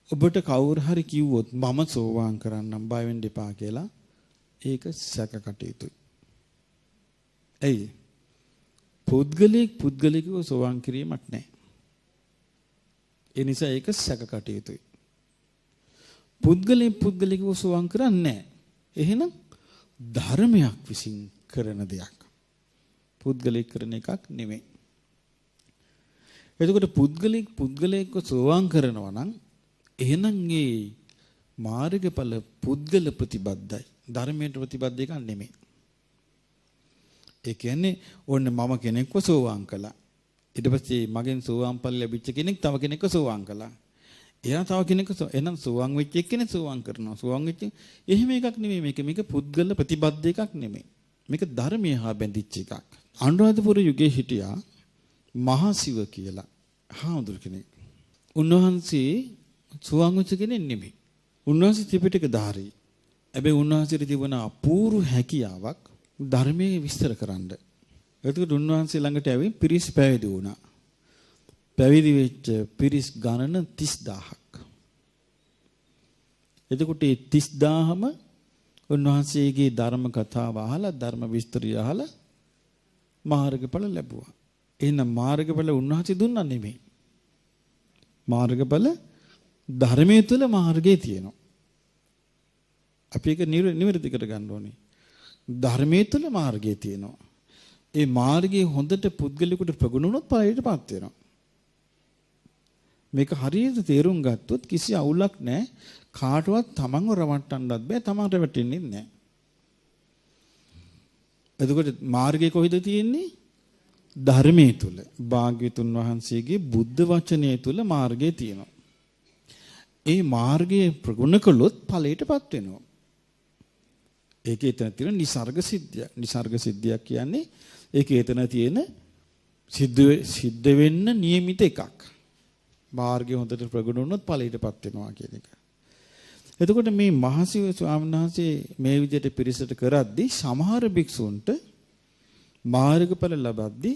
ඔබට කවුරු හරි කිව්වොත් මම සෝවාන් කරන්නම් බය වෙන්න එපා කියලා ඒක සැක කටයුතුයි. එයි පුද්ගලිකව සෝවාන් කිරීමක් නැහැ. ඒ නිසා ඒක සැක කටයුතුයි. පුද්ගලිකව සෝවාන් කරන්නේ නැහැ. එහෙනම් ධර්මයක් විසින් කරන දෙයක්. පුද්ගලික කරන එකක් නෙමෙයි. එතකොට පුද්ගලිකව සෝවාන් කරනවා නම් එහෙනම් ඒ මාර්ගඵල පුද්ගල ප්‍රතිබද්ධයි. ධර්මයට ප්‍රතිබද්ධ එකක් නෙමෙයි. ඒ කියන්නේ ඕන්නේ මම කෙනෙක්ව සෝවාන් කළා. ඊට පස්සේ මගෙන් සෝවාන් ඵල ලැබිච්ච කෙනෙක් තව කෙනෙක්ව සෝවාන් කළා. එයා තව කෙනෙක්ව එහෙනම් සෝවාන් වෙච්ච එක්කෙනෙක් සෝවාන් කරනවා. සෝවාන් වෙච්ච එහෙම එකක් නෙමෙයි මේක. මේක පුද්ගල ප්‍රතිබද්ධ එකක් නෙමෙයි. මේක ධර්මයේ හා බැඳිච්ච එකක්. අනුරාධපුර යුගයේ හිටියා මහා සිව කියලා හාමුදුර කෙනෙක්. උන්වහන්සේ සෝවාන් වෙච්ච කෙනෙක් නෙමෙයි. උන්වහන්සේ ත්‍රිපිටකධාරී. හැබැයි උන්වහන්සේට තිබුණ අපූර්ව හැකියාවක් ධර්මයේ විස්තර කරන්න. එතකොට උන්වහන්සේ ළඟට ඇවිත් පිරිස් පැවිදි වුණා. පැවිදි වෙච්ච පිරිස් ගණන 30000ක්. එතකොට මේ 30000ම උන්වහන්සේගේ ධර්ම කතාව අහලා ධර්ම විස්තරය අහලා මාර්ගඵල ලැබුවා. එහෙනම් මාර්ගඵල උන්වහන්සේ දුන්නා නෙමෙයි. මාර්ගඵල ධර්මයේ තුල මාර්ගයේ තියෙනවා. අපි ඒක නිවැරදි කරගන්න ඕනේ. ධර්මයේ තුල මාර්ගය තියෙනවා. ඒ මාර්ගයේ හොඳට පුද්ගලිකට ප්‍රගුණ වුණොත් ඵලයටපත් වෙනවා. මේක හරියට තේරුම් ගත්තොත් කිසි අවුලක් නැහැ. කාටවත් තමන්ව රවට්ටන්නත් බෑ. තමන්ට වැටෙන්නේ නැහැ. එතකොට මාර්ගය කොහෙද තියෙන්නේ? ධර්මයේ තුල. භාග්‍යතුන් වහන්සේගේ බුද්ධ වචනය තුල මාර්ගය තියෙනවා. ඒ මාර්ගයේ ප්‍රගුණ කළොත් ඵලයටපත් වෙනවා. ඒකේ එතන තියෙන නිසර්ග සිද්ධිය. නිසර්ග සිද්ධියක් කියන්නේ ඒකේ එතන තියෙන සිද්ධ වෙන්න නියමිත එකක්. මාර්ගය හොඳට ප්‍රගුණ වුණොත් ඵලයටපත් වෙනවා කියන එක. එතකොට මේ මහසිව ස්වාමීන් වහන්සේ මේ විදිහට පිරිසට කරද්දී සමහර භික්ෂූන්ට මාර්ගඵල ලබද්දී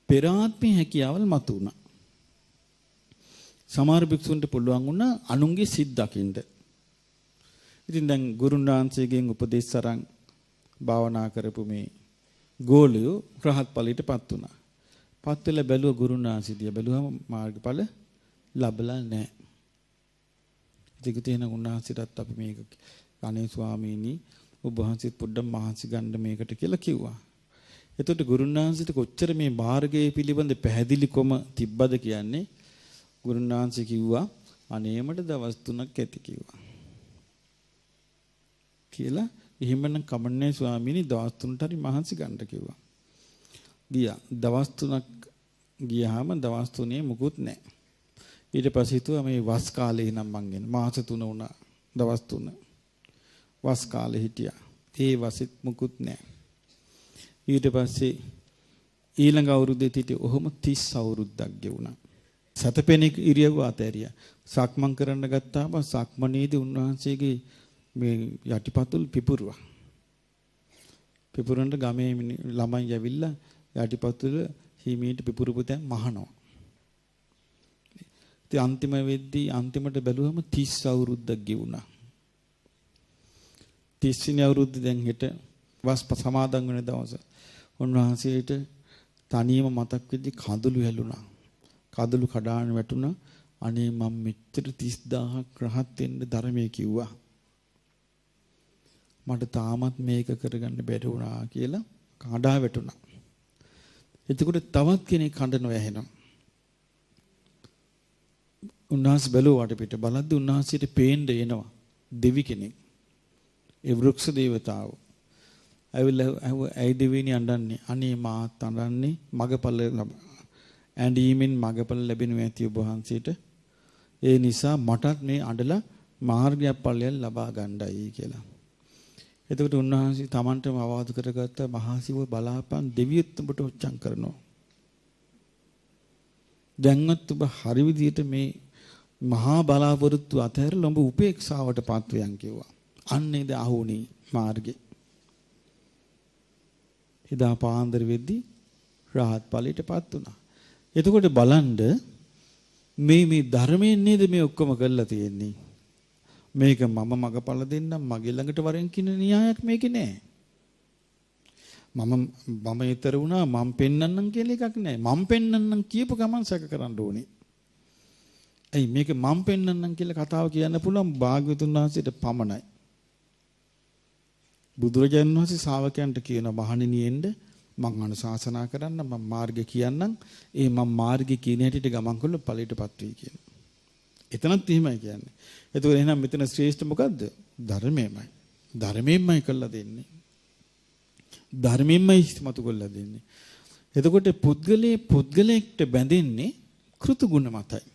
පෙර ආත්මී හැකියාවල් මතුවුණා. සමහර භික්ෂූන්ට පුළුවන් වුණා අනුන්ගේ සිත් දකින්න. ඉතින් දැන් ගුරුන් වහන්සේගෙන් උපදෙස් අරන් භාවනා කරපු මේ ගෝලියෝ රහත් ඵලයටපත් වුණා. පත් වෙලා බැලුවා ගුරුන් වහන්සේ දිහා බැලුවම මාර්ගඵල ලැබලා නැහැ. ඉතින් තේන උන්වහන්සේටත් අපි මේක අනේ ස්වාමීනි ඔබ වහන්සේ පොඩ්ඩක් මහන්සි ගන්න මේකට කියලා කිව්වා. එතකොට ගුරුන් වහන්සේට කොච්චර මේ මාර්ගයේ පිළිබඳ පැහැදිලිකම තිබ්බද කියන්නේ ගුරුන් වහන්සේ කිව්වා අනේ මට දවස් 3ක් ඇති කිව්වා. කියලා එහෙමනම් කමන්නේ ස්වාමීනි දවස් 3ට හරි මහන්සි ගන්න කිව්වා. ගියා. දවස් 3ක් ගියාම දවස් 3 මුකුත් නැහැ. ඊට පස්සේ හිතුවා මේ වස් කාලේ නම් මං එන මාස 3 වුණා දවස් 3. වස් කාලේ හිටියා. ඒ වසෙත් මුකුත් නැහැ. ඊට පස්සේ ඊළඟ අවුරුද්දේ හිටියේ ඔහොම 30 අවුරුද්දක් ගෙවුණා. සතපෙනෙක් ඉරියව්ව අතෑරියා. සක්මන් කරන්න ගත්තාම සක්මනේදී උන්වහන්සේගේ මේ යටිපතුල් පිපුරුවා. පිපුරන්න ගමේ ළමයි ඇවිල්ලා යටිපතුල හිමීට පිපුරුපු තැන් මහනවා. ඉතින් අන්තිම වෙද්දී අන්තිමට බැලුවම 30 අවුරුද්දක් ගෙවුණා. 30 වෙනි අවුරුද්දේ දැන් හෙට වස් සමාදන් වෙන දවස. උන්වහන්සේට තනියම මතක් වෙද්දී කඳුළු හැලුණා. කඳුළු කඩාන වැටුණා. අනේ මම මෙච්චර 30000ක් රහත් වෙන්න ධර්මයේ කිව්වා. මට තාමත් මේක කරගන්න බැරි වුණා කියලා කඩා වැටුණා. එතකොට තවත් කෙනෙක් කඩනව ඇහෙනවා. උන්වහන්සේ බැලුවාට පිට බලද්දී උන්වහන්සේට පේන්න එනවා දෙවි කෙනෙක්. ඒ වෘක්ෂ දේවතාව. ඇයි දෙවියනි අඬන්නේ? අනේ මාත් අඬන්නේ මගපල ඇඬීමෙන් මගපල ලැබෙනවා ඇති ඔබ වහන්සේට. ඒ නිසා මටත් මේ අඬලා මාර්ගය ඵලයන් ලබා ගන්නයි කියලා. එතකොට උන්වහන්සේ Tamanටම අවවාද කරගත්ත මහා සිව බලාපන් දෙවියොත් උඹට ඔච්චම් කරනවා. දැන්වත් ඔබ හරි විදියට මේ මහා බලාපොරොත්තු අතහැරලා ඔබ උපේක්ෂාවට පත් වෙයන් කිව්වා. අන්නේ ද අහුණි මාර්ගේ. එදා පාන්දර වෙද්දී රහත් ඵලයටපත් වුණා. එතකොට බලන්න මේ ධර්මයෙන් නේද මේ ඔක්කොම කරලා තියෙන්නේ. මේක මම මගපල දෙන්නම් මගේ ළඟට වරෙන් කියන න්‍යායක් මේකේ නෑ. මම ඊතර වුණා මම පෙන්නන්නම් කියලා එකක් නෑ. මම පෙන්නන්නම් කියපු ගමන් සැක කරන්න ඕනේ. ඇයි මේක මම පෙන්නන්නම් කියලා කතාව කියන්න පුළුවන් භාග්‍යවතුන් වහන්සේට පමණයි. බුදුරජාණන් වහන්සේ ශ්‍රාවකයන්ට කියන මහණෙනි එන්න මං අනුශාසනා කරන්න මම මාර්ගය කියන්නම්. ඒ මම මාර්ගය කියන හැටියට ගමන් කළොත් ඵලයටපත් වෙයි කියන. එතනත් එහෙමයි කියන්නේ. එතකොට එහෙනම් මෙතන ශ්‍රේෂ්ඨ මොකද්ද? ධර්මයමයි. ධර්මයෙන්මයි කළා දෙන්නේ. ධර්මයෙන්මයි ඉස්මතු කළා දෙන්නේ. එතකොට පුද්ගලයෙක්ට බැඳෙන්නේ කෘතු ගුණ මතයි.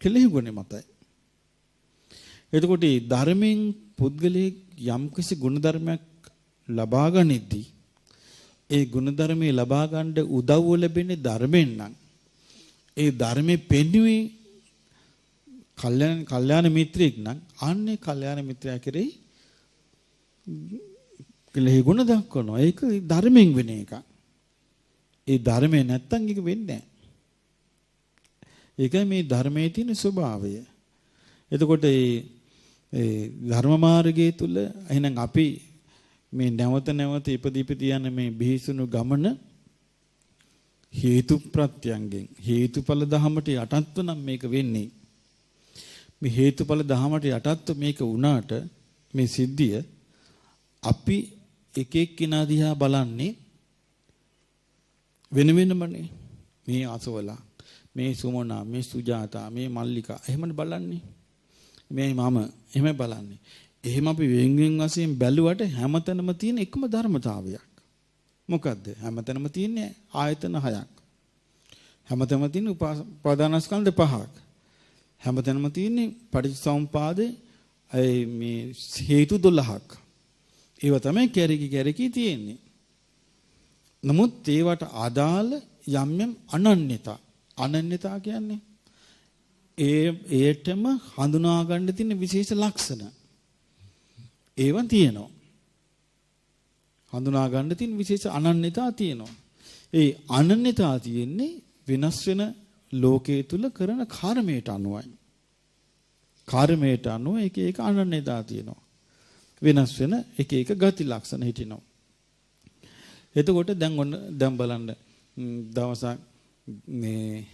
කෙලෙහි ගුණ මතයි. එතකොට මේ ධර්මයෙන් පුද්ගලයෙක් යම්කිසි ගුණ ධර්මයක් ලබා ගනිද්දී ඒ ගුණ ධර්මයේ ලබා ගන්න උදව්ව ලැබෙන්නේ ධර්මෙන් නම් ඒ ධර්මයේ පෙන්වුවේ කල්යාණ මිත්‍රයෙක් නම් අන්නේ කල්යාණ මිත්‍රයා කෙරෙහි කෙලෙහි ගුණ දක්වනවා. ඒක ධර්මයෙන් වෙන එකක්. ඒ ධර්මයේ නැත්තම් ඒක වෙන්නේ නැහැ. ඒකයි මේ ධර්මයේ තියෙන ස්වභාවය. එතකොට ඒ ධර්ම මාර්ගයේ තුල එහෙනම් අපි මේ නැවත ඉපදී යන මේ බිහිසුණු ගමන හේතු ප්‍රත්‍යයෙන් හේතුඵල ධහමට යටත්ව නම් මේක වෙන්නේ. මේ හේතුඵල ධහමට යටත්ව මේක වුණාට මේ සිද්ධිය අපි එක එක්කිනා දිහා බලන්නේ වෙන වෙනමනේ. මේ අසවලා, මේ සුමනා, මේ සුජාතා, මේ මල්ලිකා එහෙමනේ බලන්නේ. මේ මම එහෙම බලන්නේ. එහෙම අපි වෙන් වශයෙන් බැලුවට හැමතැනම තියෙන එකම ධර්මතාවයක්. මොකද්ද? හැමතැනම තියෙන්නේ ආයතන 6ක්. හැමතැනම තියෙන උපාදානස්කන්ධ 5ක්. හැමතැනම තියෙන්නේ පටිච්චසමුපාදේ මේ හේතු 12ක්. ඒව තමයි කැරකි තියෙන්නේ. නමුත් ඒවට අදාළ යම් අනන්‍යතා කියන්නේ ඒටම හඳුනා ගන්න තියෙන විශේෂ ලක්ෂණ ඒවා තියෙනවා. හඳුනා ගන්න තියෙන විශේෂ අනන්‍යතා තියෙනවා. ඒ අනන්‍යතා තියෙන්නේ වෙනස් වෙන ලෝකයේ තුල කරන කර්මයට අනුවයි. කර්මයට අනුව එක අනන්‍යතා තියෙනවා. වෙනස් වෙන එක ගති ලක්ෂණ හිටිනවා. එතකොට දැන් බලන්න දවසක් මේ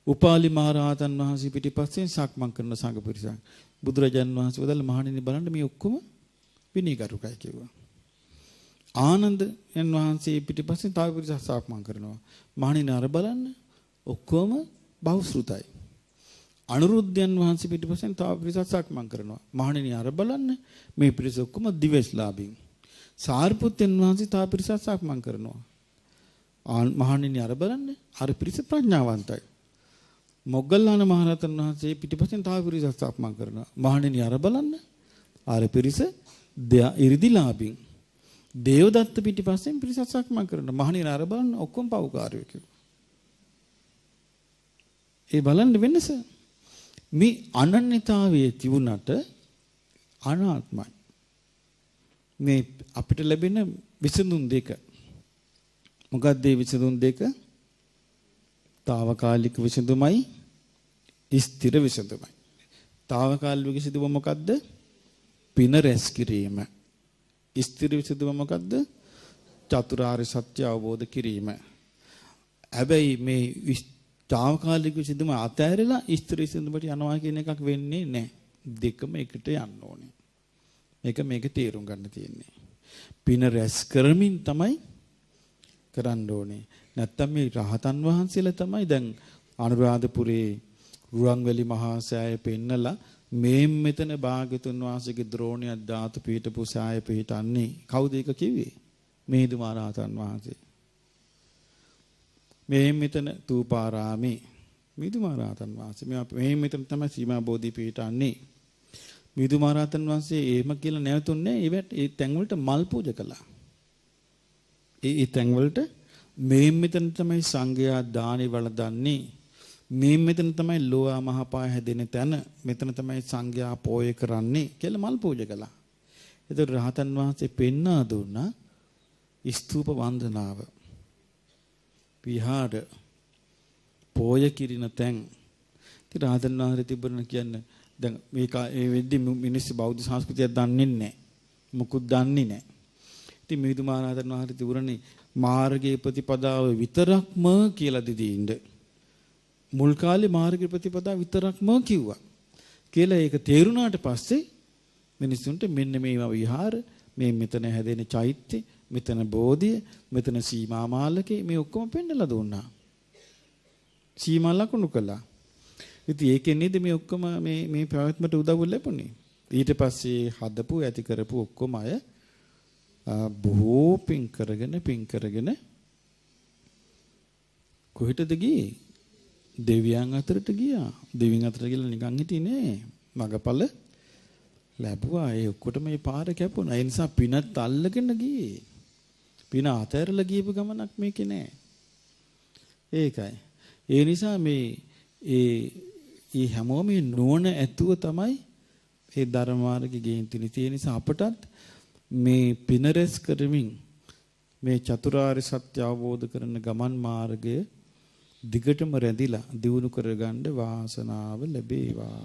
උපාලි මහරහතන් වහන්සේ පිටිපස්සෙන් සක්මන් කරන සංඝ පිරිසක් බුදුරජාණන් වහන්සේ වදාළ මහණෙනි බලන්න මේ ඔක්කොම විනීගරුකයි කිව්වා. ආනන්ද යන් වහන්සේ පිටිපස්සෙන් තව පිරිසක් සක්මන් කරනවා. මහණෙනි අර බලන්න ඔක්කොම බහුශ්‍රුතයි. අනුරුද්ධයන් වහන්සේ පිටිපස්සෙන් තව පිරිසක් සක්මන් කරනවා. මහණෙනි අර බලන්න මේ පිරිස ඔක්කොම දිවස්ලාභින්. සාරිපුත්තයන් වහන්සේ තව පිරිසක් සක්මන් කරනවා. මහණෙනි අර බලන්න අර පිරිස ප්‍රඥාවන්තයි. මොග්ගල්ලාන මහරහතන් වහන්සේ පිටිපස්සෙන් තව පිරිසක් සක්මන් කරනවා. මහණෙනි අර බලන්න අර පිරිස ඉරිදිලාභින්. දේවදත්ත පිටිපස්සෙන් පිරිසක් සක්මන් කරනවා. මහණෙනි අර බලන්න ඔක්කොම පව්කාරයෝ කිව්වා. ඒ බලන්න වෙනස මේ අනන්‍යතාවයේ තිබුණට අනාත්මයි. මේ අපිට ලැබෙන විසඳුම් දෙක. මොකක්ද මේ විසඳුම් දෙක? తాවකාලික විසඳුමයි ස්ථිර විසඳුමයි. తాවකාලික විසඳුම මොකද්ද? පින රැස් කිරීම. ස්ථිර විසඳුම මොකද්ද? චතුරාර්ය සත්‍ය අවබෝධ කිරීම. හැබැයි මේ తాවකාලික විසඳුම අතහැරලා ස්ථිර විසඳුමට යනවා කියන එකක් වෙන්නේ නැහැ. දෙකම එකට යන්න ඕනේ. මේක තේරුම් ගන්න තියෙන්නේ. පින රැස් කරමින් තමයි කරන්න ඕනේ. නැත්තම් මේ රහතන් වහන්සේලා තමයි දැන් අනුරාධපුරේ රුවන්වැලි මහා සෑය පෙන්නලා මේ මෙතන භාග්‍යතුන් වහන්සේගේ ද්‍රෝණියක් ධාතු පිහිටපු සෑය පිහිටන්නේ. කවුද ඒක කිව්වේ? මිහිඳු මහ රහතන් වහන්සේ. මේ මෙතන තූපාරාමේ මිහිඳු මහ රහතන් වහන්සේ. මේ මෙතන තමයි සීමා බෝධි පිහිටන්නේ. මිහිඳු මහරහතන් වහන්සේ එහෙම කියලා නැවතුන්නේ ඒ තැන් වලට මල් පූජා කළා. ඒ තැන් වලට මේ මෙතන තමයි සංඝයා දානි වළඳන්නේ. මේ මෙතන තමයි ලෝවා මහපාය හැදෙන තැන. මෙතන තමයි සංඝයා පෝය කරන්නේ කියලා මල් පූජා කළා. ඒතර රහතන් වහන්සේ පෙන්වා දුන්නා ස්තූප වන්දනාව. විහාර පෝය කිරින තැන්. ඉතින් රහතන් වහන්සේ තිබුණා කියන්නේ දැන් මේක ඒ වෙද්දි මිනිස්සු බෞද්ධ සංස්කෘතියක් දන්නේ නැහැ. මුකුත් දන්නේ නැහැ. ඉතින් මිහිඳු මහරහතන් වහන්සේ තිබුණනේ මාර්ගයේ ප්‍රතිපදාව විතරක්ම කියලා දෙදින්න. මුල් කාලේ මාර්ගයේ ප්‍රතිපදාව විතරක්ම කිව්වා. කියලා ඒක තේරුණාට පස්සේ මිනිසුන්ට මෙන්න මේවා විහාර, මේ මෙතන හැදෙන චෛත්‍ය, මෙතන බෝධිය, මෙතන සීමා මාලකේ මේ ඔක්කොම පෙන්නලා දුන්නා. සීමා ලකුණු කළා. ඉතින් ඒකෙන් නේද මේ ඔක්කොම මේ ප්‍රවැත්මට උදව් ලැබුණේ. ඊට පස්සේ හදපු ඇති කරපු ඔක්කොම අය බොහෝ පින් කරගෙන කොහෙටද ගියේ? දෙවියන් අතරට ගියා. දෙවියන් අතරට ගිහලා නිකන් හිටියේ නෑ. මගපල ලැබුවා. ඒ ඔක්කොටම මේ පාර කැපුණා. ඒ නිසා පිනත් අල්ලගෙන ගියේ. පින අතහැරලා ගියපු ගමනක් මේකේ නෑ. ඒකයි. ඒ නිසා මේ හැමෝම නුවණ ඇතුව තමයි මේ ධර්ම මාර්ගයේ ගෙයින් තිනේ. ඒ නිසා අපටත් මේ පින රැස් කරමින් මේ චතුරාර්ය සත්‍ය අවබෝධ කරන ගමන් මාර්ගය දිගටම රැඳිලා දියුණු කරගන්න වාසනාව ලැබේවා.